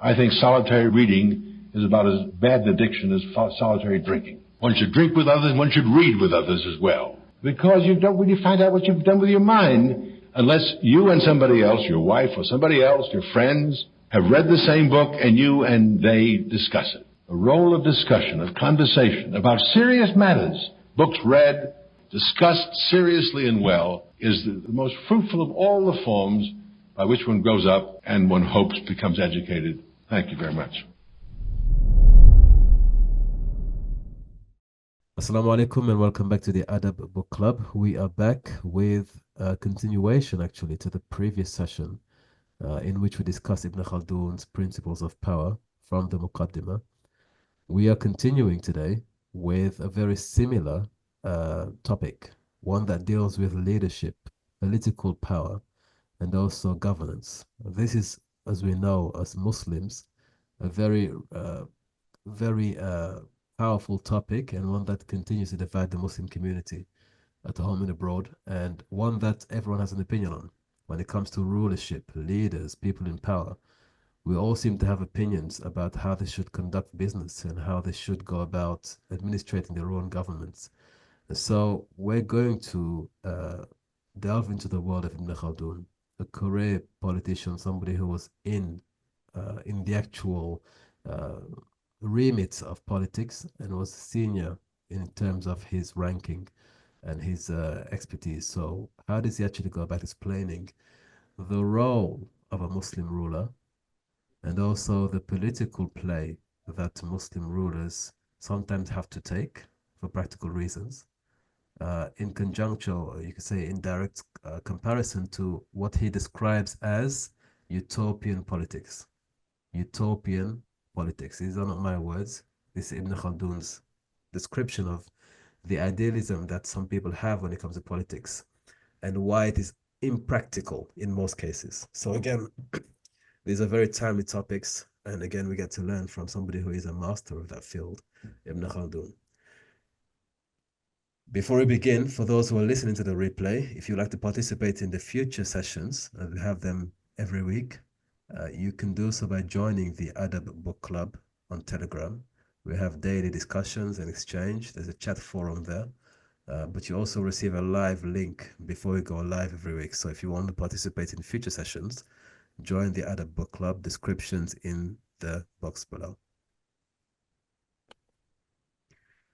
I think solitary reading is about as bad an addiction as solitary drinking. One should drink with others, and one should read with others as well. Because you don't really find out what you've done with your mind unless you and somebody else, your wife or somebody else, your friends, have read the same book and you and they discuss it. The role of discussion, of conversation about serious matters, books read, discussed seriously and well, is the most fruitful of all the forms by which one grows up and one hopes becomes educated. Thank you very much. Assalamu alaikum and welcome back to the Adab Book Club. We are back with a continuation actually to the previous session in which we discussed Ibn Khaldun's Principles of Power from the Muqaddimah. We are continuing today with a very similar topic, one that deals with leadership, political power, and also governance. This is, as we know, as Muslims, a very powerful topic, and one that continues to divide the Muslim community at home and abroad, and one that everyone has an opinion on. When it comes to rulership, leaders, people in power, we all seem to have opinions about how they should conduct business and how they should go about administrating their own governments. And so we're going to delve into the world of Ibn Khaldun, a career politician, somebody who was in the actual remit of politics and was senior in terms of his ranking and his expertise. So how does he actually go about explaining the role of a Muslim ruler and also the political play that Muslim rulers sometimes have to take for practical reasons, in conjunction, or you could say in direct comparison to what he describes as utopian politics. Utopian politics. These are not my words. This is Ibn Khaldun's description of the idealism that some people have when it comes to politics and why it is impractical in most cases. So again, these are very timely topics. And again, we get to learn from somebody who is a master of that field, Ibn Khaldun. Before we begin, for those who are listening to the replay, if you'd like to participate in the future sessions, we have them every week, you can do so by joining the Adab Book Club on Telegram. We have daily discussions and exchange. There's a chat forum there, but you also receive a live link before we go live every week. So if you want to participate in future sessions, join the Adab Book Club. Descriptions in the box below.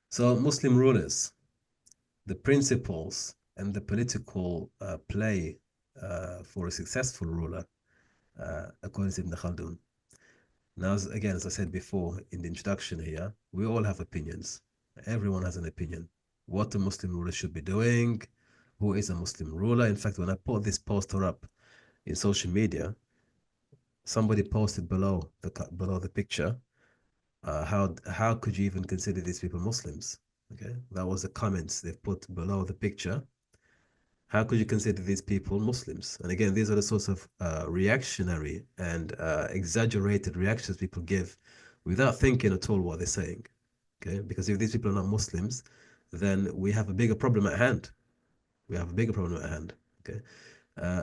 So Muslim rulers, the principles and the political play for a successful ruler, according to Ibn Khaldun. Now, again, as I said before in the introduction here, we all have opinions. Everyone has an opinion. What a Muslim ruler should be doing, who is a Muslim ruler. In fact, when I put this poster up in social media, somebody posted below the picture, how could you even consider these people Muslims? Okay, that was the comments they've put below the picture. How could you consider these people Muslims? And again, these are the sorts of reactionary and exaggerated reactions people give without thinking at all what they're saying. Okay, because if these people are not Muslims, then we have a bigger problem at hand. We have a bigger problem at hand. Okay,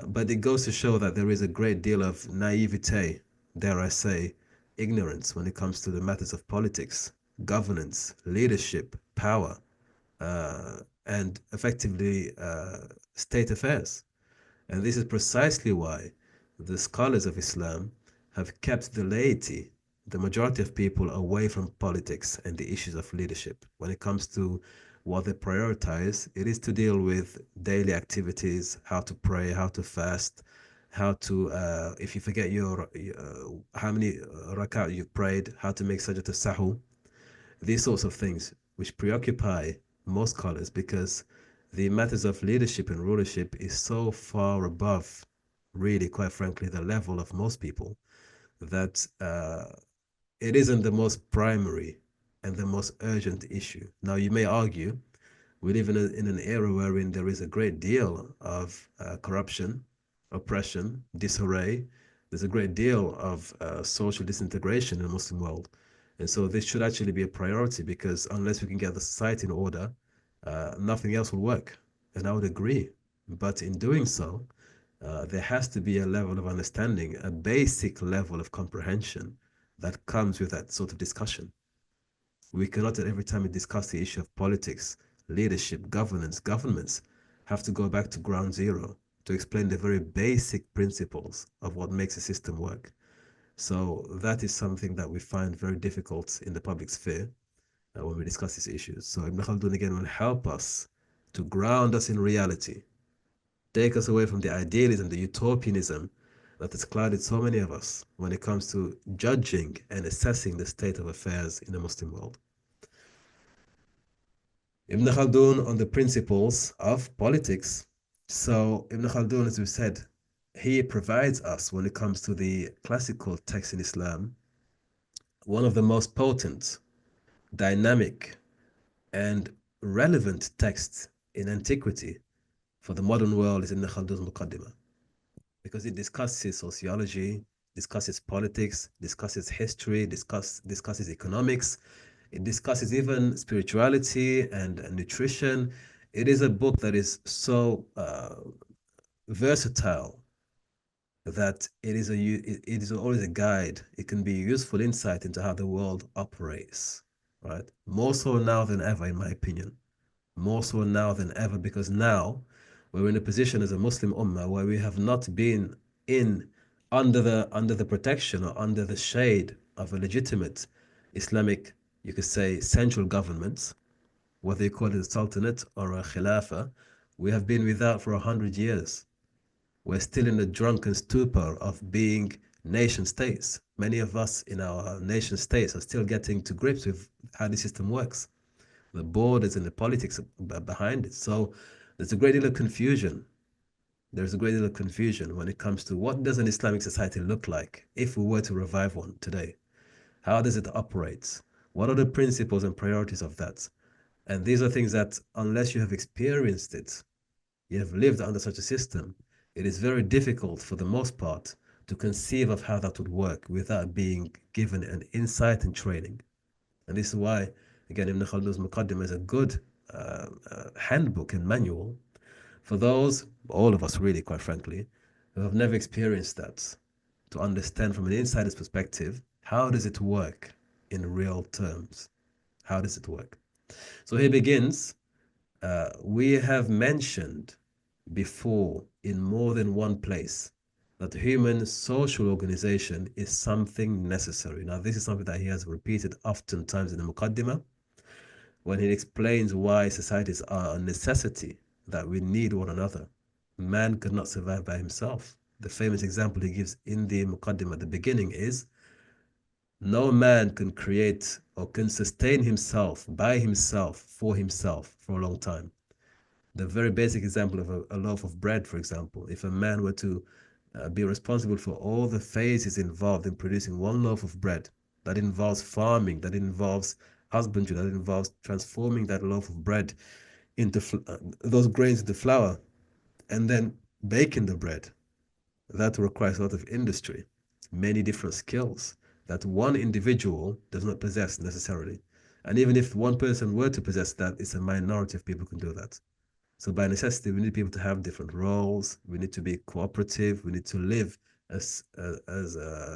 but it goes to show that there is a great deal of naivete, dare I say, ignorance when it comes to the matters of politics, governance, leadership, power, and effectively state affairs. And this is precisely why the scholars of Islam have kept the laity, the majority of people, away from politics and the issues of leadership. When it comes to what they prioritize, it is to deal with daily activities, how to pray, how to fast, how to, if you forget how many rakat you've prayed, how to make sajdat al-sahu, these sorts of things, which preoccupy most scholars because the matters of leadership and rulership is so far above, really, quite frankly, the level of most people that it isn't the most primary and the most urgent issue. Now, you may argue we live in an era wherein there is a great deal of corruption, oppression, disarray. There's a great deal of social disintegration in the Muslim world. And so this should actually be a priority because unless we can get the society in order, nothing else will work. And I would agree. But in doing so, there has to be a level of understanding, a basic level of comprehension that comes with that sort of discussion. We cannot at every time we discuss the issue of politics, leadership, governance, governments, have to go back to ground zero to explain the very basic principles of what makes a system work. So that is something that we find very difficult in the public sphere when we discuss these issues. So Ibn Khaldun again will help us to ground us in reality, take us away from the idealism, the utopianism that has clouded so many of us when it comes to judging and assessing the state of affairs in the Muslim world. Ibn Khaldun on the principles of politics. So Ibn Khaldun, as we said, he provides us, when it comes to the classical texts in Islam, one of the most potent, dynamic, and relevant texts in antiquity for the modern world is Ibn Khaldun's Muqaddimah, because it discusses sociology, discusses politics, discusses history, discusses economics, it discusses even spirituality and nutrition. It is a book that is so versatile that it is always a guide. It can be useful insight into how the world operates, right? More so now than ever, in my opinion. More so now than ever, because now we're in a position as a Muslim Ummah where we have not been under the protection or under the shade of a legitimate Islamic, you could say, central government, whether you call it a sultanate or a khilafah. We have been without for 100 years. We're still in the drunken stupor of being nation states. Many of us in our nation states are still getting to grips with how the system works, the borders and the politics behind it. So there's a great deal of confusion. There's a great deal of confusion when it comes to what does an Islamic society look like if we were to revive one today? How does it operate? What are the principles and priorities of that? And these are things that, unless you have experienced it, you have lived under such a system, it is very difficult for the most part to conceive of how that would work without being given an insight and training. And this is why, again, Ibn Khaldun's Muqaddimah is a good handbook and manual for those, all of us really, quite frankly, who have never experienced that, to understand from an insider's perspective, how does it work in real terms? How does it work? So he begins, we have mentioned before in more than one place that human social organization is something necessary. Now, this is something that he has repeated oftentimes in the Muqaddimah when he explains why societies are a necessity, that we need one another. Man could not survive by himself. The famous example he gives in the Muqaddimah at the beginning is, no man can create or can sustain himself by himself for a long time. The very basic example of a loaf of bread, for example, if a man were to be responsible for all the phases involved in producing one loaf of bread, that involves farming, that involves husbandry, that involves transforming that loaf of bread into those grains into flour, and then baking the bread. That requires a lot of industry, many different skills that one individual does not possess necessarily. And even if one person were to possess that, it's a minority of people who can do that. So by necessity, we need people to have different roles. We need to be cooperative. We need to live as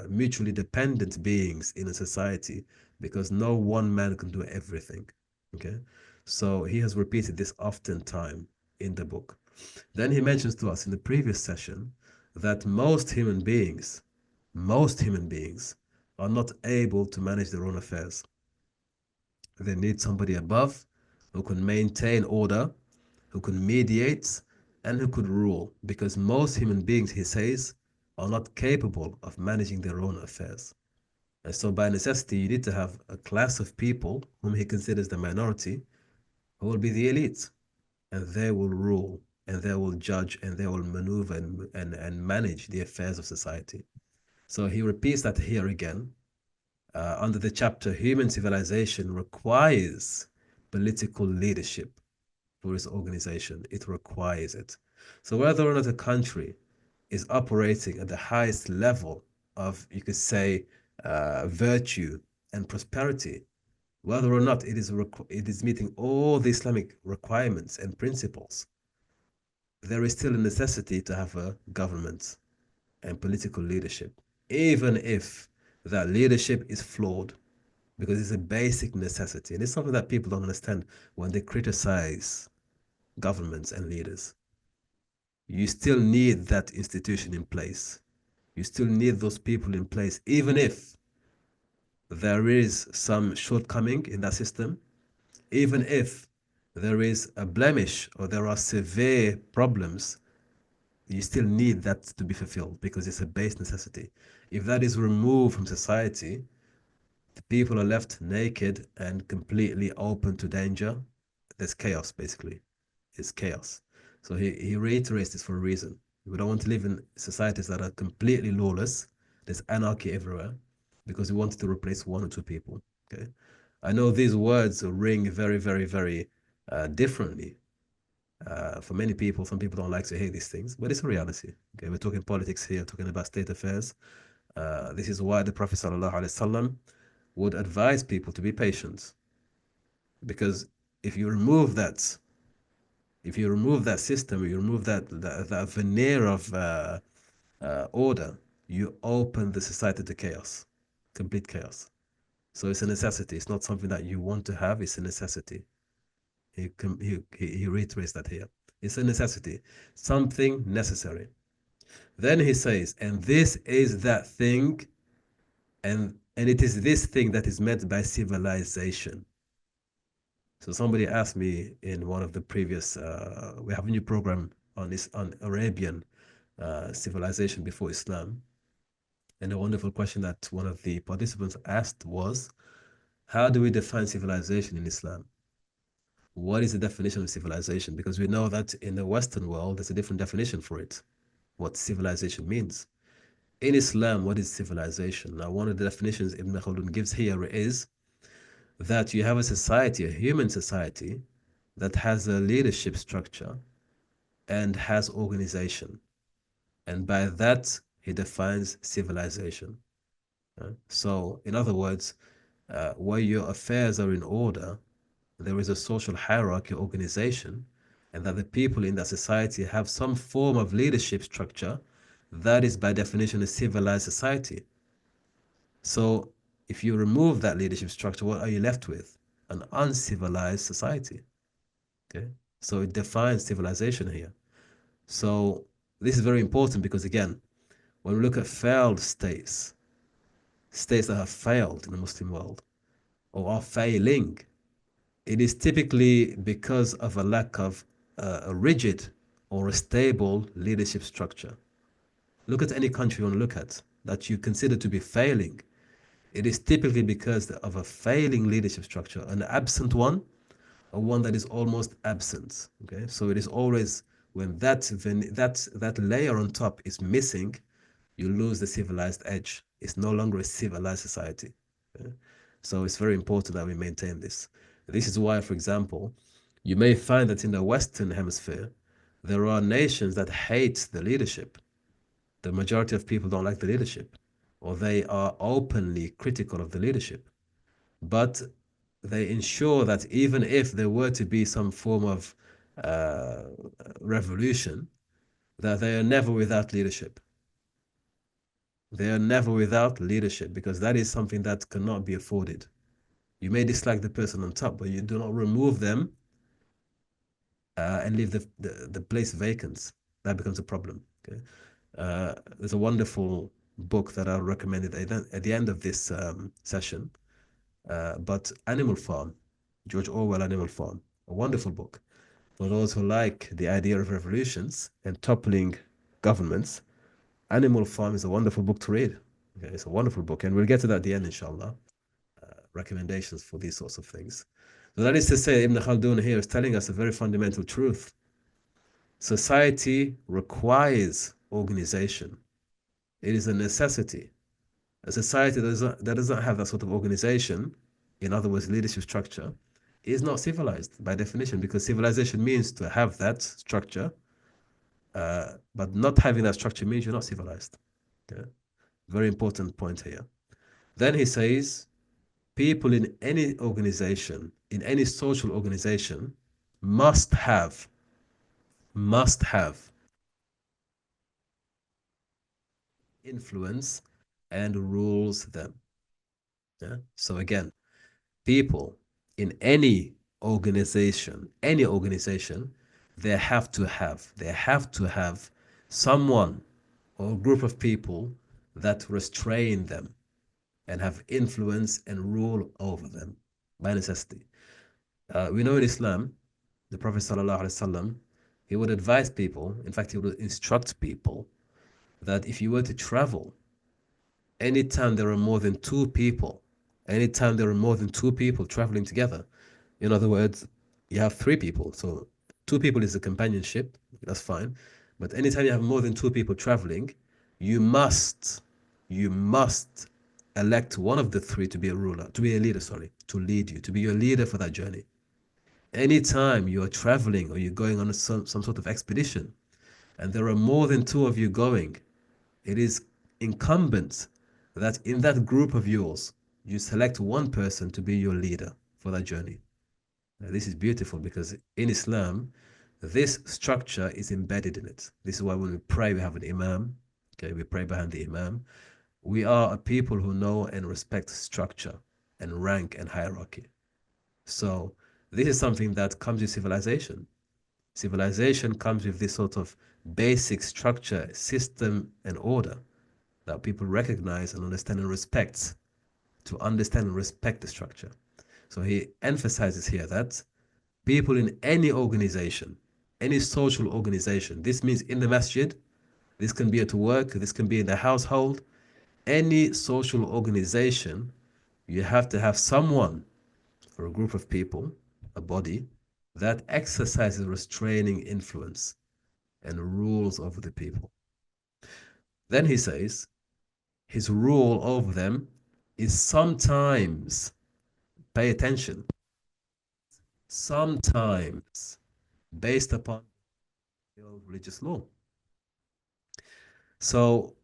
mutually dependent beings in a society, because no one man can do everything. Okay, so he has repeated this oftentimes in the book. Then he mentions to us in the previous session that most human beings are not able to manage their own affairs. They need somebody above who can maintain order, who can mediate, and who could rule, because most human beings, he says, are not capable of managing their own affairs. And so by necessity, you need to have a class of people whom he considers the minority, who will be the elite, and they will rule, and they will judge, and they will maneuver and manage the affairs of society. So he repeats that here again, under the chapter, Human Civilization Requires Political Leadership for its organization. It requires it. So whether or not a country is operating at the highest level of, you could say, virtue and prosperity, whether or not it is meeting all the Islamic requirements and principles, there is still a necessity to have a government and political leadership, even if that leadership is flawed because it's a basic necessity. And it's something that people don't understand when they criticize governments and leaders. You still need that institution in place. You still need those people in place, even if there is some shortcoming in that system, even if there is a blemish or there are severe problems, you still need that to be fulfilled because it's a base necessity. If that is removed from society, the people are left naked and completely open to danger. There's chaos, basically. It's chaos. So he reiterates this for a reason. We don't want to live in societies that are completely lawless. There's anarchy everywhere because we want to replace one or two people. Okay, I know these words ring very, very, very differently for many people. Some people don't like to hear these things, but it's a reality. Okay, we're talking politics here, talking about state affairs. This is why the Prophet ﷺ would advise people to be patient, because if you remove that system, you remove that veneer of order, you open the society to chaos, complete chaos. So it's a necessity. It's not something that you want to have. It's a necessity. He reiterates that here. It's a necessity, something necessary. Then he says, and this is that thing, and it is this thing that is meant by civilization. So somebody asked me in one of the previous, we have a new program on this, on Arabian civilization before Islam. And a wonderful question that one of the participants asked was, how do we define civilization in Islam? What is the definition of civilization? Because we know that in the Western world, there's a different definition for it, what civilization means. In Islam, what is civilization? Now, one of the definitions Ibn Khaldun gives here is that you have a society, a human society, that has a leadership structure and has organization. And by that, he defines civilization. So, in other words, where your affairs are in order, there is a social hierarchy organization, and that the people in that society have some form of leadership structure, that is by definition a civilized society. So if you remove that leadership structure, what are you left with? An uncivilized society. Okay, so it defines civilization here. So this is very important because, again, when we look at failed states, states that have failed in the Muslim world or are failing, it is typically because of a lack of a rigid or a stable leadership structure. Look at any country you want to look at that you consider to be failing. It is typically because of a failing leadership structure, an absent one, or one that is almost absent. Okay, so it is always when that layer on top is missing, you lose the civilized edge. It's no longer a civilized society. Okay? So it's very important that we maintain this. This is why, for example, you may find that in the Western Hemisphere, there are nations that hate the leadership. The majority of people don't like the leadership, or they are openly critical of the leadership. But they ensure that even if there were to be some form of uh, revolution, that they are never without leadership. They are never without leadership because that is something that cannot be afforded. You may dislike the person on top, but you do not remove them and leave the place vacant. That becomes a problem. Okay? There's a wonderful book that I recommended at the end of this session, but Animal Farm, George Orwell, Animal Farm, a wonderful book. For those who like the idea of revolutions and toppling governments, Animal Farm is a wonderful book to read. Okay, it's a wonderful book, and we'll get to that at the end, inshallah. Recommendations for these sorts of things. So that is to say, Ibn Khaldun here is telling us a very fundamental truth. Society requires organization. It is a necessity. A society that doesn't have that sort of organization, in other words, leadership structure, is not civilized by definition, because civilization means to have that structure, but not having that structure means you're not civilized. Okay? Very important point here. Then he says, people in any organization, in any social organization, must have influence and rules them. Yeah? So again, people in any organization, they have to have someone or a group of people that restrain them and have influence and rule over them by necessity. We know in Islam, the Prophet ﷺ, he would advise people, in fact, he would instruct people that if you were to travel, anytime there are more than two people, traveling together, in other words, you have three people. So two people is a companionship, that's fine. But anytime you have more than two people traveling, you must elect one of the three to be a leader, to lead you, to be your leader for that journey. Anytime you are traveling or you're going on some sort of expedition and there are more than two of you going, it is incumbent that in that group of yours, you select one person to be your leader for that journey. Now, this is beautiful because in Islam, this structure is embedded in it. This is why when we pray, we have an imam. Okay, we pray behind the imam. We are a people who know and respect structure and rank and hierarchy. So this is something that comes with civilization. Civilization comes with this sort of basic structure, system, and order that people recognize and understand and respect, to understand and respect the structure. So he emphasizes here that people in any organization, any social organization, this means in the masjid, this can be at work, this can be in the household, any social organization, you have to have someone or a group of people, a body, that exercises restraining influence and rules over the people. Then he says, his rule over them is sometimes, pay attention, sometimes based upon religious law. So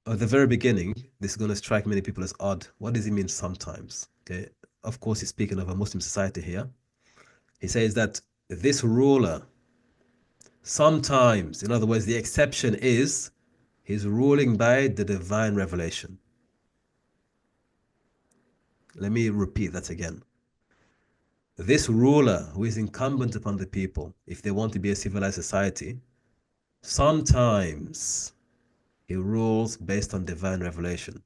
at the very beginning, this is going to strike many people as odd. What does he mean sometimes? Okay, of course, he's speaking of a Muslim society here. He says that this ruler sometimes, in other words, the exception is he's ruling by the divine revelation. Let me repeat that again. This ruler who is incumbent upon the people, if they want to be a civilized society, sometimes he rules based on divine revelation,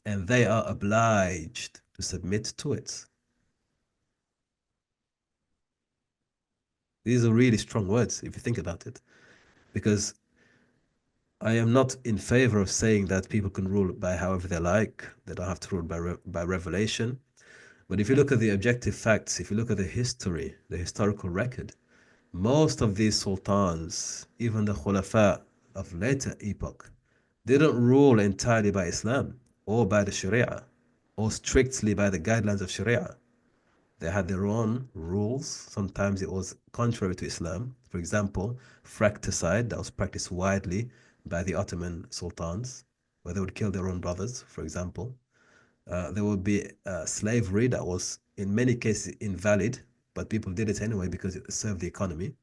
and they are obliged to submit to it. These are really strong words if you think about it, because I am not in favor of saying that people can rule by however they like. They don't have to rule by revelation. But if you look at the objective facts, if you look at the history, the historical record, most of these sultans, even the khulafa of later epoch, didn't rule entirely by Islam or by the Sharia or strictly by the guidelines of Sharia. They had their own rules. Sometimes it was contrary to Islam. For example, fratricide that was practiced widely by the Ottoman sultans, where they would kill their own brothers, for example. There would be slavery that was in many cases invalid, but people did it anyway because it served the economy.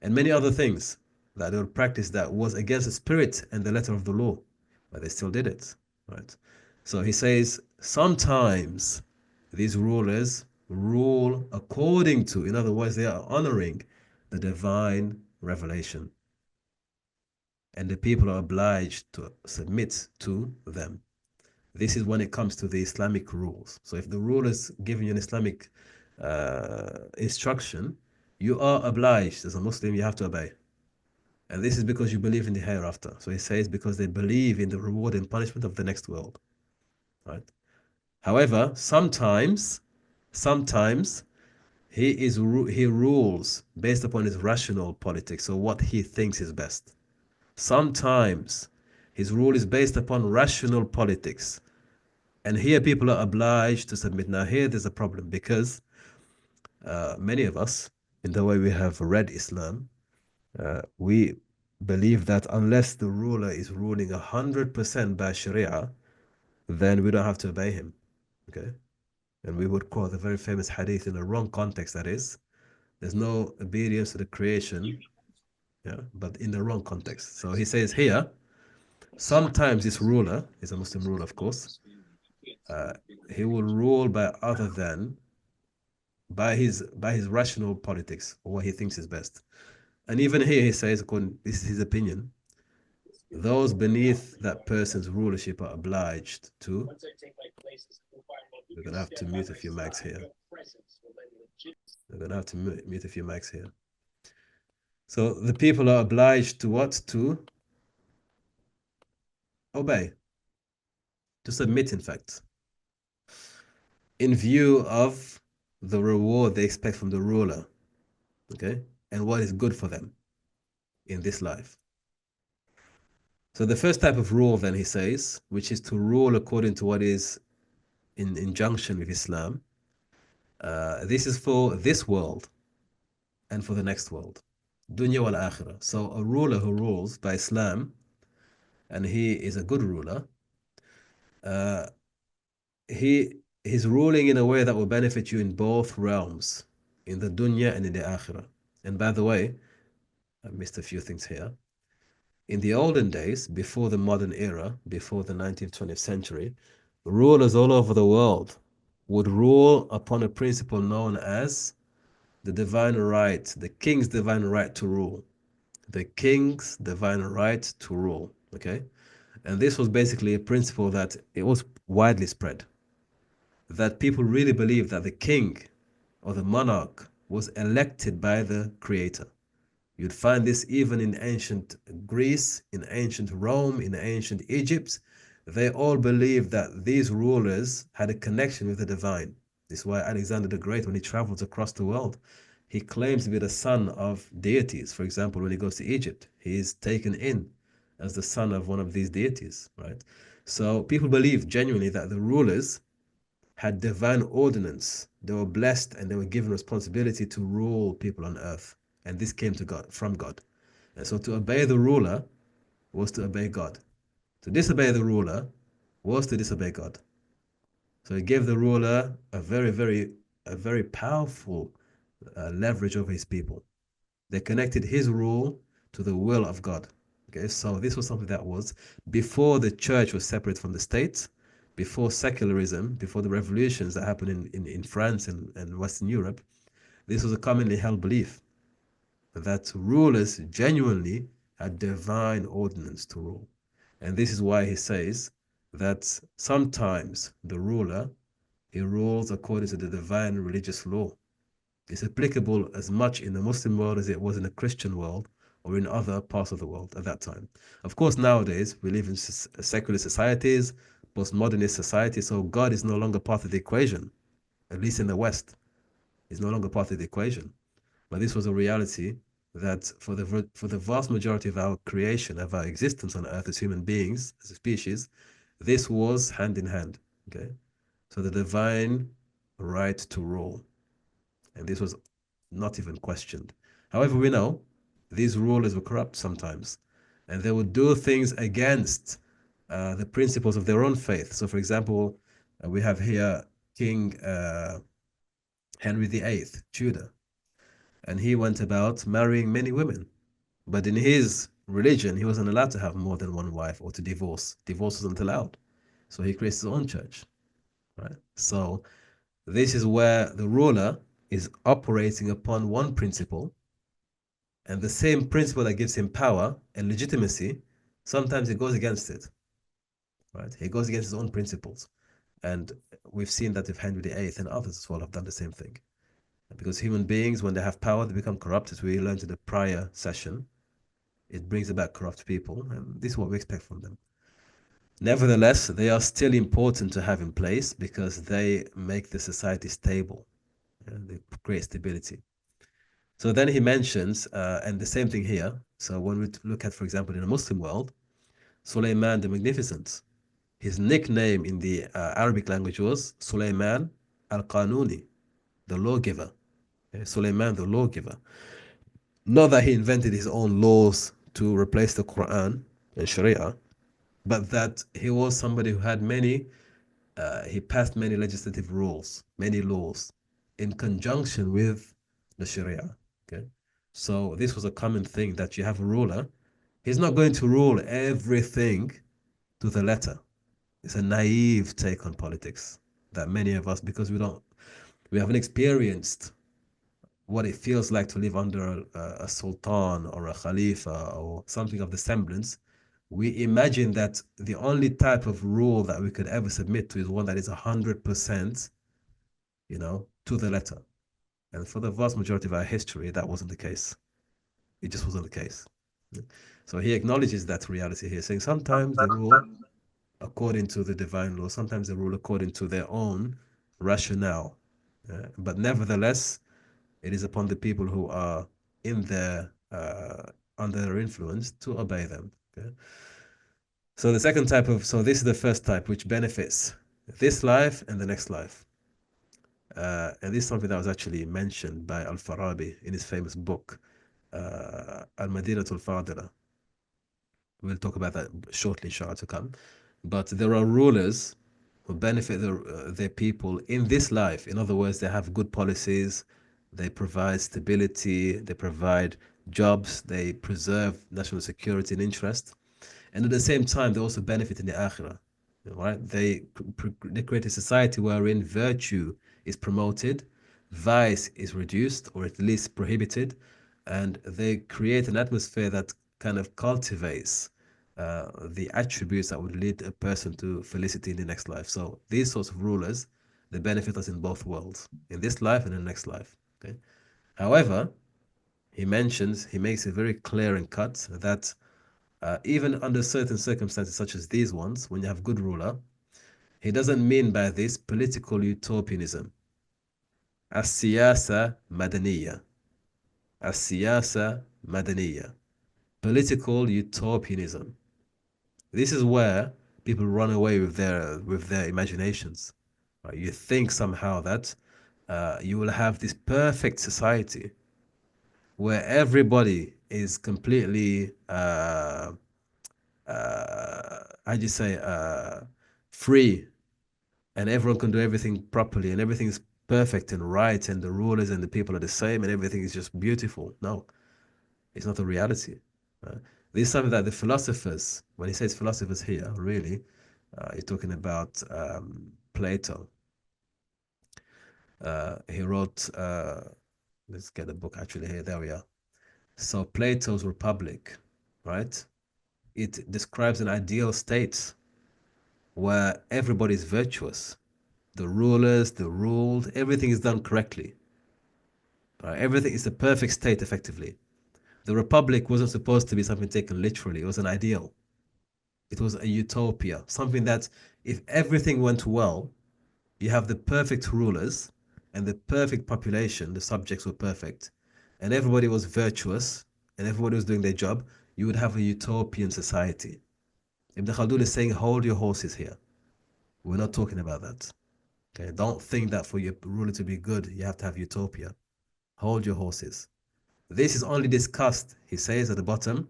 And many other things that they would practice that was against the spirit and the letter of the law, but they still did it, right? So he says, sometimes these rulers rule according to, in other words, they are honoring the divine revelation. And the people are obliged to submit to them. This is when it comes to the Islamic rules. So if the ruler is giving you an Islamic instruction, you are obliged as a Muslim, you have to obey. And this is because you believe in the hereafter. So he says because they believe in the reward and punishment of the next world. Right? However, sometimes he rules based upon his rational politics, or what he thinks is best. Sometimes his rule is based upon rational politics. And here people are obliged to submit. Now here there's a problem because many of us, in the way we have read Islam, we believe that unless the ruler is ruling 100% by Sharia, then we don't have to obey him. Okay? And we would quote the very famous hadith in the wrong context, that is, there's no obedience to the creation, yeah, but in the wrong context. So he says here, Sometimes this ruler is a Muslim ruler, of course. He will rule by his rational politics, or what he thinks is best. And even here he says, this is his opinion, those beneath that person's rulership are obliged to. We're gonna have to mute a few mics here. So the people are obliged to what? To obey, to submit, in fact, in view of the reward they expect from the ruler, okay, and what is good for them in this life. So the first type of rule, then, he says, which is to rule according to what is in injunction with Islam, this is for this world and for the next world, dunya wal akhirah. So a ruler who rules by Islam, and he is a good ruler, he's ruling in a way that will benefit you in both realms, in the dunya and in the akhirah. And by the way, I missed a few things here. In the olden days, before the modern era, before the 19th, 20th century, rulers all over the world would rule upon a principle known as the divine right, the king's divine right to rule. The king's divine right to rule, okay? And this was basically a principle that it was widely spread, that people really believed that the king or the monarch was elected by the creator. You'd find this even in ancient Greece, in ancient Rome, in ancient Egypt. They all believed that these rulers had a connection with the divine. This is why Alexander the Great, when he travels across the world, he claims to be the son of deities. For example, when he goes to Egypt, he is taken in as the son of one of these deities, right? So people believe genuinely that the rulers had divine ordinance. They were blessed and they were given responsibility to rule people on earth. And this came to God, from God. And so to obey the ruler was to obey God. To disobey the ruler was to disobey God. So he gave the ruler a very powerful leverage over his people. They connected his rule to the will of God. Okay, so this was something that was before the church was separate from the state, before secularism, before the revolutions that happened in France and Western Europe. This was a commonly held belief that rulers genuinely had divine ordinance to rule. And this is why he says that sometimes the ruler, he rules according to the divine religious law. It's applicable as much in the Muslim world as it was in the Christian world or in other parts of the world at that time. Of course, nowadays we live in secular societies, postmodernist society, so God is no longer part of the equation, at least in the West. He's no longer part of the equation. But this was a reality that for the vast majority of our creation, of our existence on earth as human beings, as a species, this was hand in hand, okay? So the divine right to rule, and this was not even questioned. However, we know these rulers were corrupt sometimes, and they would do things against the principles of their own faith. So, for example, we have here King Henry VIII, Tudor, and he went about marrying many women. But in his religion, he wasn't allowed to have more than one wife or to divorce. Divorce wasn't allowed. So he creates his own church, right? So this is where the ruler is operating upon one principle, and the same principle that gives him power and legitimacy, sometimes he goes against it, right? He goes against his own principles. And we've seen that if Henry VIII and others as well have done the same thing. Because human beings, when they have power, they become corrupt, as we learned in the prior session. It brings about corrupt people, and this is what we expect from them. Nevertheless, they are still important to have in place because they make the society stable, and they create stability. So then he mentions, and the same thing here. So when we look at, for example, in the Muslim world, Sulaiman the Magnificent, his nickname in the Arabic language was Sulaiman al-Qanuni, the lawgiver. Okay? Sulaiman the lawgiver. Not that he invented his own laws to replace the Quran and Sharia, but that he was somebody who had he passed many legislative rules, many laws, in conjunction with the Sharia. Okay, so this was a common thing that you have a ruler. He's not going to rule everything to the letter. It's a naive take on politics that many of us, because we haven't experienced what it feels like to live under a sultan or a khalifa or something of the semblance. We imagine that the only type of rule that we could ever submit to is one that is 100%, to the letter. And for the vast majority of our history, that wasn't the case. It just wasn't the case. So he acknowledges that reality here, saying sometimes they rule according to the divine law, sometimes they rule according to their own rationale. But nevertheless, it is upon the people who are in their under their influence to obey them. Okay? So this is the first type, which benefits this life and the next life. And this is something that was actually mentioned by Al-Farabi in his famous book, Al-Madinatul Fadila. We'll talk about that shortly, inshallah, to come. But there are rulers who benefit their people in this life. In other words, they have good policies, they provide stability, they provide jobs, they preserve national security and interest. And at the same time, they also benefit in the akhirah. Right? They create a society wherein virtue is promoted, vice is reduced or at least prohibited, and they create an atmosphere that kind of cultivates the attributes that would lead a person to felicity in the next life. So these sorts of rulers, they benefit us in both worlds, in this life and in the next life. Okay. However, he makes it very clear and cut that even under certain circumstances such as these ones, when you have good ruler, he doesn't mean by this political utopianism. As-siyasa madaniya. As-siyasa madaniya. Political utopianism. This is where people run away with their imaginations. Right? You think somehow that you will have this perfect society where everybody is completely how'd you say, free, and everyone can do everything properly, and everything is perfect and right, and the rulers and the people are the same, and everything is just beautiful. No, it's not the reality. This is something that the philosophers, when he says philosophers here, really, he's talking about Plato. He wrote, let's get the book actually here, there we are. So Plato's Republic, right? It describes an ideal state where everybody is virtuous. The rulers, the ruled, everything is done correctly. Everything is the perfect state, effectively. The Republic wasn't supposed to be something taken literally. It was an ideal. It was a utopia, something that if everything went well, you have the perfect rulers and the perfect population, the subjects were perfect, and everybody was virtuous, and everybody was doing their job, you would have a utopian society. Ibn Khaldun is saying, hold your horses here. We're not talking about that. Okay, don't think that for your ruler to be good, you have to have utopia. Hold your horses. This is only discussed, he says at the bottom,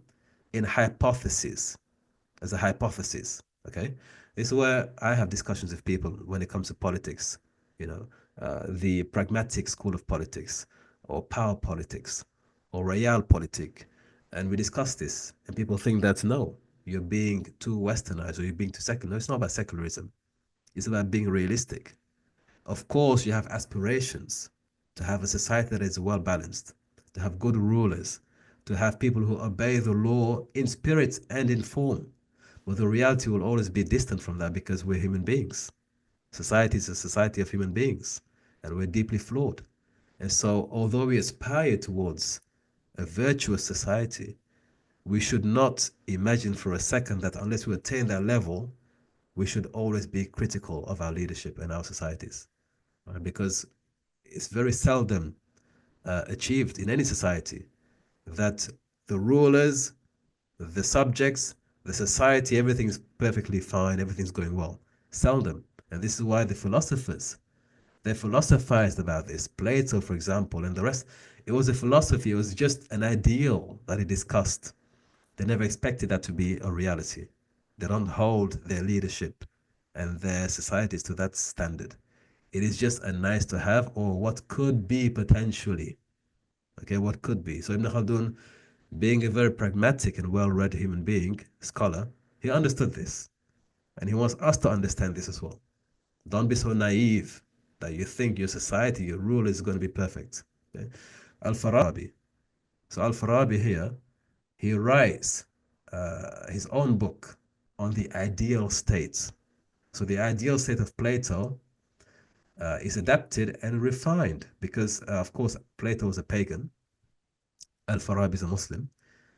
in hypotheses, as a hypothesis. Okay, this is where I have discussions with people when it comes to politics. The pragmatic school of politics, or power politics, or realpolitik, and we discuss this, and people think that no, you're being too westernized or you're being too secular. No, it's not about secularism. It's about being realistic. Of course, you have aspirations to have a society that is well balanced, to have good rulers, to have people who obey the law in spirit and in form. But the reality will always be distant from that because we're human beings. Society is a society of human beings, and we're deeply flawed. And so, although we aspire towards a virtuous society, we should not imagine for a second that unless we attain that level, we should always be critical of our leadership and our societies. Right? Because it's very seldom achieved in any society that the rulers, the subjects, the society, everything is perfectly fine, everything's going well. Seldom. And this is why the philosophers, they philosophized about this. Plato, for example, and the rest, it was a philosophy, it was just an ideal that he discussed. They never expected that to be a reality. They don't hold their leadership and their societies to that standard. It is just a nice to have, or what could be potentially. Okay, what could be. So Ibn Khaldun, being a very pragmatic and well-read human being, scholar, he understood this. And he wants us to understand this as well. Don't be so naive that you think your society, your rule is going to be perfect. Okay? Al-Farabi. So Al-Farabi here, he writes his own book on the ideal state. So the ideal state of Plato is adapted and refined because, of course, Plato was a pagan. Al-Farabi is a Muslim.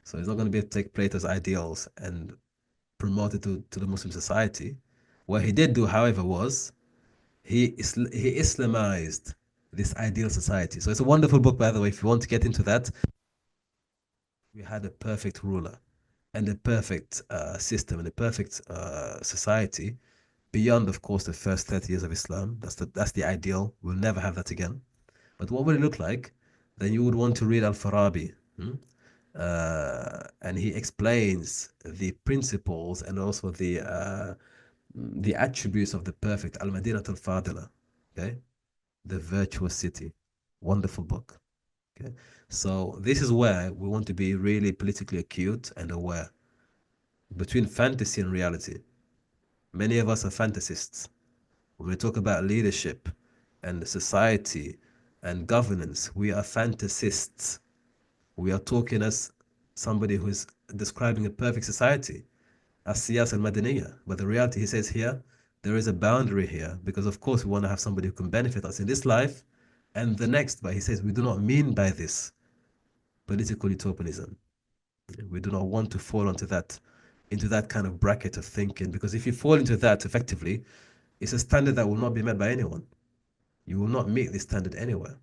So he's not going to be able to take Plato's ideals and promote it to the Muslim society. What he did do, however, was he Islamized this ideal society. So it's a wonderful book, by the way, if you want to get into that. We had a perfect ruler and a perfect system and a perfect society beyond, of course, the first 30 years of Islam. That's the ideal. We'll never have that again. But what would it look like? Then you would want to read Al-Farabi. And he explains the principles and also the attributes of the perfect Al-Madinat al-Fadila. Okay? The virtuous city. Wonderful book. Okay? So this is where we want to be really politically acute and aware between fantasy and reality. Many of us are fantasists. When we talk about leadership and society and governance, we are fantasists. We are talking as somebody who is describing a perfect society, as Siyas al-Madaniyah. But the reality, he says here, there is a boundary here because, of course, we want to have somebody who can benefit us in this life and the next. But he says we do not mean by this political utopianism. We do not want to fall into that kind of bracket of thinking, because if you fall into that, effectively, it's a standard that will not be met by anyone. You will not meet this standard anywhere.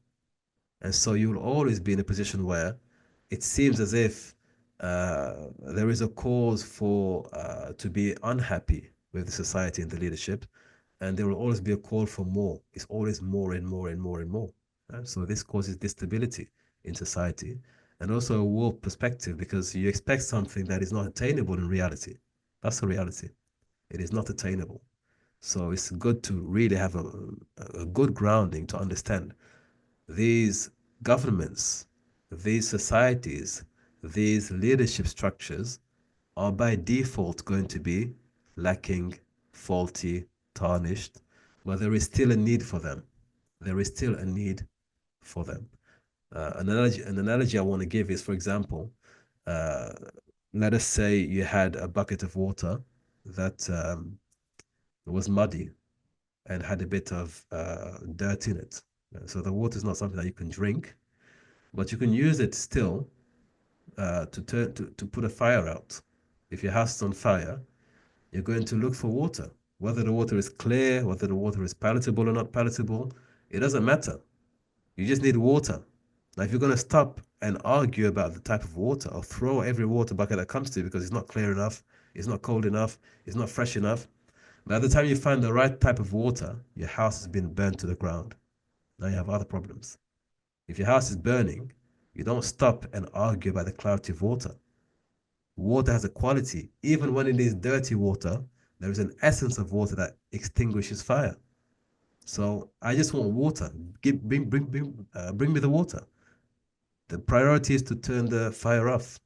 And so you will always be in a position where it seems as if there is a cause for to be unhappy with the society and the leadership, and there will always be a call for more. It's always more and more and more and more. So this causes instability in society, and also a warped perspective, because you expect something that is not attainable in reality. That's the reality. It is not attainable. So it's good to really have a good grounding to understand these governments, these societies, these leadership structures are by default going to be lacking, faulty, tarnished, but there is still a need for them. There is still a need for them. An analogy I want to give is, for example, let us say you had a bucket of water that was muddy and had a bit of dirt in it. So the water is not something that you can drink, but you can use it still to put a fire out. If your house is on fire, you're going to look for water. Whether the water is clear, whether the water is palatable or not palatable, it doesn't matter. You just need water. Now, if you're going to stop and argue about the type of water, or throw every water bucket that comes to you because it's not clear enough, it's not cold enough, it's not fresh enough, by the time you find the right type of water, your house has been burned to the ground. Now you have other problems. If your house is burning, you don't stop and argue about the clarity of water. Water has a quality. Even when it is dirty water, there is an essence of water that extinguishes fire. So I just want water. Bring me the water. The priority is to turn the fire off.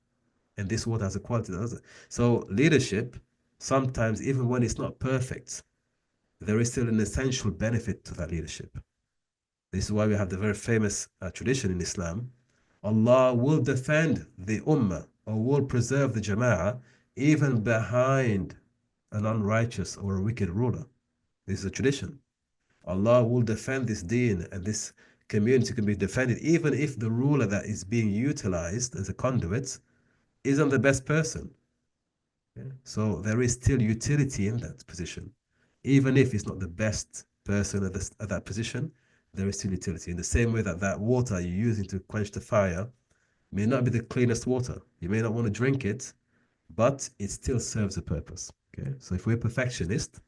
And this water has a quality that doesn't. So leadership, sometimes even when it's not perfect, there is still an essential benefit to that leadership. This is why we have the very famous tradition in Islam. Allah will defend the Ummah, or will preserve the Jama'ah, even behind an unrighteous or a wicked ruler. This is a tradition. Allah will defend this deen, and this community can be defended even if the ruler that is being utilized as a conduit isn't the best person. Okay? So there is still utility in that position. Even if it's not the best person at that position, there is still utility. In the same way that that water you're using to quench the fire may not be the cleanest water. You may not want to drink it, but it still serves a purpose. Okay? So if we're perfectionists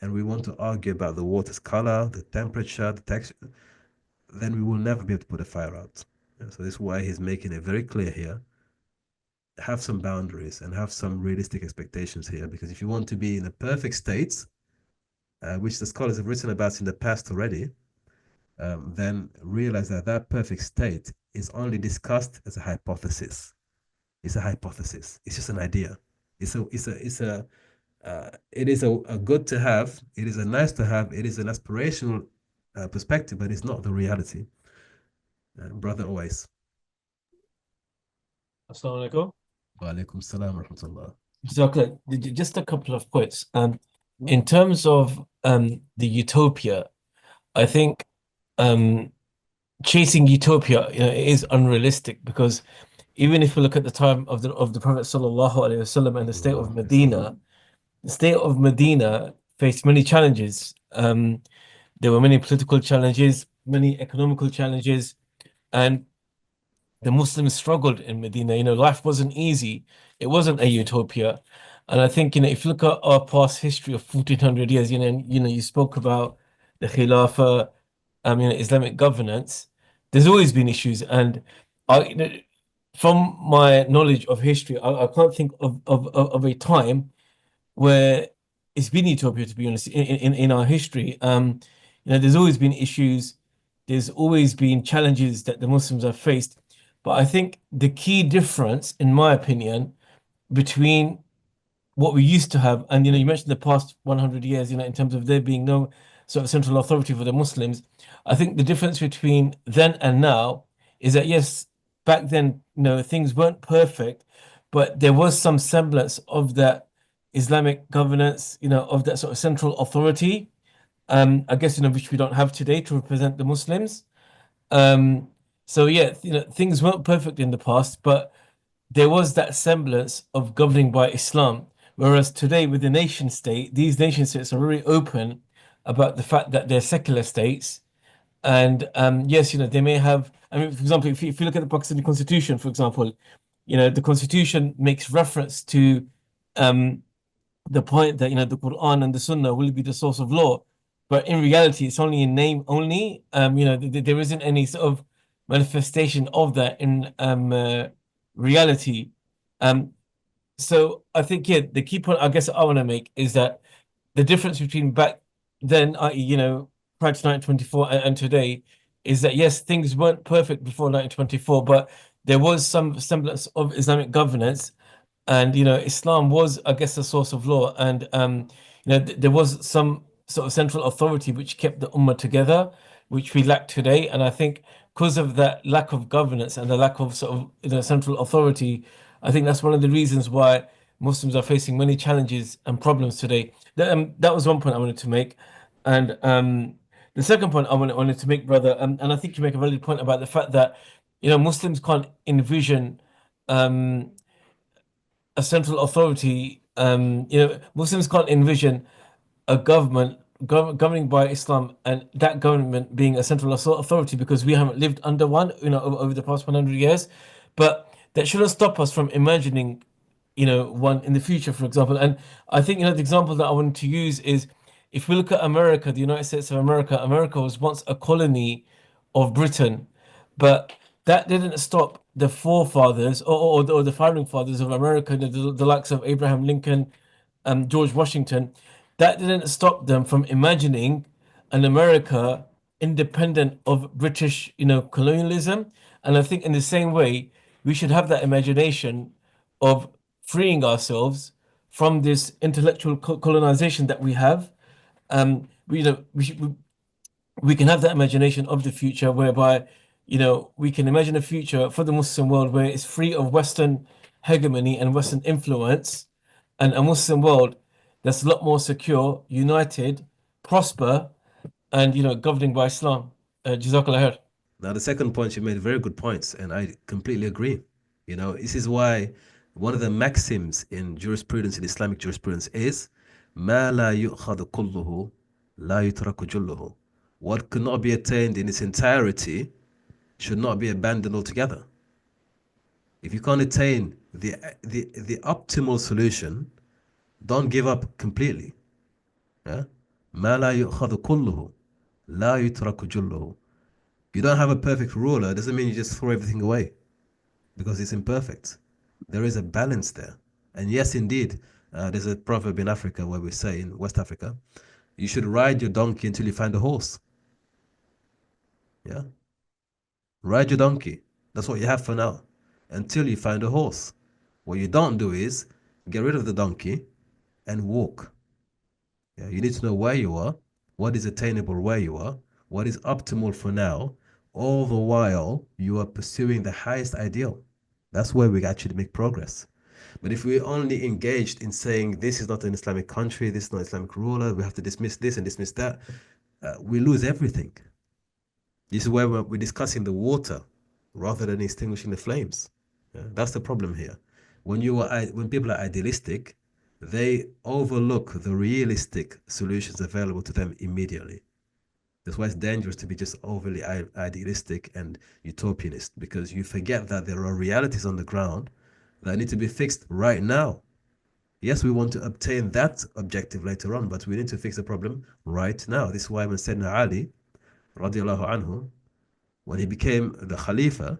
and we want to argue about the water's color, the temperature, the texture, then we will never be able to put a fire out. So this is why he's making it very clear here. Have some boundaries and have some realistic expectations here, because if you want to be in a perfect state, which the scholars have written about in the past already, then realize that that perfect state is only discussed as a hypothesis. It's a hypothesis. It's just an idea. It's It is a good to have. It is a nice to have. It is an aspirational perspective, but it's not the reality. Brother Owais. Assalamu alaikum. Wa alaikum salam wa rahmatullah. So, okay, just a couple of points. In terms of the utopia, I think chasing utopia, is unrealistic, because even if we look at the time of the Prophet Sallallahu Alaihi Wasallam and the state of Medina faced many challenges. There were many political challenges, many economical challenges, and the Muslims struggled in Medina. Life wasn't easy. It wasn't a utopia. And I think, if you look at our past history of 1400 years, you spoke about the Khilafah, Islamic governance. There's always been issues. And from my knowledge of history, I can't think of a time where it's been utopia, to be honest, in our history. There's always been issues. There's always been challenges that the Muslims have faced. But I think the key difference, in my opinion, between what we used to have, and you mentioned the past 100 years, in terms of there being no sort of central authority for the Muslims, I think the difference between then and now is that, yes, back then, things weren't perfect, but there was some semblance of that Islamic governance, of that sort of central authority, I guess, which we don't have today to represent the Muslims. So yeah, things weren't perfect in the past, but there was that semblance of governing by Islam. Whereas today, with the nation state, these nation states are very open about the fact that they're secular states. And yes, they may have, I mean, for example, if you look at the Pakistani constitution, for example, the constitution makes reference to the point that, the Quran and the Sunnah will be the source of law. But in reality, it's only in name only. There isn't any sort of manifestation of that in reality. So I think, yeah, the key point I guess I want to make is that the difference between back then, i.e., prior to 1924 and today, is that, yes, things weren't perfect before 1924, but there was some semblance of Islamic governance, and Islam was, I guess, a source of law, and there was some sort of central authority which kept the Ummah together, which we lack today. And I think because of that lack of governance and the lack of sort of central authority, I think that's one of the reasons why Muslims are facing many challenges and problems today. That was one point I wanted to make, and the second point I wanted to make, brother, and I think you make a valid point about the fact that Muslims can't envision a central authority. Muslims can't envision a government governing by Islam, and that government being a central authority, because we haven't lived under one, over the past 100 years. But that shouldn't stop us from imagining, one in the future, for example. And I think, the example that I wanted to use is, if we look at America, the United States of America, America was once a colony of Britain, but that didn't stop the forefathers, or the founding fathers of America, the likes of Abraham Lincoln, George Washington. That didn't stop them from imagining an America independent of British, colonialism. And I think in the same way, we should have that imagination of freeing ourselves from this intellectual colonization that we have. We can have that imagination of the future, whereby, we can imagine a future for the Muslim world where it's free of Western hegemony and Western influence, and a Muslim world that's a lot more secure, united, prosper, and governing by Islam. Jazakallah khair. Now, the second point, you made very good points, and I completely agree. This is why one of the maxims in jurisprudence, in Islamic jurisprudence, is ما لا يؤخذ كله لا يترك جله. What could not be attained in its entirety should not be abandoned altogether. If you can't attain the optimal solution, don't give up completely. Yeah? ما لا يؤخذ كله لا يترك جله. You don't have a perfect ruler, doesn't mean you just throw everything away because it's imperfect. There is a balance there. And yes, indeed, there's a proverb in Africa where we say, in West Africa, you should ride your donkey until you find a horse. Yeah? Ride your donkey. That's what you have for now, until you find a horse. What you don't do is get rid of the donkey and walk. Yeah, you need to know where you are, what is attainable where you are, what is optimal for now, all the while you are pursuing the highest ideal. That's where we actually make progress. But if we only engaged in saying this is not an Islamic country, this is not Islamic ruler, we have to dismiss this and dismiss that, we lose everything. This is where we're discussing the water rather than extinguishing the flames. Yeah, that's the problem here. When people are idealistic, they overlook the realistic solutions available to them immediately. That's why it's dangerous to be just overly idealistic and utopianist, because you forget that there are realities on the ground that need to be fixed right now. Yes, we want to obtain that objective later on, but we need to fix the problem right now. This is why when Sayyidina Ali, radiallahu anhu, when he became the Khalifa,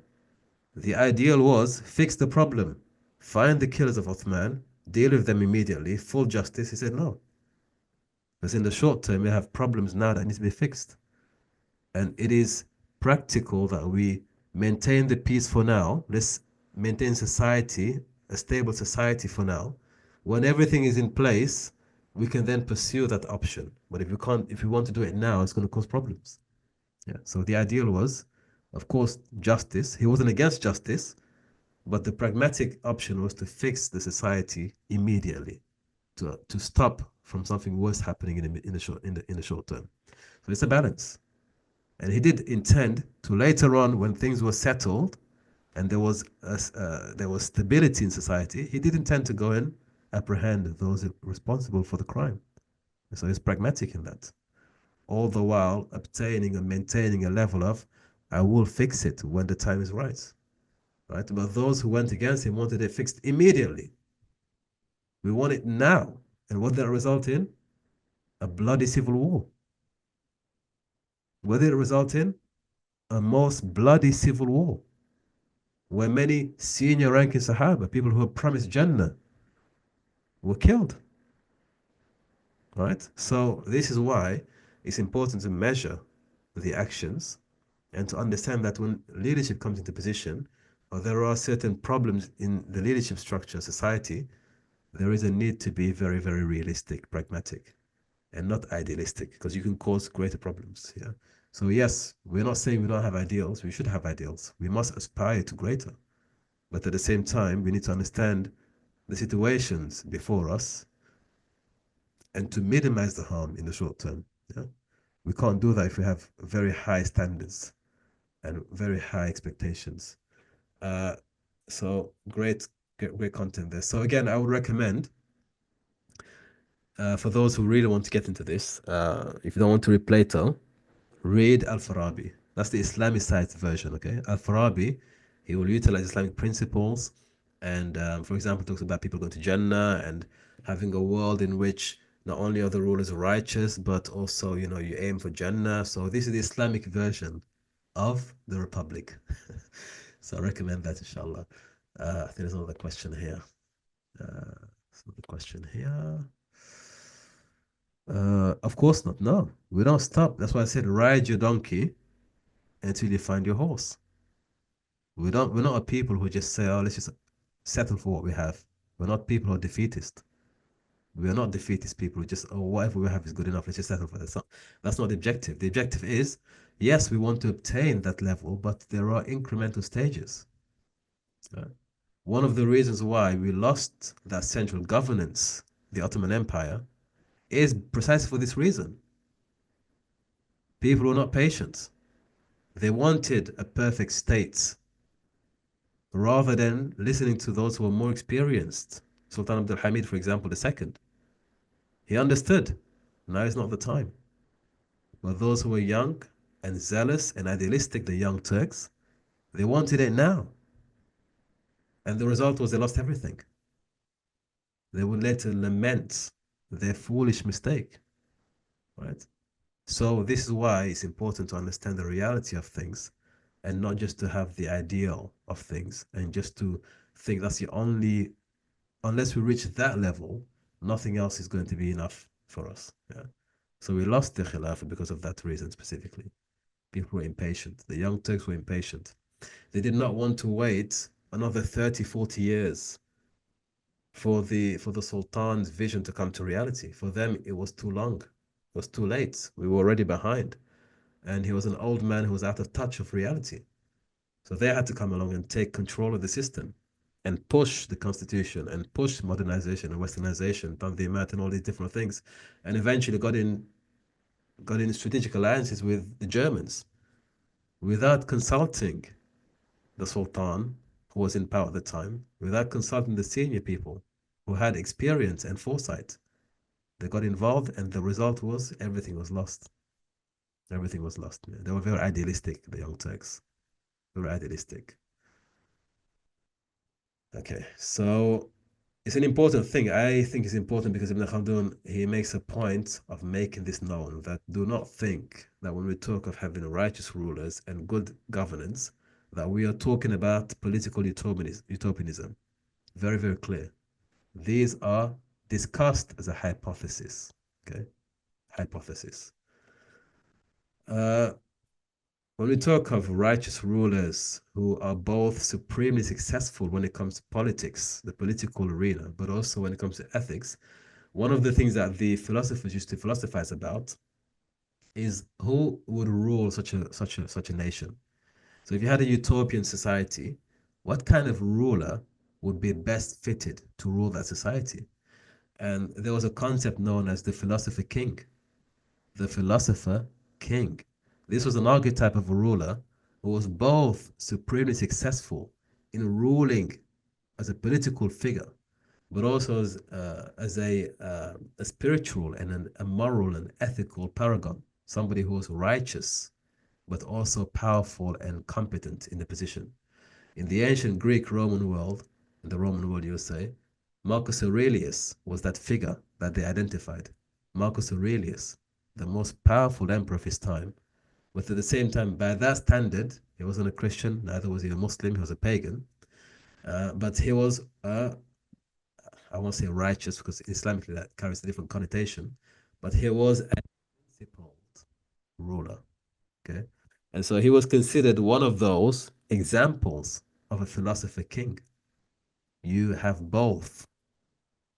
the ideal was fix the problem, find the killers of Uthman, deal with them immediately, full justice. He said no. Because in the short term, we have problems now that need to be fixed. And it is practical that we maintain the peace for now. Let's maintain society, a stable society for now. When everything is in place, we can then pursue that option. But if we want to do it now, it's going to cause problems. Yeah. So the ideal was, of course, justice. He wasn't against justice, but the pragmatic option was to fix the society immediately, to stop from something worse happening in the short term. So it's a balance. And he did intend to later on, when things were settled and there was stability in society, he did intend to go and apprehend those responsible for the crime. And so he's pragmatic in that, all the while obtaining and maintaining a level of, I will fix it when the time is right. Right? But those who went against him wanted it fixed immediately. We want it now. And what did that result in? A bloody civil war. What did it result in? A most bloody civil war, where many senior ranking Sahaba, people who were promised Jannah, were killed. Right? So this is why it's important to measure the actions and to understand that when leadership comes into position, or there are certain problems in the leadership structure, society, there is a need to be very, very realistic, pragmatic, and not idealistic, because you can cause greater problems. Yeah. So yes, we're not saying we don't have ideals. We should have ideals. We must aspire to greater. But at the same time, we need to understand the situations before us and to minimize the harm in the short term. Yeah. We can't do that if we have very high standards and very high expectations. So great content there. So again, I would recommend for those who really want to get into this, if you don't want to read Plato, read Al-Farabi. That's the Islamicized version, okay? Al-Farabi, he will utilize Islamic principles and, for example, talks about people going to Jannah and having a world in which not only are the rulers righteous, but also, you aim for Jannah. So this is the Islamic version of the Republic. So I recommend that, inshallah. I think there's another question here. Of course not. No, we don't stop. That's why I said ride your donkey until you find your horse. We're not a people who just say, oh, let's just settle for what we have. We're not people who are defeatist. We are not defeatist people who just, oh, whatever we have is good enough. Let's just settle for that. That's not the objective. The objective is, yes, we want to obtain that level, but there are incremental stages. One of the reasons why we lost that central governance, the Ottoman Empire, is precisely for this reason. People were not patient. They wanted a perfect state rather than listening to those who were more experienced. Sultan Abdul Hamid, for example, II. He understood. Now is not the time. But those who were young and zealous and idealistic, the young Turks, they wanted it now. And the result was they lost everything. They would later lament their foolish mistake. Right? So this is why it's important to understand the reality of things and not just to have the ideal of things and just to think that's the only, unless we reach that level, nothing else is going to be enough for us. Yeah. So we lost the Khilafah because of that reason specifically. People were impatient. The young Turks were impatient. They did not want to wait another 30, 40 years for the Sultan's vision to come to reality. For them, it was too long. It was too late. We were already behind. And he was an old man who was out of touch of reality. So they had to come along and take control of the system and push the constitution and push modernization and westernization, Tanzimat and all these different things, and eventually got in strategic alliances with the Germans without consulting the Sultan, who was in power at the time, without consulting the senior people who had experience and foresight. They got involved, and the result was everything was lost. Everything was lost. They were very idealistic, the young Turks. Very idealistic. Okay, so it's an important thing. I think it's important because Ibn Khaldun, he makes a point of making this known, that do not think that when we talk of having righteous rulers and good governance, that we are talking about political utopianism. Very, very clear. These are discussed as a hypothesis. Okay, hypothesis. When we talk of righteous rulers who are both supremely successful when it comes to politics, the political arena, but also when it comes to ethics, one of the things that the philosophers used to philosophize about is who would rule such a nation. So if you had a utopian society, what kind of ruler would be best fitted to rule that society? And there was a concept known as the philosopher king. The philosopher king. This was an archetype of a ruler who was both supremely successful in ruling as a political figure, but also as a spiritual and a moral and ethical paragon, somebody who was righteous, but also powerful and competent in the position. In the ancient Greek Roman world, in the Roman world, you would say, Marcus Aurelius was that figure that they identified. Marcus Aurelius, the most powerful emperor of his time, but at the same time, by that standard, he wasn't a Christian, neither was he a Muslim, he was a pagan. But he was, I won't say righteous because Islamically that carries a different connotation, but he was a principled ruler. Okay. And so he was considered one of those examples of a philosopher king. You have both.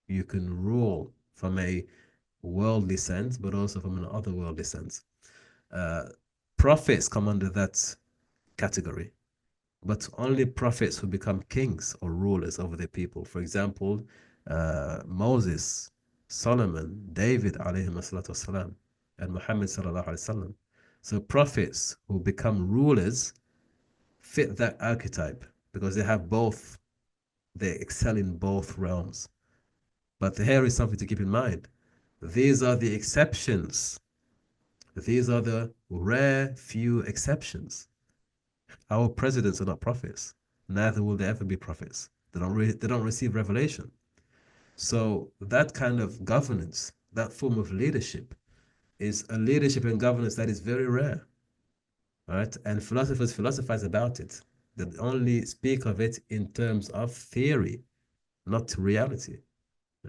You can rule from a worldly sense, but also from an otherworldly sense. Prophets come under that category, but only prophets who become kings or rulers over their people. For example, Moses, Solomon, David, alayhi salatu wasalam, and Muhammad sallallahu alayhi wasallam. So prophets who become rulers fit that archetype because they have both, they excel in both realms. But here is something to keep in mind. These are the exceptions. These are the rare few exceptions. Our presidents are not prophets. Neither will they ever be prophets. They don't receive revelation. So that kind of governance, that form of leadership, is a leadership and governance that is very rare. Right? And philosophers philosophize about it. They only speak of it in terms of theory, not reality.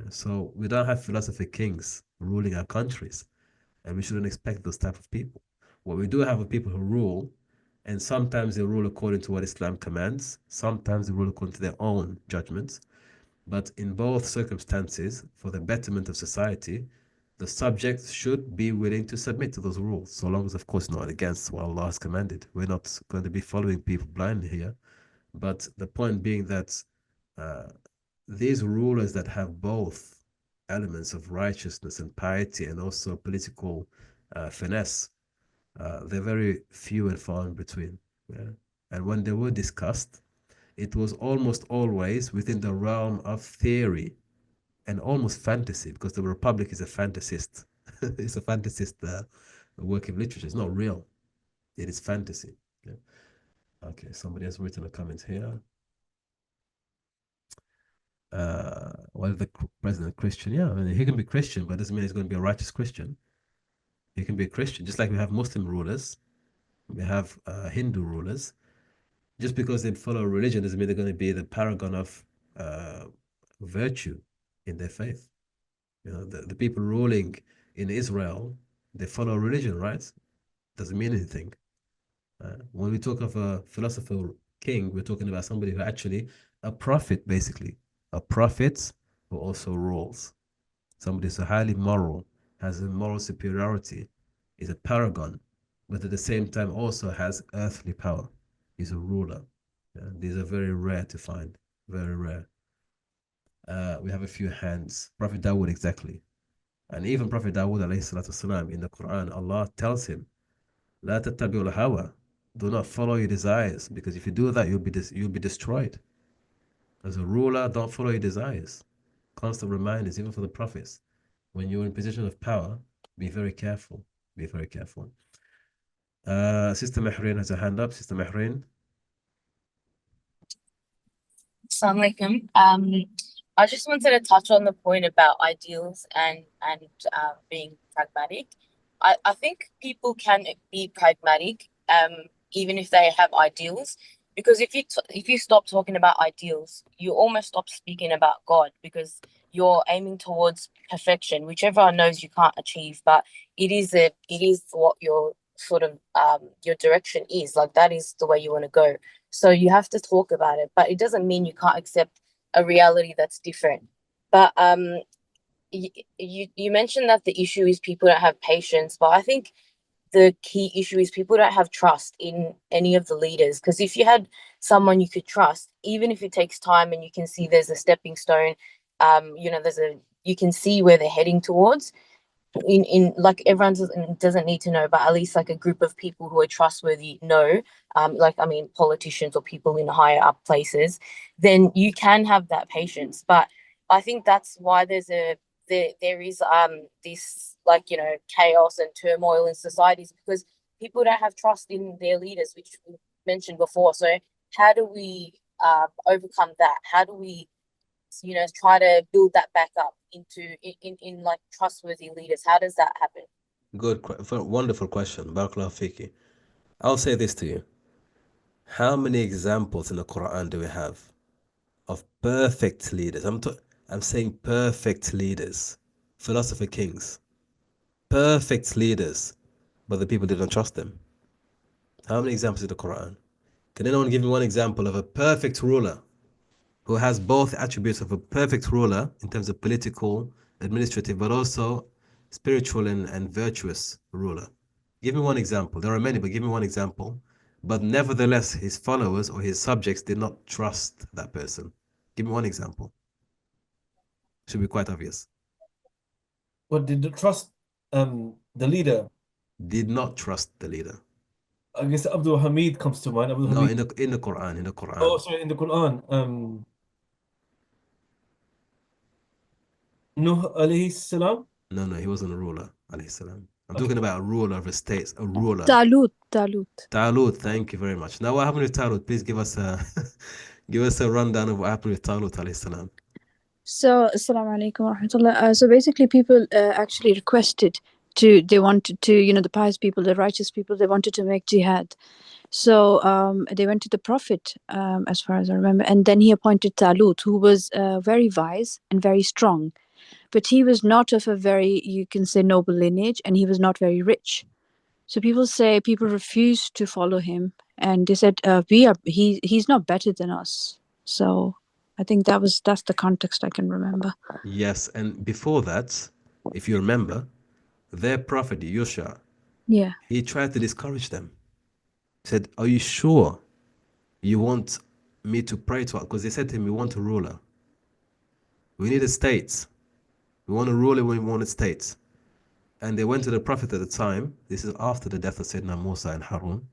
So we don't have philosopher kings ruling our countries, and we shouldn't expect those type of people. What we do have are people who rule, and sometimes they rule according to what Islam commands, sometimes they rule according to their own judgments. But in both circumstances, for the betterment of society, the subjects should be willing to submit to those rules, so long as, of course, not against what Allah has commanded. We're not going to be following people blindly here. But the point being that these rulers that have both elements of righteousness and piety and also political finesse, they're very few and far in between. Yeah? And when they were discussed, it was almost always within the realm of theory and almost fantasy, because the Republic is a fantasist. It's a fantasist work of literature. It's not real. It is fantasy. Yeah? Okay, somebody has written a comment here. Well, the president Christian? Yeah, I mean, he can be Christian, but it doesn't mean he's going to be a righteous Christian. He can be a Christian, just like we have Muslim rulers, we have Hindu rulers. Just because they follow religion doesn't mean they're going to be the paragon of virtue in their faith. You know, the people ruling in Israel, they follow religion, right? Doesn't mean anything. When we talk of a philosopher king, we're talking about somebody who actually, a prophet, basically. A prophet who also rules. Somebody who's highly moral, has a moral superiority, is a paragon, but at the same time also has earthly power. He's a ruler. Yeah, these are very rare to find, very rare. We have a few hands. Prophet Dawood, exactly. And even Prophet Dawood, alayhi salatu wasalam, in the Quran, Allah tells him, La tattabi'ul hawa. Do not follow your desires, because if you do that, you'll be destroyed. As a ruler, don't follow your desires. Constant reminders, even for the prophets. When you're in a position of power, be very careful. Be very careful. Sister Mehreen has a hand up. Sister Mehreen. Assalamu alaikum. I just wanted to touch on the point about ideals and being pragmatic. I think people can be pragmatic even if they have ideals, because if you stop talking about ideals, you almost stop speaking about God, because you're aiming towards perfection, which everyone knows you can't achieve, but it is what your sort of your direction is. Like, that is the way you want to go. So you have to talk about it, but it doesn't mean you can't accept a reality that's different. But you mentioned that the issue is people don't have patience, but I think the key issue is people don't have trust in any of the leaders. Because if you had someone you could trust, even if it takes time and you can see there's a stepping stone, you can see where they're heading towards. In like, everyone doesn't need to know, but at least like a group of people who are trustworthy know, politicians or people in higher up places, then you can have that patience. But I think that's why there is this, like, chaos and turmoil in societies, because people don't have trust in their leaders, which we mentioned before. So how do we overcome that? How do we try to build that back up into in like trustworthy leaders? How does that happen? Good, wonderful question. Barakallahu fiki. I'll say this to you. How many examples in the Quran do we have of perfect leaders? I'm saying perfect leaders, philosopher kings, perfect leaders, but the people didn't trust them. How many examples in the Quran? Can anyone give me one example of a perfect ruler who has both attributes of a perfect ruler in terms of political, administrative, but also spiritual and virtuous ruler? Give me one example. There are many, but give me one example. But nevertheless, his followers or his subjects did not trust that person. Give me one example. Should be quite obvious. What did you trust the leader? Did not trust the leader. I guess Abdul Hamid comes to mind. Abdul No, Hamid. in the Quran, in the Quran. Oh, sorry, in the Quran. Nuh alayhi salam. No, he wasn't a ruler, alayhi salam. I'm Okay. talking about a ruler of a state, a ruler. Talut. Talut, thank you very much. Now, what happened with Talut? Please give us a give us a rundown of what happened with Talut, alayhi salam. So, assalamu alaikum wa rahmatullah. So basically, people actually requested they wanted to, the pious people, the righteous people, they wanted to make jihad. So they went to the Prophet, as far as I remember, and then he appointed Talut, who was very wise and very strong. But he was not of a very, you can say, noble lineage, and he was not very rich. So people refused to follow him, and they said, he's not better than us. So I think that's the context I can remember. Yes, and before that, if you remember, their prophet Yusha, Yeah. he tried to discourage them. He said, "Are you sure you want me to pray to?" Because they said to him, "We want a ruler. We need a state. We want a ruler. We want a state." And they went to the prophet at the time. This is after the death of Sayyidina Musa and Harun.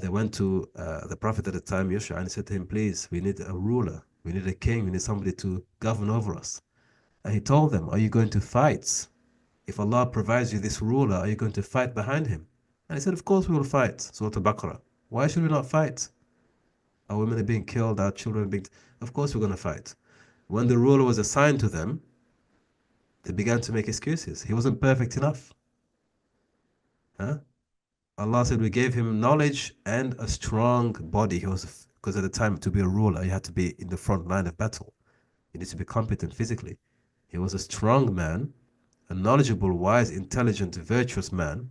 They went to the prophet at the time, Yusha, and said to him, "Please, we need a ruler. We need a king. We need somebody to govern over us." And he told them, "Are you going to fight? If Allah provides you this ruler, are you going to fight behind him?" And he said, "Of course we will fight." Surah Al-Baqarah. Why should we not fight? Our women are being killed, our children are being... Of course we're going to fight. When the ruler was assigned to them, they began to make excuses. He wasn't perfect enough. Huh? Allah said we gave him knowledge and a strong body. Because at the time, to be a ruler, you had to be in the front line of battle. You need to be competent physically. He was a strong man, a knowledgeable, wise, intelligent, virtuous man.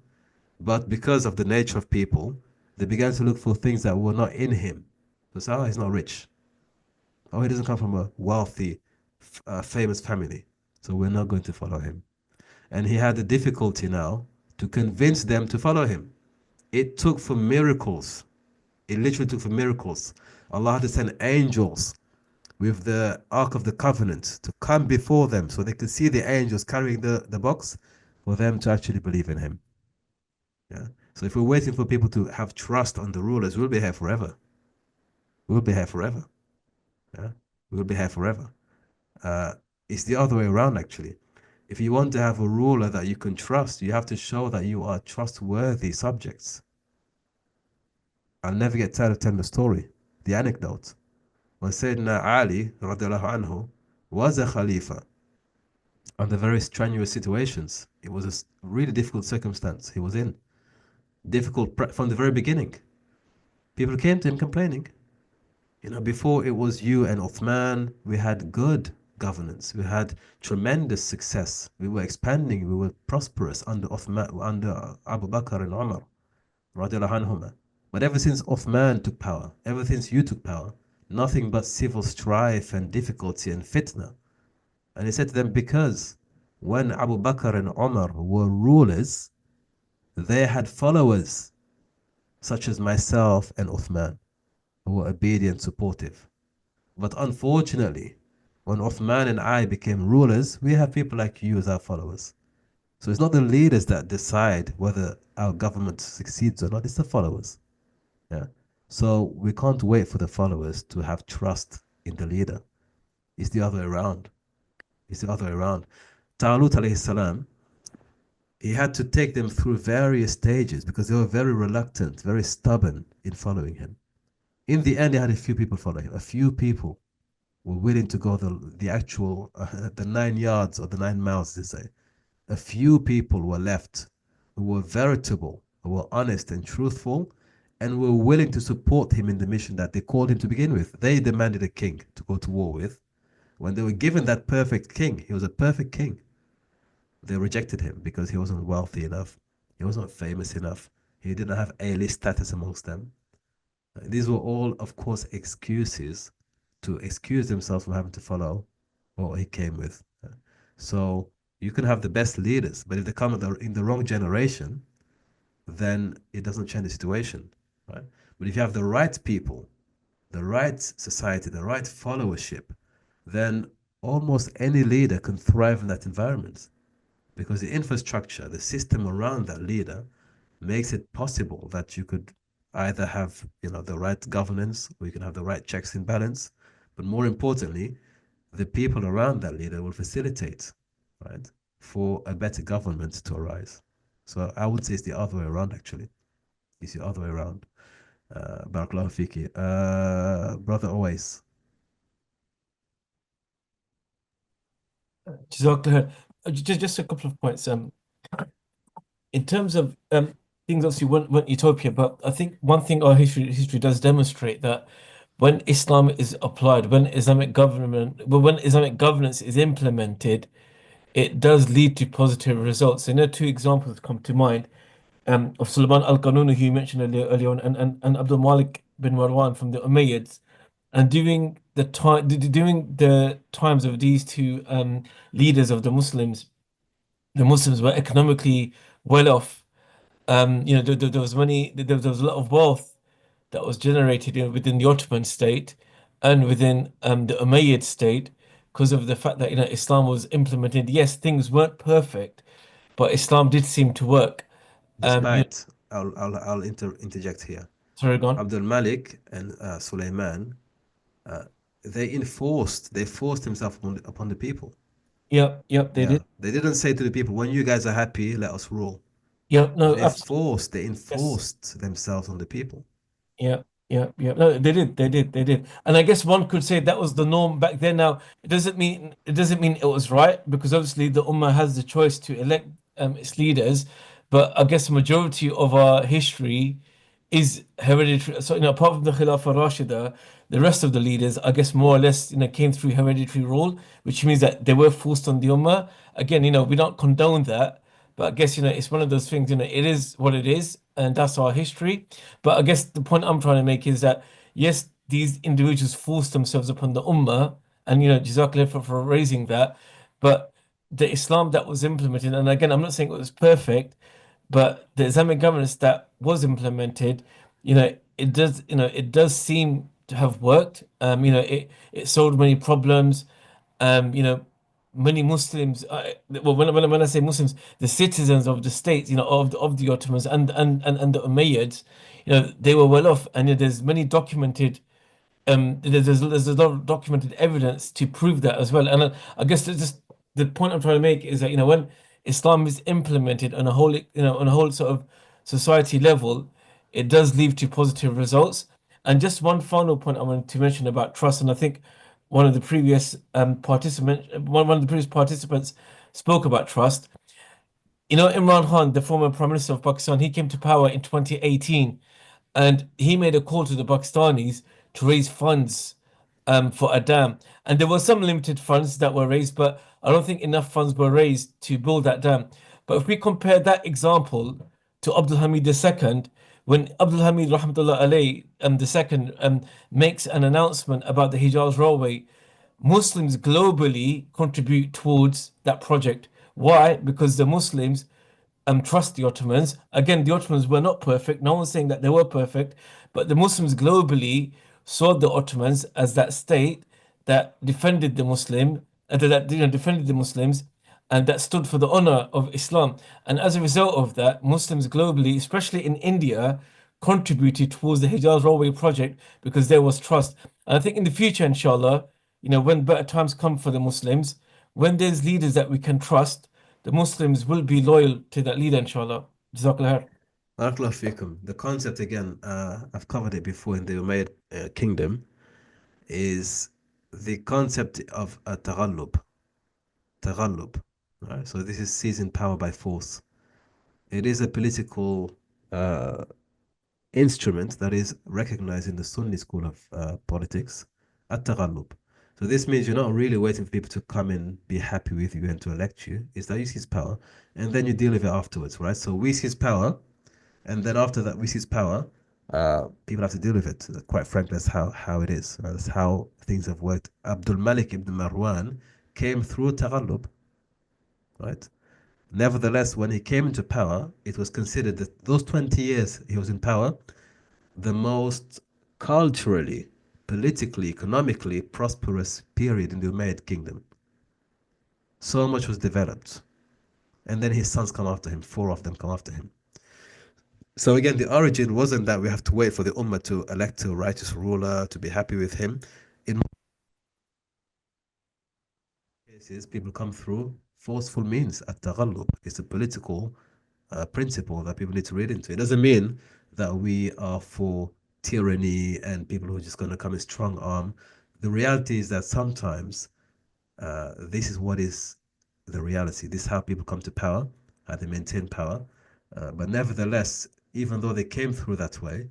But because of the nature of people, they began to look for things that were not in him. So he's not rich. Oh, he doesn't come from a wealthy famous family, so we're not going to follow him. And he had the difficulty now to convince them to follow him. It took for miracles. It literally took for miracles. Allah had to send angels with the Ark of the Covenant to come before them so they could see the angels carrying the box for them to actually believe in him. Yeah. So if we're waiting for people to have trust on the rulers, we'll be here forever. We'll be here forever. Yeah. We'll be here forever. It's the other way around, actually. If you want to have a ruler that you can trust, you have to show that you are trustworthy subjects. I'll never get tired of telling the story, the anecdote. When Sayyidina Ali radiallahu anhu was a Khalifa under very strenuous situations, it was a really difficult circumstance he was in. Difficult from the very beginning. People came to him complaining. You know, before it was you and Uthman, we had good governance. We had tremendous success. We were expanding. We were prosperous under Uthman, under Abu Bakr and Umar, radiallahu anhuma. But ever since Uthman took power, ever since you took power, nothing but civil strife and difficulty and fitna. And he said to them, because when Abu Bakr and Umar were rulers, they had followers such as myself and Uthman, who were obedient, supportive. But unfortunately, when Uthman and I became rulers, we have people like you as our followers. So it's not the leaders that decide whether our government succeeds or not, it's the followers. Yeah. So we can't wait for the followers to have trust in the leader. It's the other way around. It's the other way around. Talut alayhi salam, he had to take them through various stages because they were very reluctant, very stubborn in following him. In the end, he had a few people follow him. A few people were willing to go the actual, the 9 yards or the 9 miles, they say. A few people were left who were veritable, who were honest and truthful, and were willing to support him in the mission that they called him to begin with. They demanded a king to go to war with. When they were given that perfect king, he was a perfect king. They rejected him because he wasn't wealthy enough. He wasn't famous enough. He didn't have A-list status amongst them. These were all, of course, excuses to excuse themselves from having to follow what he came with. So you can have the best leaders, but if they come in the wrong generation, then it doesn't change the situation, right? But if you have the right people, the right society, the right followership, then almost any leader can thrive in that environment because the infrastructure, the system around that leader makes it possible that you could either have, you know, the right governance or you can have the right checks and balance. But more importantly, the people around that leader will facilitate, right, for a better government to arise. So I would say it's the other way around, actually. It's the other way around. Barakallahu fiki. Brother Owais. Jazakallah. Just a couple of points. In terms of things, obviously went utopia, but I think one thing our history does demonstrate that when Islam is applied, when Islamic governance is implemented, it does lead to positive results. And there are two examples that come to mind of Sulaiman al-Qanuni, who you mentioned earlier on, and Abdul Malik bin Marwan from the Umayyads. And during the times of these two leaders of the Muslims were economically well off. There was money, there was a lot of wealth that was generated within the Ottoman state and within the Umayyad state because of the fact that Islam was implemented. Yes, things weren't perfect, but Islam did seem to work. Despite, I'll interject here. Sorry, go on. Abdul Malik and Sulaiman, they forced himself upon the people. Yep, they did. They didn't say to the people, when you guys are happy, let us rule. Yep, no, They enforced themselves on the people. Yeah. No, they did. And I guess one could say that was the norm back then. Now, it doesn't mean it was right, because obviously the Ummah has the choice to elect its leaders, but I guess the majority of our history is hereditary. So, apart from the Khilafah Rashida, the rest of the leaders, I guess, more or less, came through hereditary rule, which means that they were forced on the Ummah. Again, we don't condone that. But I guess, it's one of those things, it is what it is, and that's our history. But I guess the point I'm trying to make is that, yes, these individuals forced themselves upon the Ummah, and Jazakallah for raising that. But the Islam that was implemented, and again, I'm not saying it was perfect, but the Islamic governance that was implemented, it does seem to have worked. It solved many problems. Many Muslims, well, when I say Muslims, the citizens of the states, of the Ottomans and the Umayyads, they were well off, and there's many documented there's a lot of documented evidence to prove that as well. And I guess that's just the point I'm trying to make is that when Islam is implemented on a whole on a whole sort of society level, it does lead to positive results. And just one final point I wanted to mention about trust, and I think one of the previous one of the previous participants spoke about trust. Imran Khan, the former Prime Minister of Pakistan, he came to power in 2018, and he made a call to the Pakistanis to raise funds for a dam. And there were some limited funds that were raised, but I don't think enough funds were raised to build that dam. But if we compare that example to Abdul Hamid II, when Abdul Hamid Rahmatullah alayhi II makes an announcement about the Hijaz Railway, Muslims globally contribute towards that project. Why? Because the Muslims trust the Ottomans. Again, the Ottomans were not perfect. No one's saying that they were perfect, but the Muslims globally saw the Ottomans as that state that defended the defended the Muslims, and that stood for the honor of Islam. And as a result of that, Muslims globally, especially in India, contributed towards the Hijaz Railway project because there was trust. And I think in the future, inshallah, when better times come for the Muslims, when there's leaders that we can trust, the Muslims will be loyal to that leader, inshallah. Jazakallah khair. Barakallahu fikum. The concept again, I've covered it before in the Umayyad kingdom, is the concept of a taghallub. Right? So this is seizing power by force. It is a political instrument that is recognized in the Sunni school of politics, at-taghallub. So this means you're not really waiting for people to come and be happy with you and to elect you. It's that you seize power, and then you deal with it afterwards, right? So we seize power, and then after that we seize power, people have to deal with it. Quite frankly, that's how it is. That's how things have worked. Abdul Malik ibn Marwan came through taghallub, right? Nevertheless, when he came into power, it was considered that those 20 years he was in power, the most culturally, politically, economically prosperous period in the Umayyad kingdom. So much was developed. And then his sons come after him, 4 of them come after him. So again, the origin wasn't that we have to wait for the Ummah to elect a righteous ruler to be happy with him. In cases, people come through forceful means. At-taghallub is a political principle that people need to read into. It doesn't mean that we are for tyranny and people who are just going to come in strong arm. The reality is that sometimes this is what is the reality. This is how people come to power, how they maintain power. But nevertheless, even though they came through that way,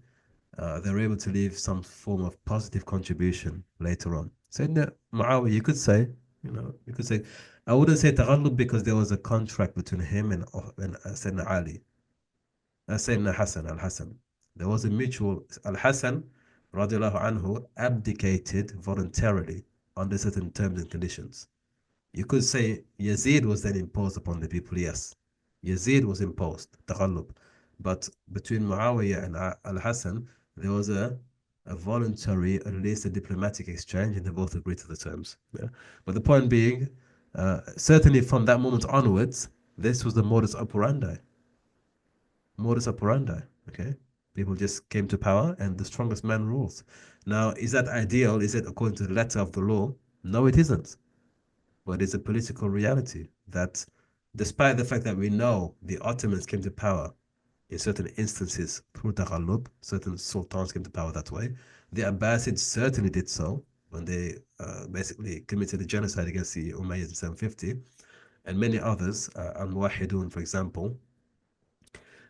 they're able to leave some form of positive contribution later on. So in Muawiyah, you could say, I wouldn't say taghallub because there was a contract between him and Sayyidina Ali. Sayyidina Hassan, Al-Hassan. There was a mutual, Al-Hassan, radiallahu anhu, abdicated voluntarily under certain terms and conditions. You could say Yazid was then imposed upon the people, yes. Yazid was imposed, taghallub. But between Muawiyah and Al-Hassan, there was a voluntary, at least a diplomatic exchange, and they both agreed to the terms. Yeah? But the point being, certainly from that moment onwards, this was the modus operandi. Okay? People just came to power and the strongest man rules. Now, is that ideal? Is it according to the letter of the law? No, it isn't. But it's a political reality that despite the fact that we know the Ottomans came to power in certain instances through taghallub, certain sultans came to power that way. The Abbasids certainly did so when they basically committed a genocide against the Umayyads in 750, and many others, Al-Muwahhidun, for example.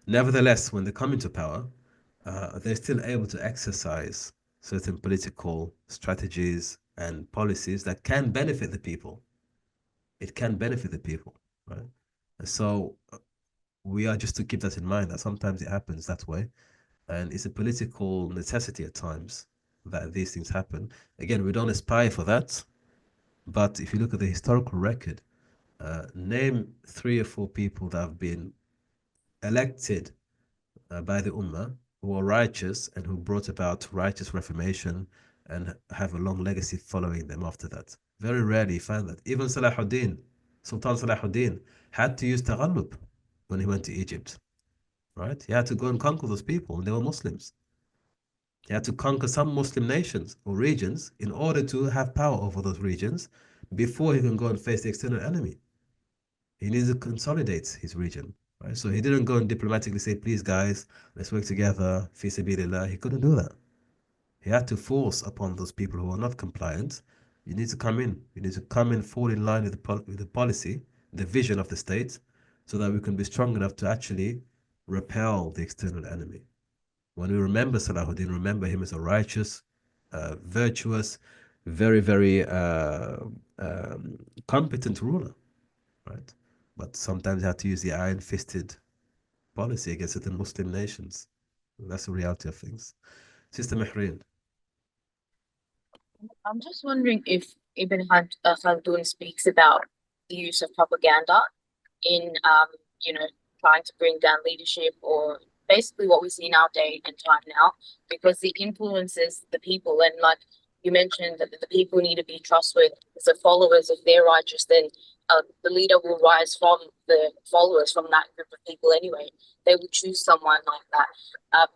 Nevertheless, when they come into power, they're still able to exercise certain political strategies and policies that can benefit the people. It can benefit the people, right? And so we are just to keep that in mind, that sometimes it happens that way. And it's a political necessity at times that these things happen. Again, we don't aspire for that, But if you look at the historical record, name 3 or 4 people that have been elected by the Ummah who are righteous and who brought about righteous reformation and have a long legacy following them after that. Very rarely you find that. Even Salahuddin, Sultan Salahuddin, had to use Taghallub when he went to Egypt, right? He had to go and conquer those people, and they were Muslims. He had to conquer some Muslim nations or regions in order to have power over those regions before he can go and face the external enemy. He needs to consolidate his region, right? So he didn't go and diplomatically say, please guys, let's work together, fi sabilillah. He couldn't do that. He had to force upon those people who are not compliant, you need to come in. You need to come in, fall in line with the policy, the vision of the state, so that we can be strong enough to actually repel the external enemy. When we remember Salahuddin, remember him as a righteous, virtuous, very, very competent ruler, right? But sometimes you have to use the iron-fisted policy against certain Muslim nations. That's the reality of things. Sister Mehreen. I'm just wondering if Khaldun speaks about the use of propaganda in, you know, trying to bring down leadership, or basically what we see in our day and time now, because it influences the people. And like you mentioned, that the people need to be trustworthy. As the followers, if they're righteous, then the leader will rise from the followers from that group of people anyway. They will choose someone like that.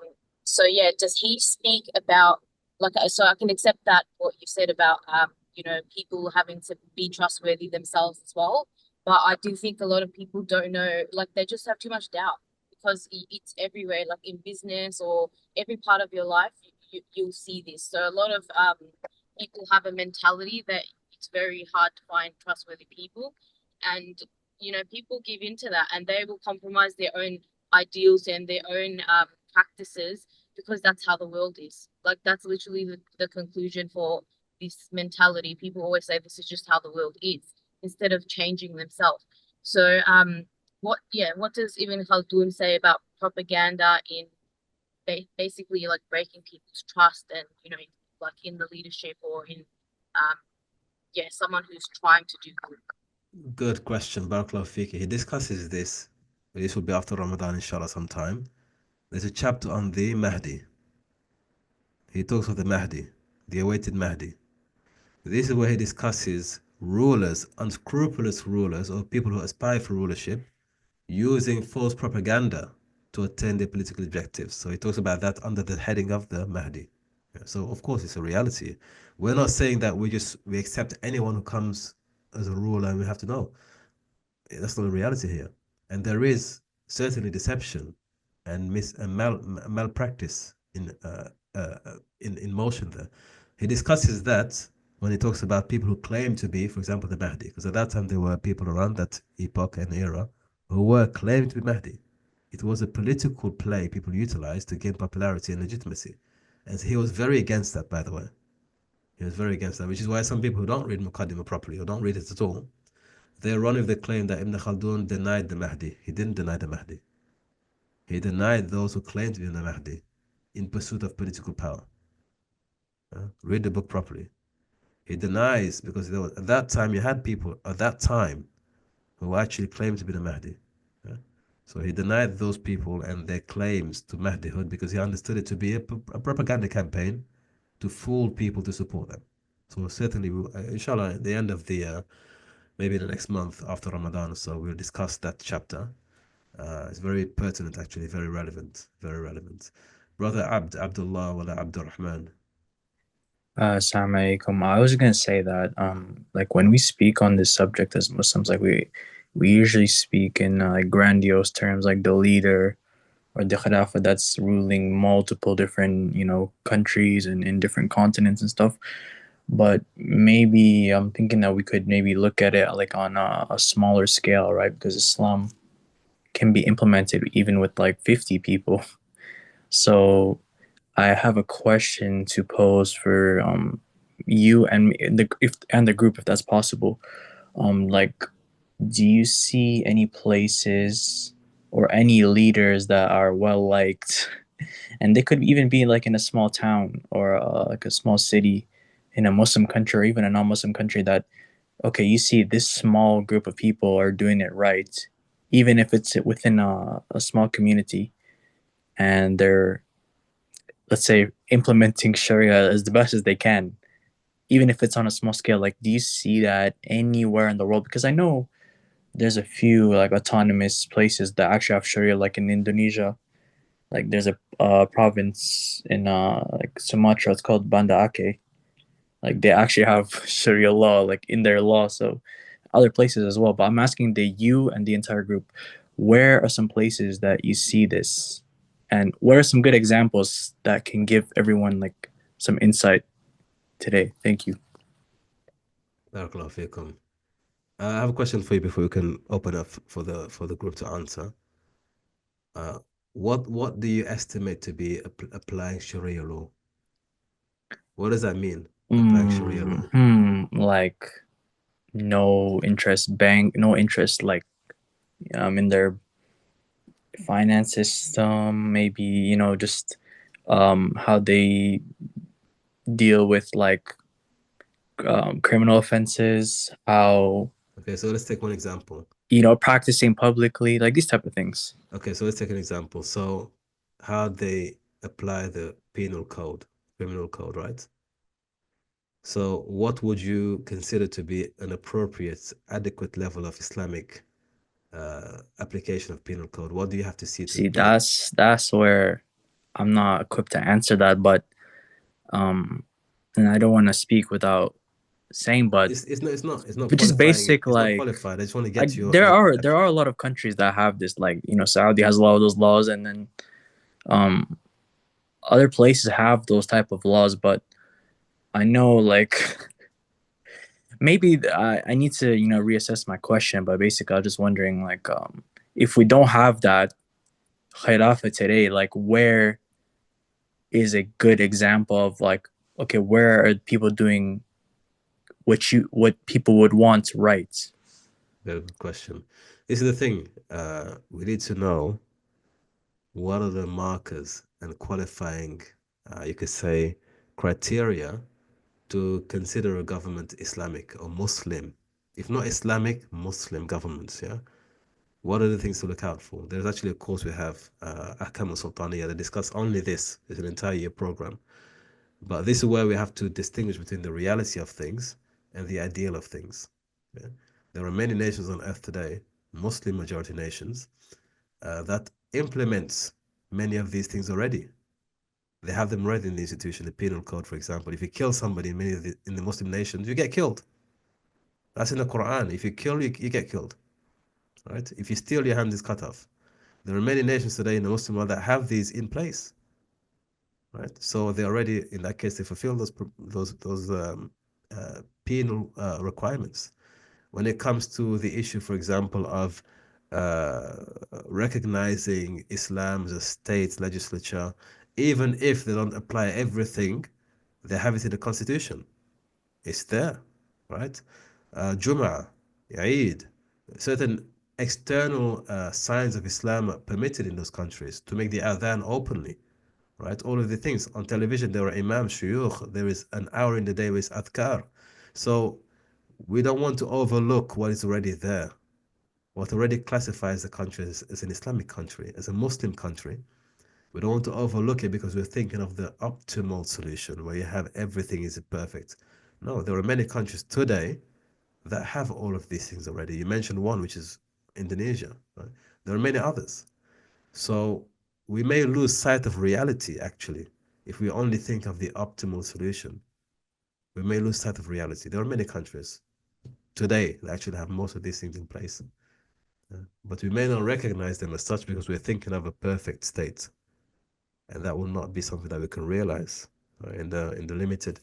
So yeah, does he speak about, like, so I can accept that what you said about you know, people having to be trustworthy themselves as well, but I do think a lot of people don't know, like they just have too much doubt, because it's everywhere, like in business or every part of your life, you'll see this. So a lot of people have a mentality that it's very hard to find trustworthy people, and you know, people give into that and they will compromise their own ideals and their own practices, because that's how the world is. Like that's literally the conclusion for this mentality. People always say this is just how the world is, instead of changing themselves. So what does Ibn Khaldun say about propaganda in basically like breaking people's trust, and you know, like in the leadership or in someone who's trying to do good? Good question, Barakallahu Fiki. He discusses this. This will be after Ramadan, inshallah, sometime. There's a chapter on the Mahdi. He talks of the Mahdi, the awaited Mahdi. This is where he discusses rulers, unscrupulous rulers, or people who aspire for rulership, using false propaganda to attain their political objectives. So he talks about that under the heading of the Mahdi. So of course it's a reality. We're not saying that we accept anyone who comes as a ruler and we have to know. That's not the reality here. And there is certainly deception and malpractice in motion there. He discusses that when he talks about people who claim to be, for example, the Mahdi, because at that time there were people around that epoch and era who were claiming to be Mahdi. It was a political play people utilized to gain popularity and legitimacy. And he was very against that, by the way. He was very against that, which is why some people who don't read Muqaddimah properly, or don't read it at all, they run with the claim that Ibn Khaldun denied the Mahdi. He didn't deny the Mahdi. He denied those who claimed to be the Mahdi in pursuit of political power. Read the book properly. He denies, because at that time you had people at that time who actually claimed to be the Mahdi. So he denied those people and their claims to Mahdihood, because he understood it to be a propaganda campaign to fool people to support them. So certainly, inshallah, at the end of the, maybe the next month after Ramadan, so we'll discuss that chapter. It's very pertinent, actually, very relevant, very relevant. Brother Abdullah wala Abdurrahman. Assalamu alaikum. I was gonna say that like when we speak on this subject as Muslims, like we usually speak in like grandiose terms, like the leader or the Khilafah that's ruling multiple different, you know, countries and in different continents and stuff. But maybe I'm thinking that we could maybe look at it like on a smaller scale, right? Because Islam can be implemented even with like 50 people. So I have a question to pose for you and the group, if that's possible. Like, do you see any places or any leaders that are well liked, and they could even be like in a small town or like a small city in a Muslim country or even a non-Muslim country, that okay, you see this small group of people are doing it right, even if it's within a small community, and they're, let's say, implementing Sharia as the best as they can, even if it's on a small scale. Like, do you see that anywhere in the world? Because I know there's a few like autonomous places that actually have Sharia, like in Indonesia. Like there's a province in like Sumatra. It's called Banda Aceh. Like they actually have Sharia law like in their law. So other places as well. But I'm asking you and the entire group, where are some places that you see this, and what are some good examples that can give everyone like some insight today? Thank you. Barakallahu fikum. I have a question for you before we can open up for the group to answer. What do you estimate to be applying Sharia law? What does that mean? Applying Sharia law. Like no interest bank, no interest like in their finance system, maybe, just how they deal with like criminal offenses, how, Okay, so let's take one example. Practicing publicly, like these type of things. Okay, so let's take an example. So how they apply the penal code, criminal code, right? So what would you consider to be an appropriate, adequate level of Islamic application of penal code? What do you have to see See, get it? that's where I'm not equipped to answer that, but and I don't want to speak without saying, but It's not which is qualifying. basic. It's not like qualified. I just want to get your there are a lot of countries that have this, like Saudi has a lot of those laws, and then other places have those type of laws. But I know, like, maybe I need to reassess my question. But basically I was just wondering, like, if we don't have that khilafah today, like, where is a good example of, like, okay, where are people doing what people would want right? Very good question. This is the thing. We need to know what are the markers and qualifying, you could say, criteria to consider a government Islamic or Muslim. If not Islamic, Muslim governments, yeah? What are the things to look out for? There's actually a course we have, Ahkam al-Sultaniya, that discuss only this. It's an entire year program. But this is where we have to distinguish between the reality of things and the ideal of things. Yeah? There are many nations on earth today, Muslim majority nations, that implements many of these things already. They have them already in the institution, the penal code, for example. If you kill somebody in in the Muslim nations, you get killed. That's in the Quran. If you kill, you get killed. Right? If you steal, your hand is cut off. There are many nations today in the Muslim world that have these in place. Right? So they already, in that case, they fulfill those penal requirements. When it comes to the issue, for example, of recognizing Islam as a state legislature, even if they don't apply everything, they have it in the constitution. It's there, right? Jum'ah, Eid, certain external signs of Islam are permitted in those countries to make the adhan openly, right? All of the things on television, there are imam, shuyukh, there is an hour in the day with adhkar. So we don't want to overlook what is already there, what already classifies the country as an Islamic country, as a Muslim country. We don't want to overlook it because we're thinking of the optimal solution where you have everything is perfect. No, there are many countries today that have all of these things already. You mentioned one, which is Indonesia, right? There are many others. So we may lose sight of reality, actually, if we only think of the optimal solution. We may lose sight of reality. There are many countries today that actually have most of these things in place. But we may not recognize them as such because we're thinking of a perfect state. And that will not be something that we can realize. In the limited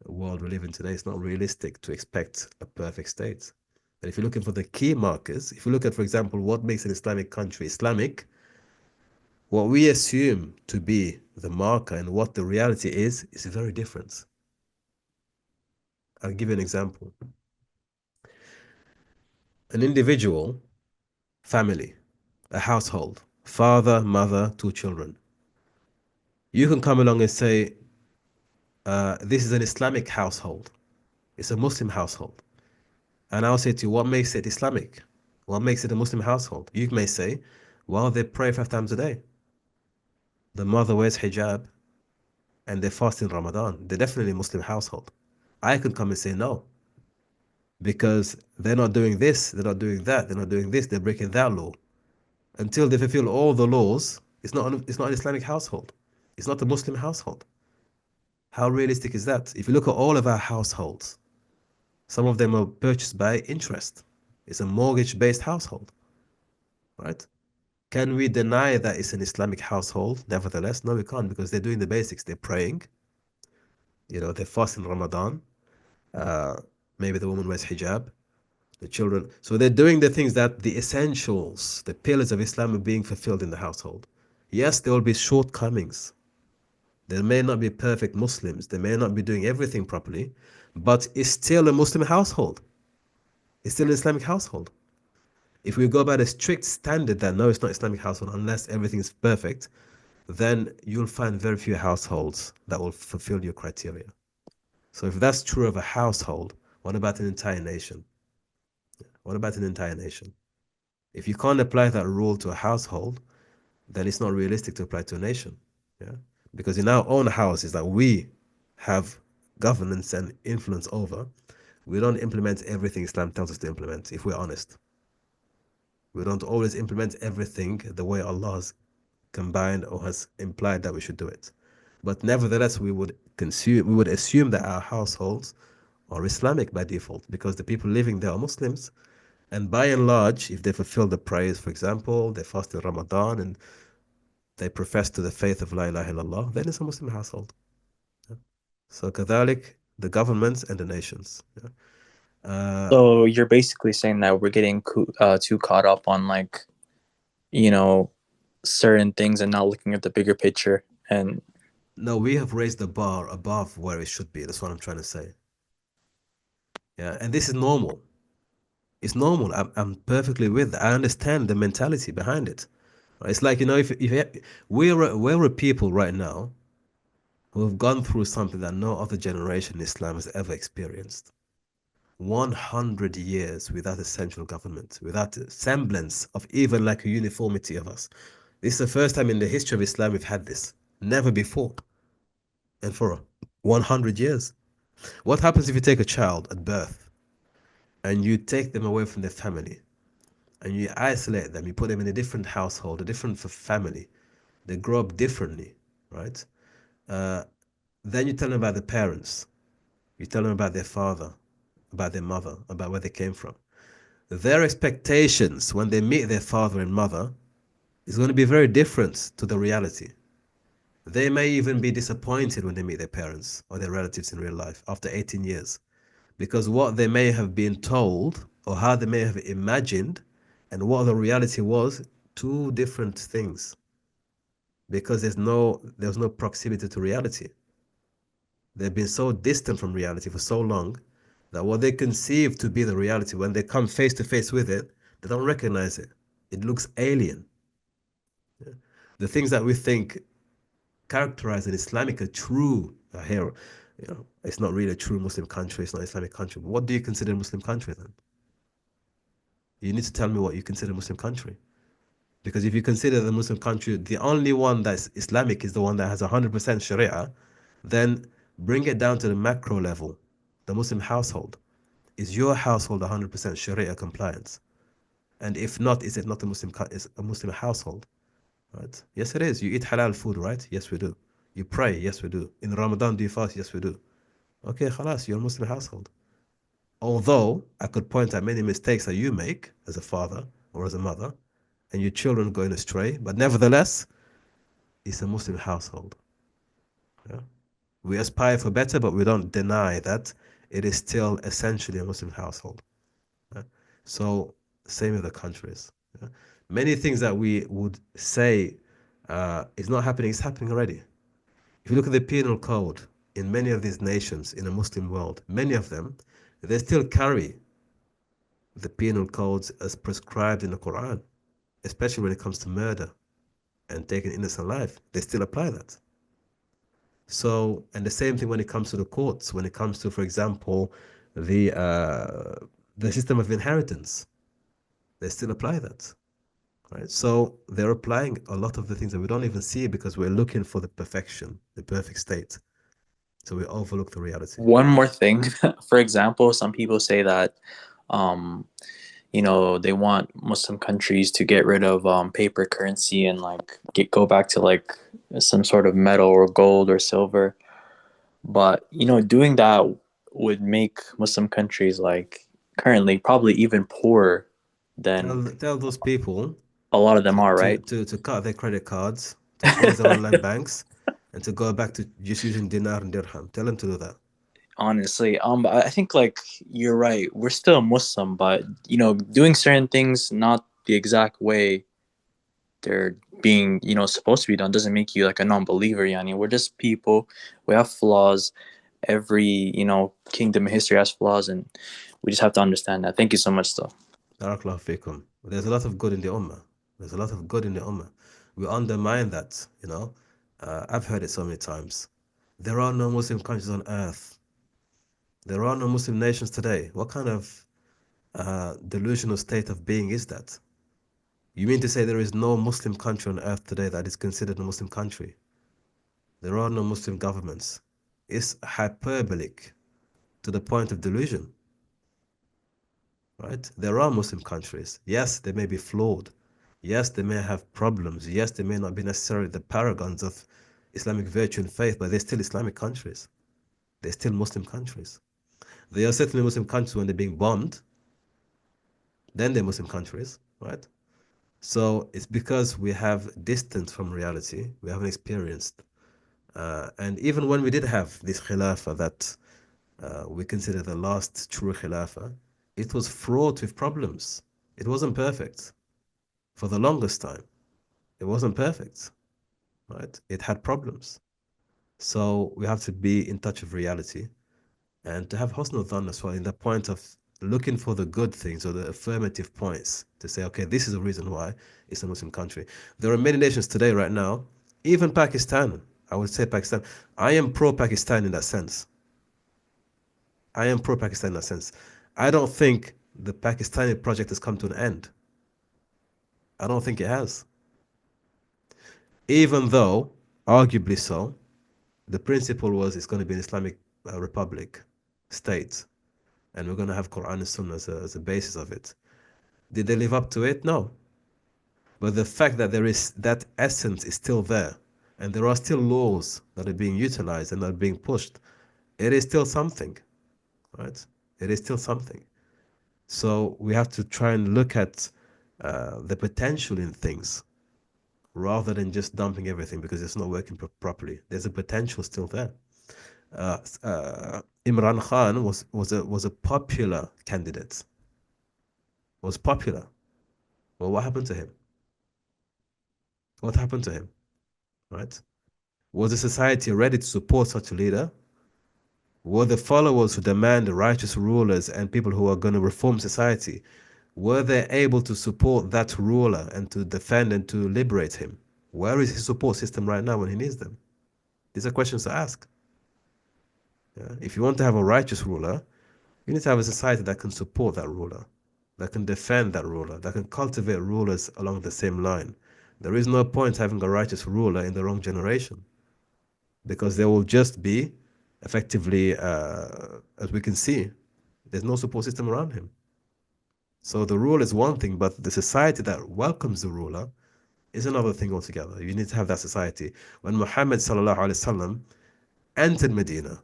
world we live in today, it's not realistic to expect a perfect state. And if you're looking for the key markers, if you look at, for example, what makes an Islamic country Islamic, what we assume to be the marker and what the reality is very different. I'll give you an example. An individual, family, a household, father, mother, 2 children. You can come along and say, this is an Islamic household. It's a Muslim household. And I'll say to you, what makes it Islamic? What makes it a Muslim household? You may say, well, they pray 5 times a day. The mother wears hijab and they fast in Ramadan. They're definitely a Muslim household. I could come and say no, because they're not doing this, they're not doing that, they're not doing this, they're breaking that law. Until they fulfill all the laws, it's not an Islamic household. It's not a Muslim household. How realistic is that? If you look at all of our households, some of them are purchased by interest. It's a mortgage-based household, right? Can we deny that it's an Islamic household? Nevertheless, no, we can't, because they're doing the basics. They're praying, they fast in Ramadan. Maybe the woman wears hijab, the children. So they're doing the things that the essentials, the pillars of Islam are being fulfilled in the household. Yes, there will be shortcomings. There may not be perfect Muslims. They may not be doing everything properly, but it's still a Muslim household. It's still an Islamic household. If we go by the strict standard that no, it's not Islamic household unless everything is perfect, then you'll find very few households that will fulfill your criteria. So if that's true of a household, what about an entire nation? What about an entire nation? If you can't apply that rule to a household, then it's not realistic to apply to a nation. Yeah, because in our own houses that we have governance and influence over, we don't implement everything Islam tells us to implement, if we're honest. We don't always implement everything the way Allah has combined or has implied that we should do it. But nevertheless, we would assume that our households are Islamic by default, because the people living there are Muslims. And by and large, if they fulfill the prayers, for example, they fast in Ramadan and they profess to the faith of La ilaha illallah, then it's a Muslim household. Yeah. So kadhalik, the governments and the nations. Yeah. So you're basically saying that we're getting too caught up on certain things and not looking at the bigger picture. And no, we have raised the bar above where it should be. That's what I'm trying to say. Yeah, and this is normal. It's normal. I'm perfectly with it. I understand the mentality behind it. It's like, if we're a people right now who have gone through something that no other generation in Islam has ever experienced. 100 years without a central government, without a semblance of even like a uniformity of us. This is the first time in the history of Islam we've had this. Never before. And for 100 years. What happens if you take a child at birth and you take them away from their family and you isolate them, you put them in a different household, a different family, they grow up differently, right? Then you tell them about the parents, you tell them about their father, about their mother, about where they came from. Their expectations when they meet their father and mother is going to be very different to the reality. They may even be disappointed when they meet their parents or their relatives in real life after 18 years. Because what they may have been told or how they may have imagined and what the reality was, two different things. Because there's no proximity to reality. They've been so distant from reality for so long that what they conceive to be the reality, when they come face to face with it, they don't recognize it. It looks alien. Yeah. The things that we think characterize an Islamic, a true here, it's not really a true Muslim country, it's not an Islamic country. But what do you consider a Muslim country then? You need to tell me what you consider a Muslim country. Because if you consider the Muslim country, the only one that's Islamic is the one that has 100% Sharia, then bring it down to the macro level, the Muslim household. Is your household 100% Sharia compliance? And if not, is it not a Muslim household? Right? Yes, it is. You eat halal food, right? Yes, we do. You pray? Yes, we do. In Ramadan, do you fast? Yes, we do. Okay, khalas, you're a Muslim household. Although I could point out many mistakes that you make as a father or as a mother, and your children going astray, but nevertheless, it's a Muslim household. Yeah? We aspire for better, but we don't deny that it is still essentially a Muslim household. Yeah? So, same with the countries. Yeah? Many things that we would say is not happening, it's happening already. If you look at the penal code in many of these nations in the Muslim world, many of them, they still carry the penal codes as prescribed in the Quran, especially when it comes to murder and taking innocent life. They still apply that. So, and the same thing when it comes to the courts, when it comes to, for example, the the system of inheritance. They still apply that, right? So they're applying a lot of the things that we don't even see because we're looking for the perfection, the perfect state. So we overlook the reality. One more thing, for example, some people say that, you know, they want Muslim countries to get rid of paper currency and like go back to like some sort of metal or gold or silver. But you know, doing that would make Muslim countries like currently probably even poorer than Tell those people a lot of them are, right? to cut their credit cards, to close their online banks, and to go back to just using dinar and dirham. Tell them to do that. Honestly, but I think like you're right. We're still Muslim, but you know, doing certain things not the exact way they're being, you know, supposed to be done doesn't make you like a non-believer. Yani, we're just people. We have flaws. Every, you know, kingdom in history has flaws, and we just have to understand that. Thank you so much, though. Barakallahu fikum. There's a lot of good in the Ummah. There's a lot of good in the Ummah. We undermine that, you know. I've heard it so many times. There are no Muslim countries on earth. There are no Muslim nations today. What kind of delusional state of being is that? You mean to say there is no Muslim country on earth today that is considered a Muslim country? There are no Muslim governments. It's hyperbolic to the point of delusion. Right? There are Muslim countries. Yes, they may be flawed. Yes, they may have problems. Yes, they may not be necessarily the paragons of Islamic virtue and faith, but they're still Islamic countries. They're still Muslim countries. They are certainly Muslim countries when they're being bombed. Then they're Muslim countries, right? So it's because we have distance from reality. We haven't experienced. And even when we did have this khilafah that we consider the last true khilafah, it was fraught with problems. It wasn't perfect. For the longest time, it wasn't perfect, right? It had problems. So we have to be in touch with reality and to have husnul dhan as well, in the point of looking for the good things or the affirmative points to say, okay, this is the reason why it's a Muslim country. There are many nations today right now, even Pakistan. I would say Pakistan. I am pro-Pakistan in that sense. I am pro-Pakistan in that sense. I don't think the Pakistani project has come to an end. I don't think it has. Even though, arguably so, the principle was it's going to be an Islamic republic, state, and we're going to have Quran and Sunnah as a basis of it. Did they live up to it? No. But the fact that there is that essence is still there, and there are still laws that are being utilized and are being pushed, it is still something, right? It is still something. So we have to try and look at the potential in things rather than just dumping everything because it's not working properly. There's a potential still there. Imran Khan was a popular candidate. Was popular. Well, what happened to him? What happened to him? Right? Was the society ready to support such a leader? Were the followers who demand righteous rulers and people who are going to reform society, were they able to support that ruler and to defend and to liberate him? Where is his support system right now when he needs them? These are questions to ask. Yeah? If you want to have a righteous ruler, you need to have a society that can support that ruler, that can defend that ruler, that can cultivate rulers along the same line. There is no point having a righteous ruler in the wrong generation because there will just be, effectively, as we can see, there's no support system around him. So the rule is one thing, but the society that welcomes the ruler is another thing altogether. You need to have that society. When Muhammad sallallahu alaihi wasallam entered Medina,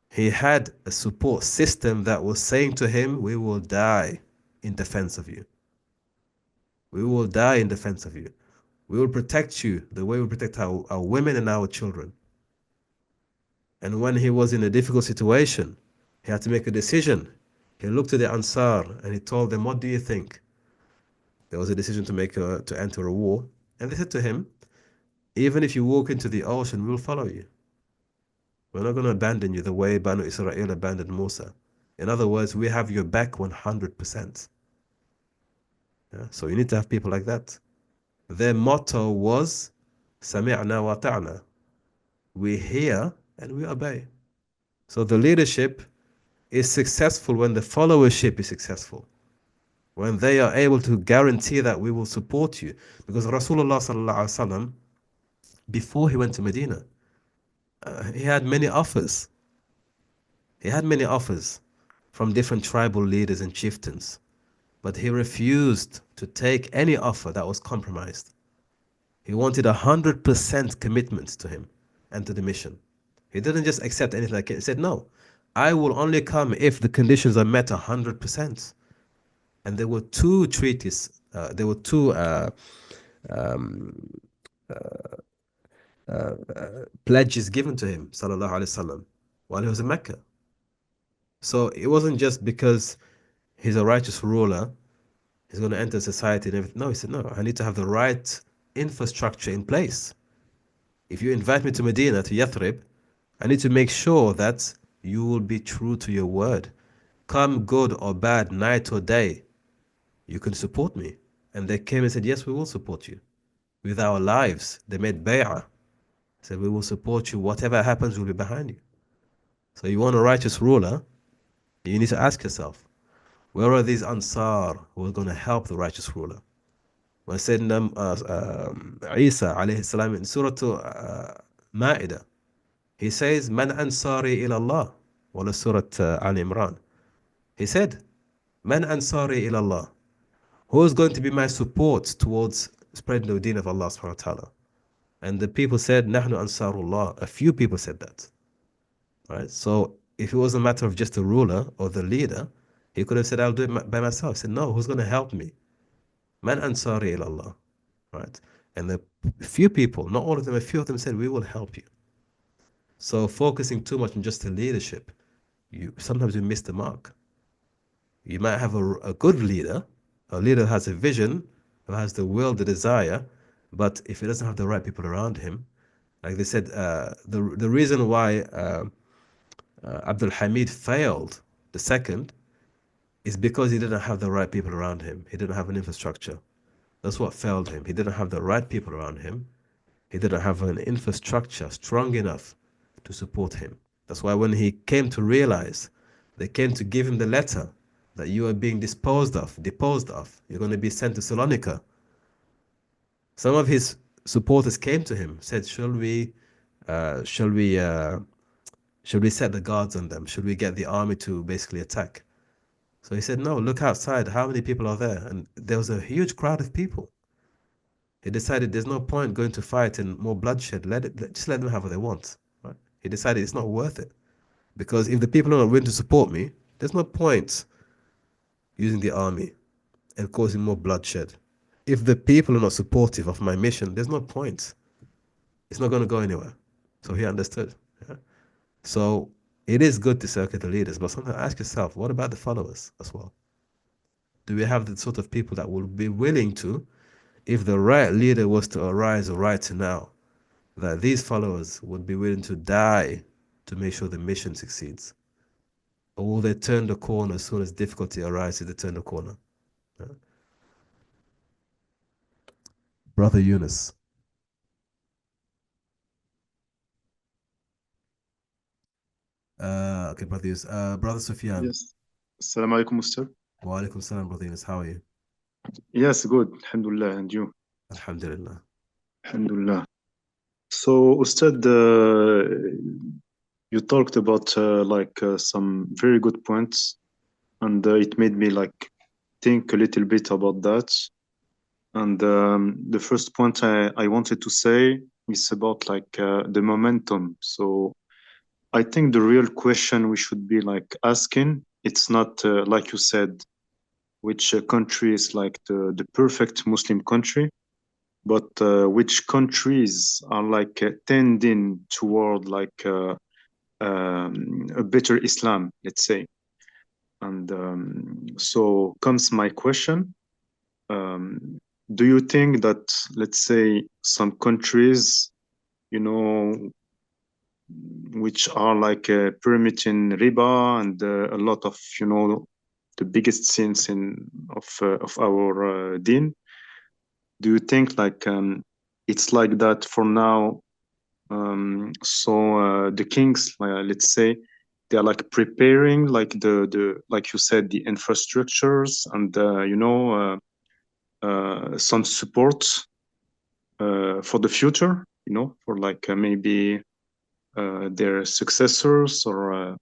he had a support system that was saying to him, we will die in defense of you. We will die in defense of you. We will protect you the way we protect our women and our children. And when he was in a difficult situation, he had to make a decision. He looked at the Ansar and he told them, what do you think? There was a decision to enter a war. And they said to him, even if you walk into the ocean, we'll follow you. We're not going to abandon you the way Banu Israel abandoned Musa. In other words, we have your back 100%. Yeah? So you need to have people like that. Their motto was, Sami'na wa ta'na. We hear and we obey. So the leadership is successful when the followership is successful, when they are able to guarantee that we will support you. Because Rasulullah sallallahu alaihi wasallam, before he went to Medina, he had many offers. He had many offers from different tribal leaders and chieftains, but he refused to take any offer that was compromised. He wanted 100% commitment to him and to the mission. He didn't just accept anything like it. He said, no, I will only come if the conditions are met 100%. And there were two treaties, there were two pledges given to him, sallallahu alaihi wasallam, while he was in Mecca. So it wasn't just because he's a righteous ruler, he's going to enter society and everything. No, he said, no, I need to have the right infrastructure in place. If you invite me to Medina, to Yathrib, I need to make sure that you will be true to your word. Come good or bad, night or day, you can support me. And they came and said, yes, we will support you. With our lives, they made bay'ah. Said, we will support you. Whatever happens, we'll be behind you. So you want a righteous ruler, you need to ask yourself, where are these Ansar who are going to help the righteous ruler? When Sayyidina Isa alayhi salam in Surah Ma'idah, he says, Man ansari ila Allah. Wala Surah Al Imran. He said, Man ansari ila Allah. Who is going to be my support towards spreading the deen of Allah subhanahu wa ta'ala? And the people said, Nahnu ansarullah. A few people said that. Right? So if it was a matter of just the ruler or the leader, he could have said, I'll do it by myself. He said, no, who's going to help me? Man ansari ila Allah. Right? And the few people, not all of them, a few of them said, we will help you. So focusing too much on just the leadership, sometimes you miss the mark. You might have a good leader, a leader who has a vision, who has the will, the desire, but if he doesn't have the right people around him, like they said, the reason why Abdul Hamid failed the second is because he didn't have the right people around him. He didn't have an infrastructure. That's what failed him. He didn't have the right people around him. He didn't have an infrastructure strong enough to support him. That's why when he came to realize, they came to give him the letter that you are being deposed of, you're going to be sent to Salonika. Some of his supporters came to him, said, shall we set the guards on them? Should we get the army to basically attack? So he said, no, look outside. How many people are there? And there was a huge crowd of people. He decided there's no point going to fight and more bloodshed. Just let them have what they want. Right? He decided it's not worth it. Because if the people are not willing to support me, there's no point using the army and causing more bloodshed. If the people are not supportive of my mission, there's no point. It's not going to go anywhere. So he understood. Yeah? So it is good to circulate the leaders, but sometimes ask yourself, what about the followers as well? Do we have the sort of people that will be willing to, if the right leader was to arise right now, that these followers would be willing to die to make sure the mission succeeds? Or will they turn the corner as soon as difficulty arises, they turn the corner? Yeah. Brother Yunus. Okay, Brother Yunus. Brother Sufyan. Yes. Assalamu alaikum, Ustad. Wa alaikum salam, Brother Yunus. How are you? Yes, good. Alhamdulillah. And you? Alhamdulillah. Alhamdulillah. So, Ustad, you talked about some very good points, and it made me think a little bit about that. And the first point I wanted to say is about the momentum. So I think the real question we should be asking, it's not like you said, which country is the perfect Muslim country, but which countries are tending toward a better Islam, let's say. And so comes my question. Do you think that, let's say, some countries, which are permitting riba and a lot of, the biggest sins of our deen, do you think it's like that for now? So the kings, let's say, they are like preparing like the like you said, the infrastructures and some support for the future, for like maybe their successors, or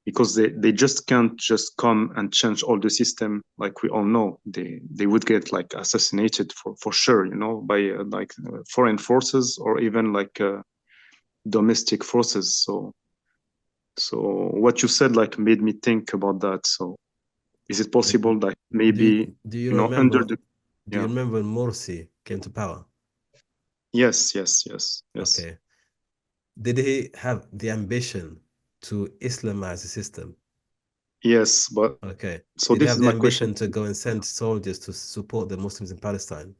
because they just can't just come and change all the system. Like we all know, they would get like assassinated for sure, by foreign forces or even like domestic forces. So what you said like made me think about that. So is it possible like maybe do you under remember the do you remember when Morsi came to power? Yes. Okay. Did he have the ambition to Islamize the system? Yes, but Okay. so Did he this have is the my ambition question. to go and send soldiers to support the Muslims in Palestine?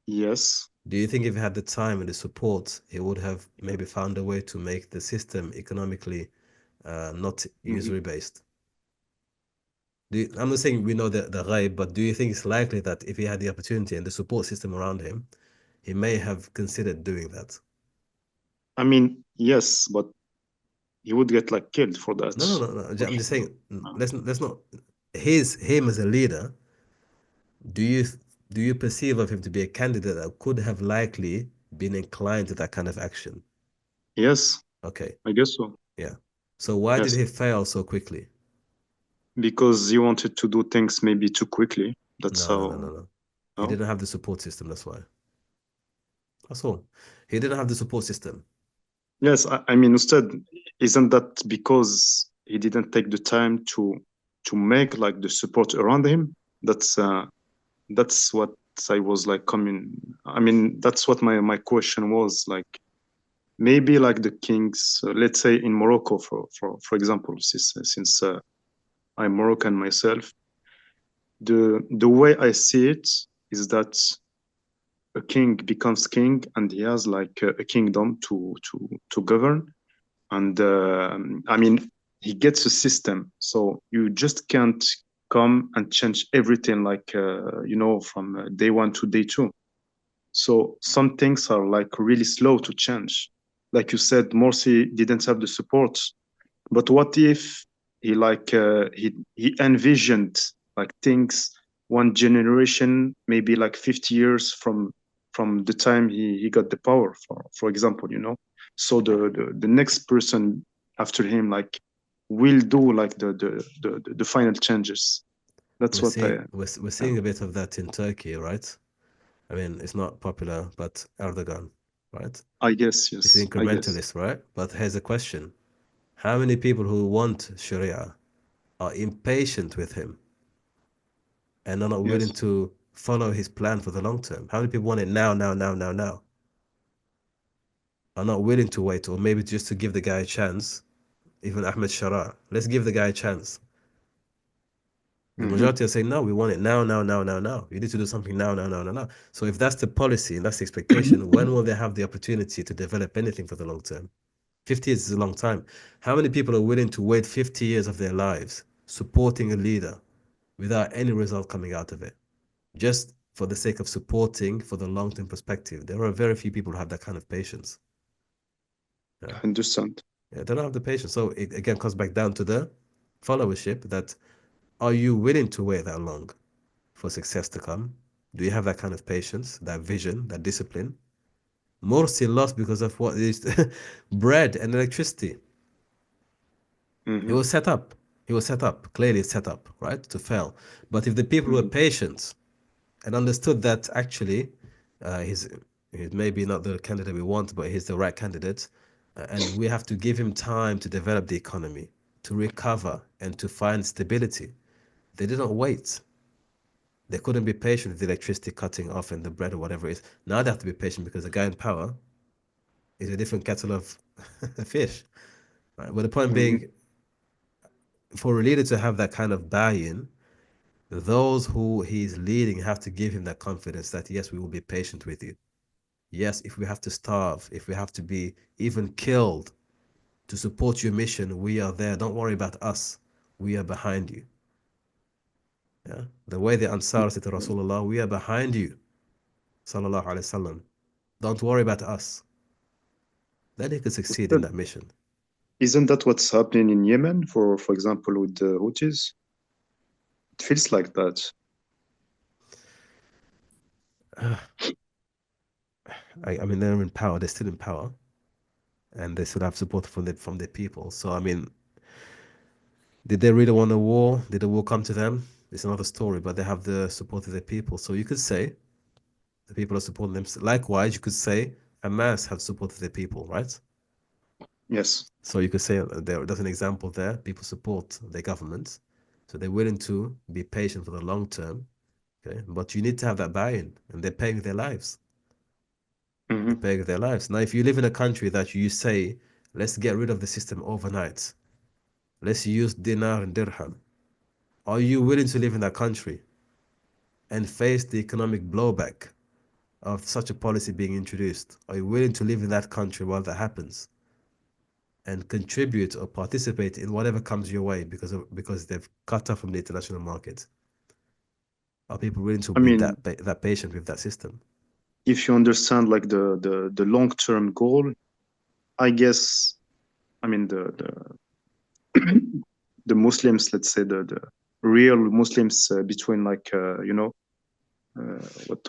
Yes. Do you think if he had the time and the support, he would have maybe found a way to make the system economically not usury based? I'm not saying we know the ghaib, but do you think it's likely that if he had the opportunity and the support system around him, he may have considered doing that? I mean, yes, but he would get like killed for that. No. I'm just saying, let's not. Him as a leader. Do you perceive of him to be a candidate that could have likely been inclined to that kind of action? Yes. Okay. I guess so. Yeah. So why did he fail so quickly? Because he wanted to do things maybe too quickly. That's how. No. He didn't have the support system. That's why. That's all. He didn't have the support system. Yes, I mean, Ustad, isn't that because he didn't take the time to make like the support around him? That's what I was like coming. I mean, that's what my question was like. Maybe like the kings, let's say in Morocco, for example, since I'm Moroccan myself, the way I see it is that a king becomes king and he has like a kingdom to govern, and I mean he gets a system, so you just can't come and change everything like from day one to day two. So some things are like really slow to change. Like you said, Morsi didn't have the support, but what if he like he envisioned like things one generation, maybe like 50 years from the time he got the power, for example, so the next person after him like will do like the final changes. That's We're seeing a bit of that in Turkey, right? I mean, it's not popular, but Erdogan, right? I guess, yes. He's an incrementalist, right? But here's a question. How many people who want Sharia are impatient with him and are not willing to follow his plan for the long term? How many people want it now? Are not willing to wait, or maybe just to give the guy a chance. Even Ahmed Shara, let's give the guy a chance. The majority are saying, no, we want it now. You need to do something now. So if that's the policy and that's the expectation, when will they have the opportunity to develop anything for the long term? 50 years is a long time. How many people are willing to wait 50 years of their lives supporting a leader without any result coming out of it, just for the sake of supporting for the long-term perspective? There are very few people who have that kind of patience. I understand. Yeah, they don't have the patience. So it again comes back down to the followership. That are you willing to wait that long for success to come? Do you have that kind of patience, that vision, that discipline? Morsi lost because of what is bread and electricity. He was set up. Clearly set up, right, to fail. But if the people were patient and understood that actually he's maybe not the candidate we want, but he's the right candidate, and we have to give him time to develop the economy, to recover, and to find stability. They didn't wait. They couldn't be patient with the electricity cutting off and the bread or whatever it is. Now they have to be patient because the guy in power is a different kettle of fish. Right? But the point being, for a leader to have that kind of buy-in, those who he's leading have to give him that confidence that, yes, we will be patient with you. Yes, if we have to starve, if we have to be even killed to support your mission, we are there. Don't worry about us. We are behind you. Yeah? The way the Ansar said to Rasulullah, we are behind you. Sallallahu Alaihi Wasallam. Don't worry about us. Then he could succeed in that mission. Isn't that what's happening in Yemen, for example, with the Houthis? It feels like that. I mean, they're in power. They're still in power, and they still have support from their people. So, I mean, did they really want a war? Did the war come to them? It's another story. But they have the support of their people. So you could say the people are supporting them. Likewise, you could say Hamas have supported their people, right? Yes. So you could say there's an example there. People support their governments, so they're willing to be patient for the long term. Okay, but you need to have that buy-in, and they're paying with their lives. They're paying with their lives. Now, if you live in a country that you say, let's get rid of the system overnight, let's use dinar and dirham, are you willing to live in that country and face the economic blowback of such a policy being introduced? Are you willing to live in that country while that happens and contribute or participate in whatever comes your way because they've cut off from the international market? Are people willing to be that patient with that system? If you understand like the long-term goal, I guess, I mean the Muslims, let's say the real Muslims between like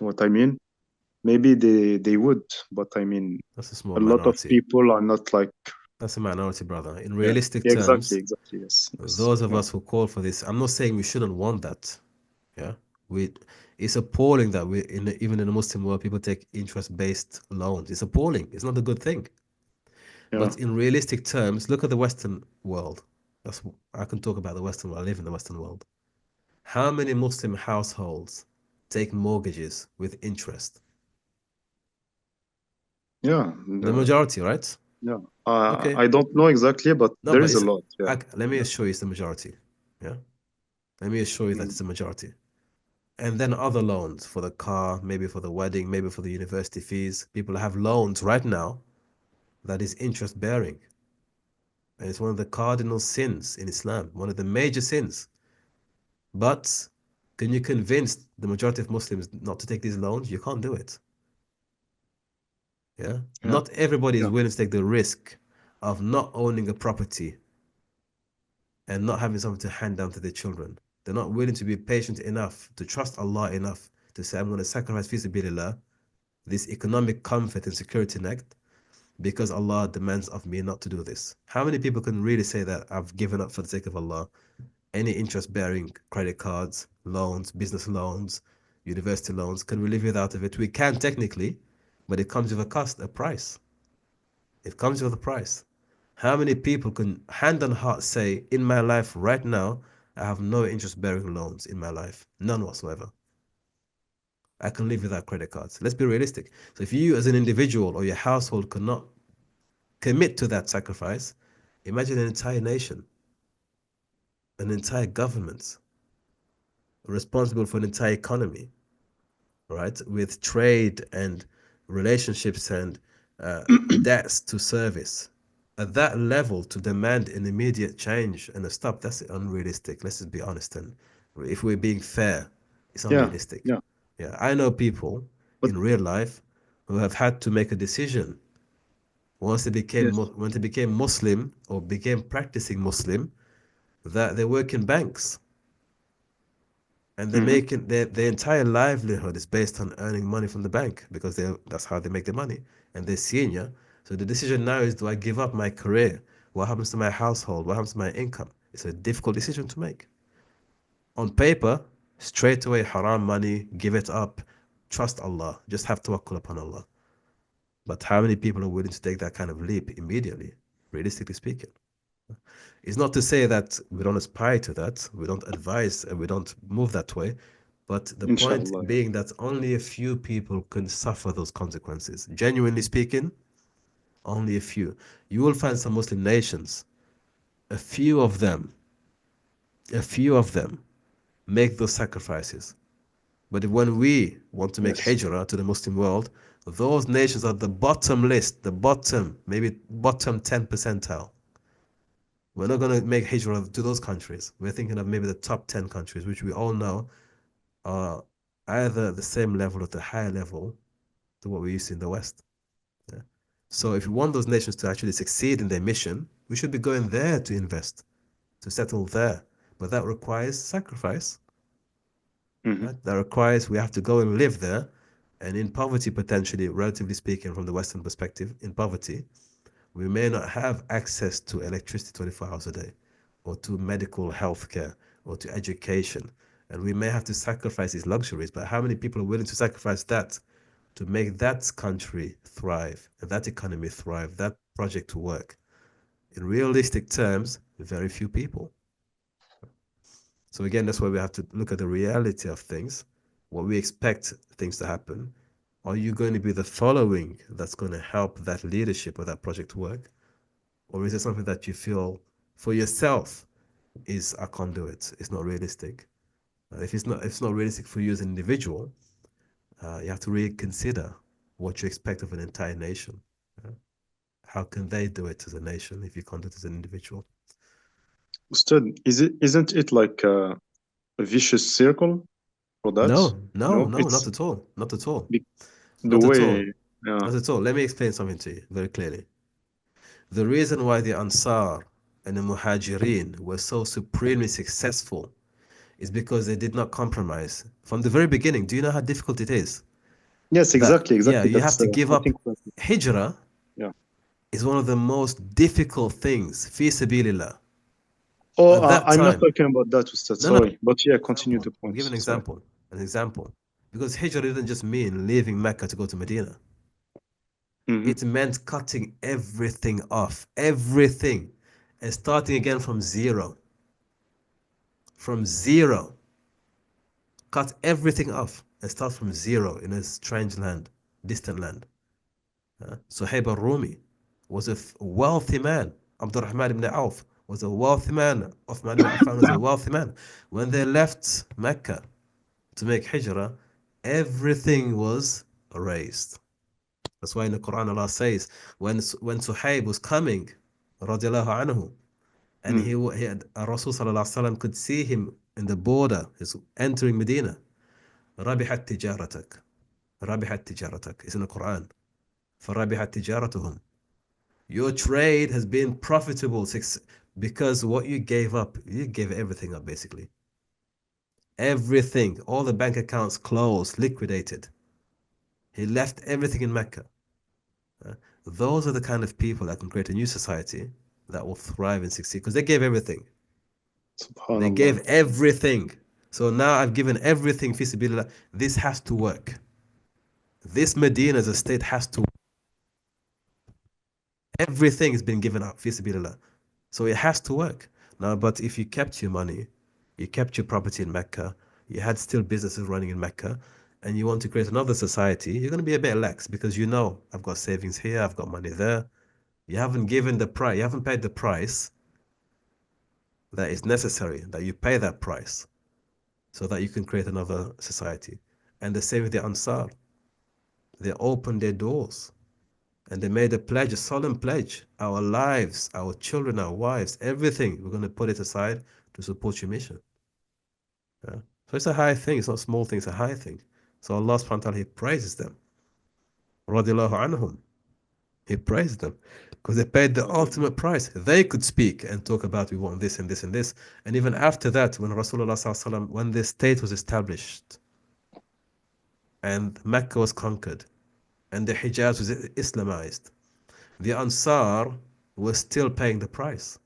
what I mean, maybe they would, but I mean that's a small lot of minority. people are not like. That's a minority, brother. In realistic Yeah, terms, exactly, yes. Those of us who call for this, I'm not saying we shouldn't want that. Yeah, it's appalling that even in the Muslim world, people take interest-based loans. It's appalling. It's not a good thing. Yeah. But in realistic terms, look at the Western world. I can talk about the Western world. I live in the Western world. How many Muslim households take mortgages with interest? Yeah. The majority, right? Yeah. Okay. I don't know exactly, but No, there but is a lot. Yeah. Let me assure you it's the majority. Yeah. Let me assure you that it's the majority. And then other loans for the car, maybe for the wedding, maybe for the university fees. People have loans right now that is interest bearing. And it's one of the cardinal sins in Islam, one of the major sins. But can you convince the majority of Muslims not to take these loans? You can't do it. Yeah. Not everybody is willing to take the risk of not owning a property and not having something to hand down to their children. They're not willing to be patient enough, to trust Allah enough to say, I'm going to sacrifice fi sabilillah, this economic comfort and security net, because Allah demands of me not to do this. How many people can really say that I've given up for the sake of Allah? Any interest-bearing credit cards, loans, business loans, university loans, can we live without of it? We can technically, but it comes with a cost, a price. It comes with a price. How many people can hand on heart say, in my life right now, I have no interest-bearing loans in my life, none whatsoever. I can live without credit cards. Let's be realistic. So if you as an individual or your household cannot commit to that sacrifice, imagine an entire nation, an entire government responsible for an entire economy, right? With trade and relationships and debts to service. At that level, to demand an immediate change and a stop, that's unrealistic. Let's just be honest. And if we're being fair, it's unrealistic. Yeah. I know people in real life who have had to make a decision once they became Muslim or became practicing Muslim, that they work in banks. And they're making their entire livelihood is based on earning money from the bank because that's how they make their money. And they're senior. So the decision now is, do I give up my career? What happens to my household? What happens to my income? It's a difficult decision to make. On paper, straight away, haram money, give it up, trust Allah, just have tawakkul upon Allah. But how many people are willing to take that kind of leap immediately, realistically speaking? It's not to say that we don't aspire to that, we don't advise, and we don't move that way. But the point being that only a few people can suffer those consequences. Genuinely speaking, only a few. You will find some Muslim nations, a few of them make those sacrifices. But when we want to make hijrah to the Muslim world, those nations are the bottom list, maybe bottom 10 percentile. We're not going to make hijrah to those countries. We're thinking of maybe the top 10 countries, which we all know are either the same level or the higher level to what we used in the West. Yeah. So if you want those nations to actually succeed in their mission, We should be going there to invest, to settle there. But that requires sacrifice. Right? That requires we have to go and live there. And in poverty, potentially, relatively speaking, from the Western perspective, in poverty, we may not have access to electricity 24 hours a day, or to medical health care, or to education. And we may have to sacrifice these luxuries. But how many people are willing to sacrifice that to make that country thrive, and that economy thrive, that project to work? In realistic terms, very few people. So again, that's why we have to look at the reality of things, what we expect things to happen. Are you going to be the following that's going to help that leadership or that project work? Or is it something that you feel for yourself is a conduit? It's not realistic. If it's not realistic for you as an individual, you have to really consider what you expect of an entire nation. How can they do it as a nation if you can't do it as an individual? Ustad, isn't it like a vicious circle for that? No, not It's at all. Not at all. the Not at all. way, yeah. Not at all. Let me explain something to you very clearly. The reason why the Ansar and the Muhajirin were so supremely successful is because they did not compromise. From the very beginning, do you know how difficult it is? Yes, exactly. Yeah, you That's, have to give I up. think Hijrah yeah. is one of the most difficult things, fi sabilillah. Oh, At that I'm not time, talking about that, Ustad. No, no. Sorry, but yeah, continue the I'll point. give an Sorry. example. An example. Because Hijrah didn't just mean leaving Mecca to go to Medina. It meant cutting everything off, everything, and starting again from zero. From zero. Cut everything off and start from zero in a strange land, distant land. Suhaib al-Rumi was a wealthy man. Abdurrahman ibn Auf was a wealthy man. Uthman ibn Affan was a wealthy man. When they left Mecca to make hijrah, everything was erased. That's why in the Quran Allah says, when Suhaib was coming, radiallahu anhu, and he had Rasul sallallahu alaihi wasallam could see him in the border, he's entering Medina. ربحت تجارتك ربحت تجارتك. It's in the Quran. فربحت تجارتهم. Your trade has been profitable because what you gave up, you gave everything up basically. Everything, all the bank accounts closed, liquidated. He left everything in Mecca. Those are the kind of people that can create a new society that will thrive and succeed because they gave everything. They gave everything. So now I've given everything, fi sabilillah. This has to work. This Medina as a state has to work. Everything has been given up, fi sabilillah. So it has to work. Now, but if you kept your money, you kept your property in Mecca, you had still businesses running in Mecca, and you want to create another society, you're going to be a bit lax because you know, I've got savings here, I've got money there. You haven't given the price, you haven't paid the price that is necessary, that you pay that price so that you can create another society. And the same with the Ansar. They opened their doors and they made a pledge, a solemn pledge. Our lives, our children, our wives, everything, we're going to put it aside to support your mission. Yeah? So it's a high thing. It's not a small thing, it's a high thing. So Allah subhanahu wa ta'ala, He praises them. Radiallahu anhum. He praised them because they paid the ultimate price. They could speak and talk about we want this and this and this. And even after that, when Rasulullah, when the state was established and Mecca was conquered and the Hijaz was Islamized, the Ansar were still paying the price.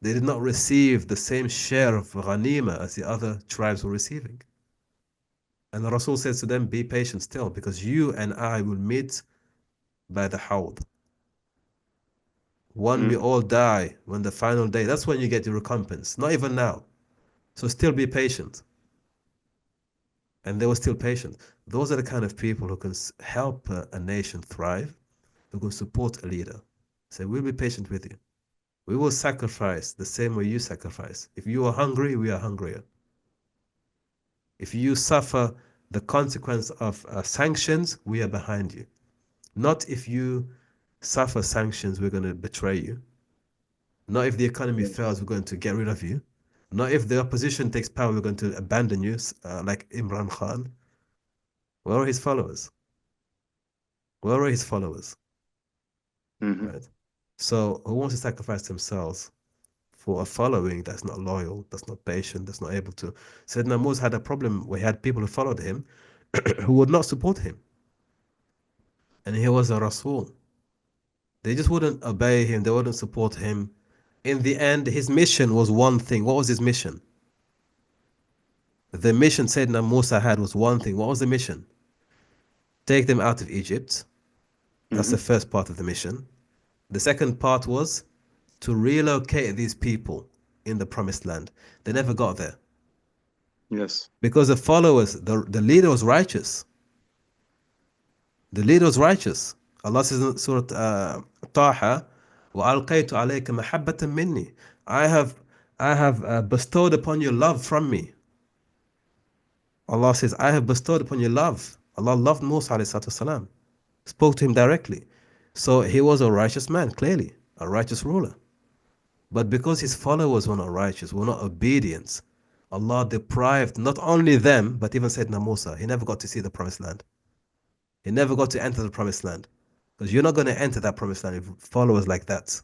They did not receive the same share of ghanima as the other tribes were receiving. And the Rasul says to them, be patient still because you and I will meet by the Hawd. When we all die, when the final day, that's when you get your recompense. Not even now. So still be patient. And they were still patient. Those are the kind of people who can help a nation thrive, who can support a leader. Say, we'll be patient with you. We will sacrifice the same way you sacrifice. If you are hungry, we are hungrier. If you suffer the consequence of sanctions, we are behind you. Not if you suffer sanctions, we're going to betray you. Not if the economy fails, we're going to get rid of you. Not if the opposition takes power, we're going to abandon you, like Imran Khan. Where are his followers? Where are his followers? Right? So who wants to sacrifice themselves for a following that's not loyal, that's not patient, that's not able to? Sayyidina Musa had a problem where he had people who followed him who would not support him. And he was a Rasul. They just wouldn't obey him, they wouldn't support him. In the end, his mission was one thing. What was his mission? The mission Sayyidina Musa had was one thing. What was the mission? Take them out of Egypt. That's the first part of the mission. The second part was to relocate these people in the promised land. They never got there. Yes. Because the followers, the leader was righteous. The leader was righteous. Allah says in Surah Taha, وَأَلْقَيْتُ عَلَيْكَ مَحَبَّةً مِّنِّي. I have bestowed upon you love from me. Allah says, I have bestowed upon you love. Allah loved Musa alayhi salatu wasalam, spoke to him directly. So he was a righteous man, clearly, a righteous ruler. But because his followers were not righteous, were not obedient, Allah deprived not only them, but even Sayyidina Musa. He never got to see the promised land. He never got to enter the promised land. Because you're not going to enter that promised land with followers like that.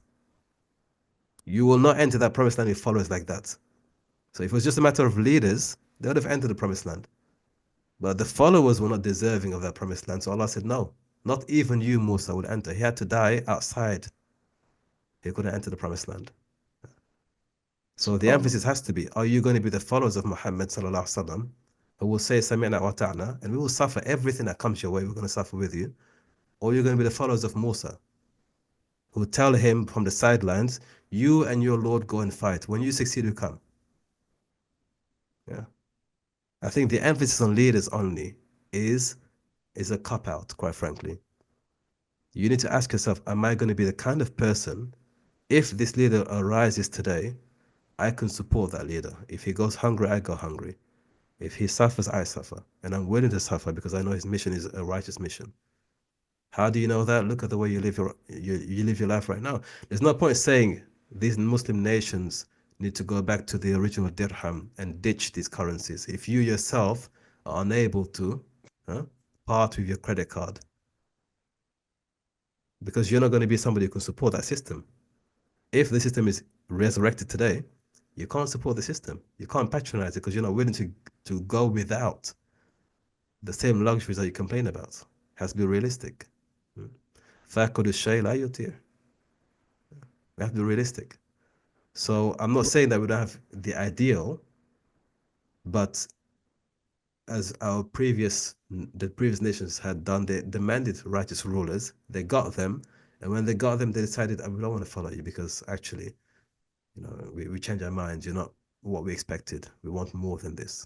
You will not enter that promised land with followers like that. So if it was just a matter of leaders, they would have entered the promised land. But the followers were not deserving of that promised land. So Allah said, no, not even you, Musa, would enter. He had to die outside. He couldn't enter the promised land. So the emphasis has to be, are you going to be the followers of Muhammad sallallahu alaihi wasallam, who will say sami'na wa ta'na, and we will suffer everything that comes your way, we're going to suffer with you? Or you're going to be the followers of Musa, who tell him from the sidelines, you and your Lord go and fight. When you succeed, you come. Yeah. I think the emphasis on leaders only is a cop-out, quite frankly. You need to ask yourself, am I going to be the kind of person, if this leader arises today, I can support that leader. If he goes hungry, I go hungry. If he suffers, I suffer. And I'm willing to suffer because I know his mission is a righteous mission. How do you know that? Look at the way you live your life right now. There's no point saying these Muslim nations need to go back to the original dirham and ditch these currencies if you yourself are unable to part with your credit card. Because you're not going to be somebody who can support that system. If the system is resurrected today, you can't support the system. You can't patronize it because you're not willing to go without the same luxuries that you complain about. It has to be realistic. فَاقُدُ الشَّيْء لَا يُطِيعُ. We have to be realistic. So I'm not saying that we don't have the ideal, but as the previous nations had done, they demanded righteous rulers. They got them, and when they got them, they decided, we don't want to follow you because actually, we change our minds. You're not what we expected. We want more than this.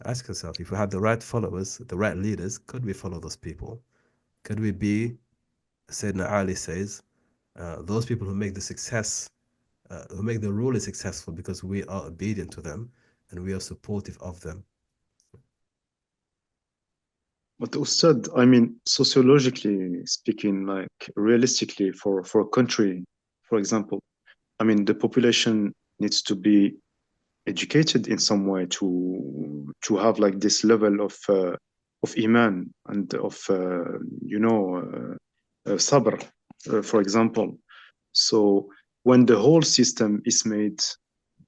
Ask yourself, if we had the right followers, the right leaders, could we follow those people? Could we be, Sayyidina Ali says, those people who make the success, who make the ruler successful because we are obedient to them and we are supportive of them. But Ustad, I mean, sociologically speaking, like realistically for a country, for example, I mean, the population needs to be educated in some way to have like this level of iman and of sabr, for example. So when the whole system is made,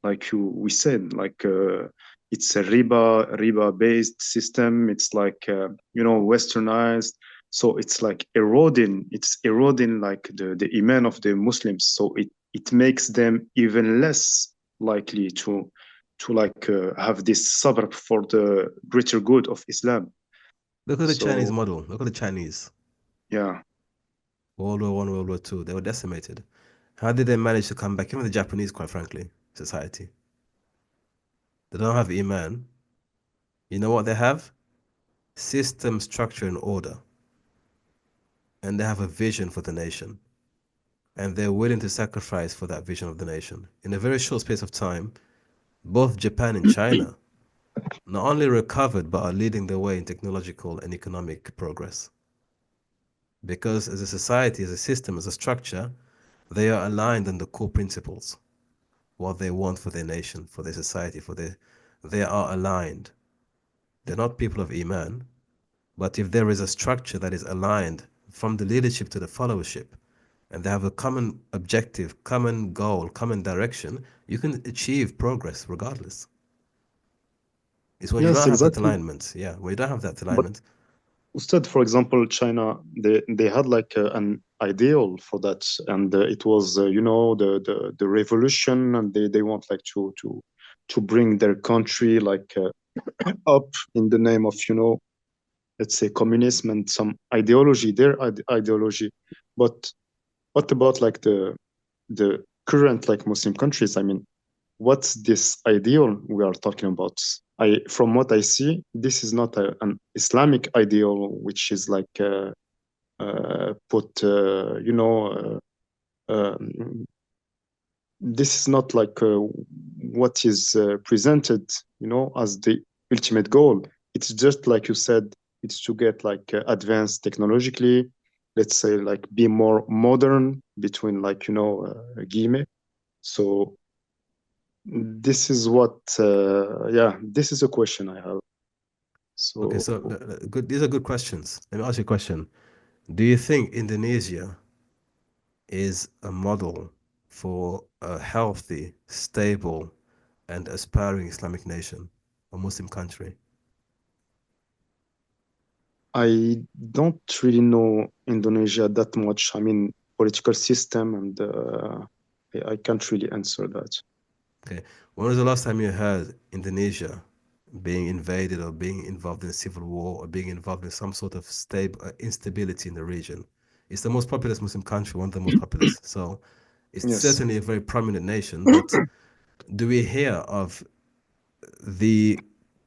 like we said, like it's a riba based system. It's like westernized. So it's like eroding. It's eroding like the iman of the Muslims. So it makes them even less likely to like have this sabr for the greater good of Islam. Look at the Chinese model. Look at the Chinese. Yeah. World War I, World War II, they were decimated. How did they manage to come back? Even the Japanese, quite frankly, society. They don't have Iman. You know what they have? System, structure, and order. And they have a vision for the nation. And they're willing to sacrifice for that vision of the nation. In a very short space of time, both Japan and China not only recovered, but are leading the way in technological and economic progress. Because as a society, as a system, as a structure, they are aligned on the core principles. What they want for their nation, for their society, they are aligned. They're not people of Iman, but if there is a structure that is aligned from the leadership to the followership, and they have a common objective, common goal, common direction, you can achieve progress regardless. It's when you Yes, don't have that exactly. alignment. Yeah, when you don't have that But alignment. instead, for example, China, they had like an ideal for that, and it was you know the revolution, and they want like to bring their country like up in the name of, you know, let's say communism and some ideology, their ideology. But what about like the current like Muslim countries? I mean, what's this ideal we are talking about? From what I see, this is not an Islamic ideal, which is like put, you know, this is not like what is presented, you know, as the ultimate goal. It's just like you said, it's to get like advanced technologically, let's say like be more modern between like, you know, guillemets. So this is what, yeah, this is a question I have. Okay, So so good. These are good questions. Let me ask you a question. Do you think Indonesia is a model for a healthy, stable, and aspiring Islamic nation or Muslim country? I don't really know Indonesia that much. I mean, political system, and I can't really answer that. Okay. When was the last time you heard Indonesia being invaded or being involved in a civil war or being involved in some sort of stable instability in the region? It's the most populous Muslim country, one of the most populous. So it's Yes. certainly a very prominent nation. But do we hear of the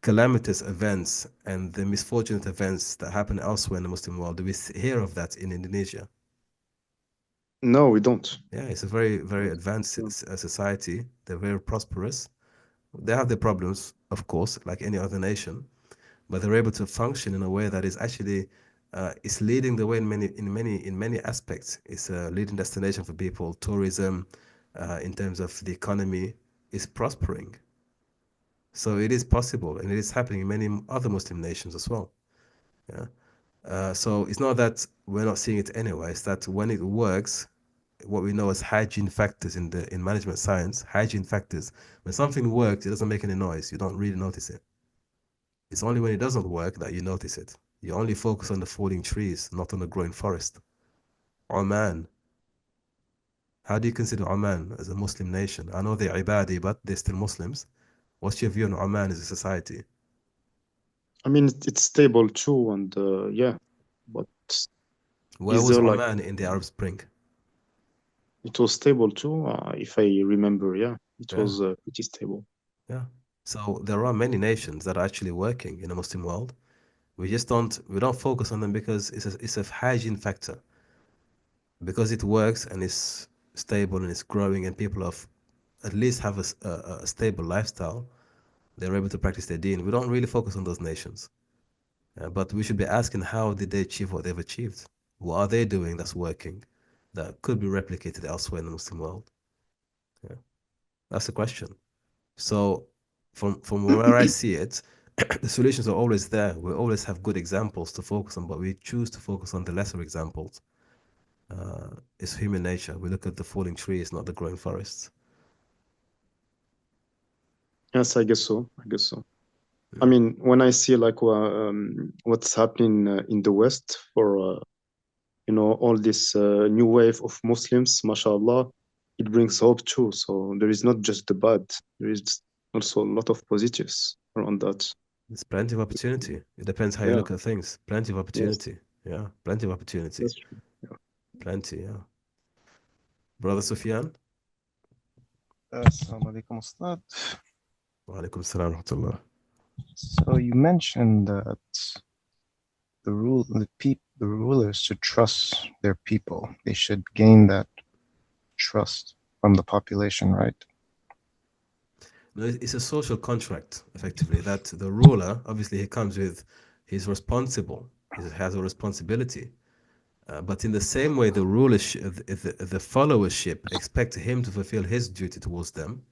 calamitous events and the misfortunate events that happen elsewhere in the Muslim world? Do we hear of that in Indonesia? No, we don't. Yeah, it's a very, very advanced society. They're very prosperous. They have their problems, of course, like any other nation, but they're able to function in a way that is actually is leading the way in many aspects. It's a leading destination for people. Tourism, in terms of the economy, is prospering. So it is possible, and it is happening in many other Muslim nations as well. Yeah. So it's not that we're not seeing it anyway. It's that when it works, what we know as hygiene factors in management science, hygiene factors. When something works, it doesn't make any noise. You don't really notice it. It's only when it doesn't work that you notice it. You only focus on the falling trees, not on the growing forest. Oman. How do you consider Oman as a Muslim nation? I know they're ibadi, but they're still Muslims. What's your view on Oman as a society? I mean, it's stable too, and yeah, but Where is was there like Oman in the Arab Spring? it was stable too? If I remember, yeah, it Yeah, was pretty stable. yeah. So there are many nations that are actually working in the Muslim world. We don't focus on them because it's a hygiene factor. Because it works and it's stable and it's growing and people at least have a stable lifestyle, they're able to practice their deen. We don't really focus on those nations. But we should be asking how did they achieve what they've achieved? What are they doing that's working that could be replicated elsewhere in the Muslim world? Yeah, that's the question. So from where I see it, the solutions are always there. We always have good examples to focus on, but we choose to focus on the lesser examples. It's human nature. We look at the falling trees, not the growing forests. Yes, I guess so. I guess so. I mean, when I see like what's happening in the West for you know, all this new wave of Muslims, mashallah, it brings hope too. So there is not just the bad, there is also a lot of positives around that. There's plenty of opportunity. It depends how you Yeah, look at things. Plenty of yes, opportunity. Yeah, plenty of opportunity. that's true. Yeah. Plenty, yeah. Brother Sufyan? Assalamu alaikum, Ustad. Wa alaikum salam wa rahmatullah. So you mentioned that the rulers should trust their people. They should gain that trust from the population, right? No, it's a social contract, effectively, that the ruler, obviously, he comes with, he's responsible. He has a responsibility. But in the same way, the rulership, the followership expect him to fulfill his duty towards them.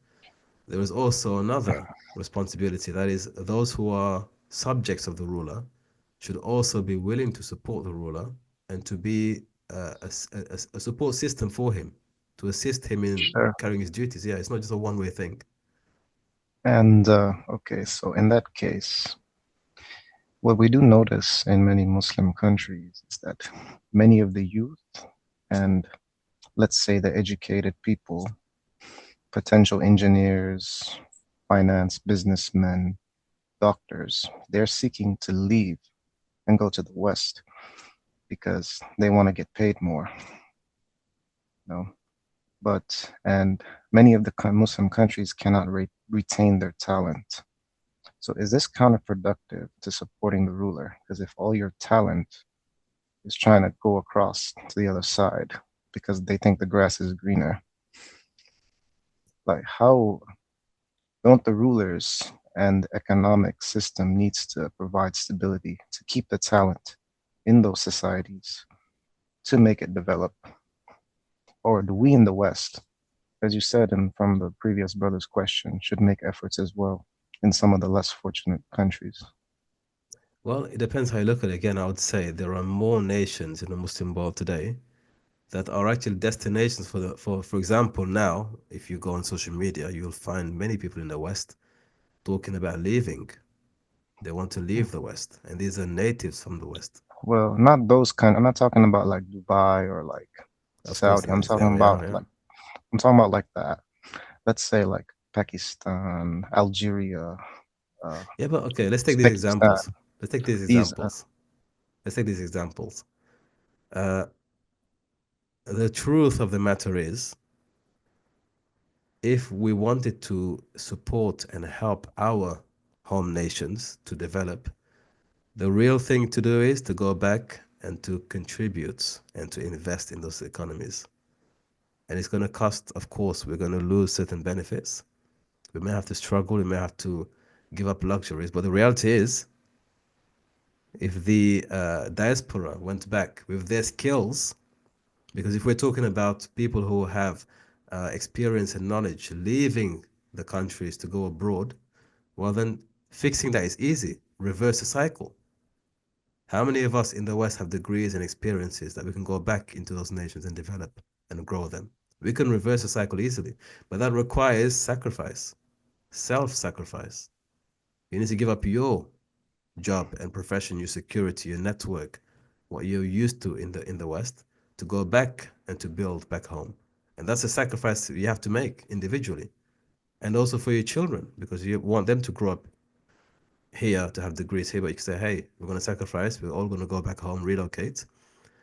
There is also another responsibility, that is, those who are subjects of the ruler should also be willing to support the ruler and to be a support system for him to assist him in Sure. carrying his duties. Yeah, it's not just a one-way thing. And okay, so in that case, what we do notice in many Muslim countries is that many of the youth and, let's say, the educated people, potential engineers, finance, businessmen, doctors, they're seeking to leave and go to the West because they want to get paid more. No, and many of the Muslim countries cannot retain their talent. So is this counterproductive to supporting the ruler? Because if all your talent is trying to go across to the other side because they think the grass is greener, like how don't the rulers and the economic system needs to provide stability to keep the talent in those societies to make it develop? Or do we in the West, as you said, and from the previous brother's question, should make efforts as well in some of the less fortunate countries? Well, it depends how you look at it. Again, I would say there are more nations in the Muslim world today that are actually destinations for example, now, if you go on social media, you'll find many people in the West talking about leaving. They want to leave the West, and these are natives from the West. Well, not those kind. I'm not talking about like Dubai or like Of course, Saudi. I'm yeah, talking yeah, about yeah. like I'm talking about like that. Let's say like Pakistan, Algeria. Yeah, but okay, let's take these Uzbekistan. examples. Let's take these These, examples. Let's take these examples. The truth of the matter is, if we wanted to support and help our home nations to develop, the real thing to do is to go back and to contribute and to invest in those economies. And it's going to cost, of course, we're going to lose certain benefits. We may have to struggle, we may have to give up luxuries. But the reality is, if the diaspora went back with their skills, because if we're talking about people who have experience and knowledge leaving the countries to go abroad, well, then fixing that is easy. Reverse the cycle. How many of us in the West have degrees and experiences that we can go back into those nations and develop and grow them? We can reverse the cycle easily, but that requires sacrifice, self-sacrifice. You need to give up your job and profession, your security, your network, what you're used to in the West, to go back and to build back home. And that's a sacrifice you have to make individually, and also for your children, because you want them to grow up here, to have degrees here, but you can say, hey, we're going to sacrifice, we're all going to go back home, relocate,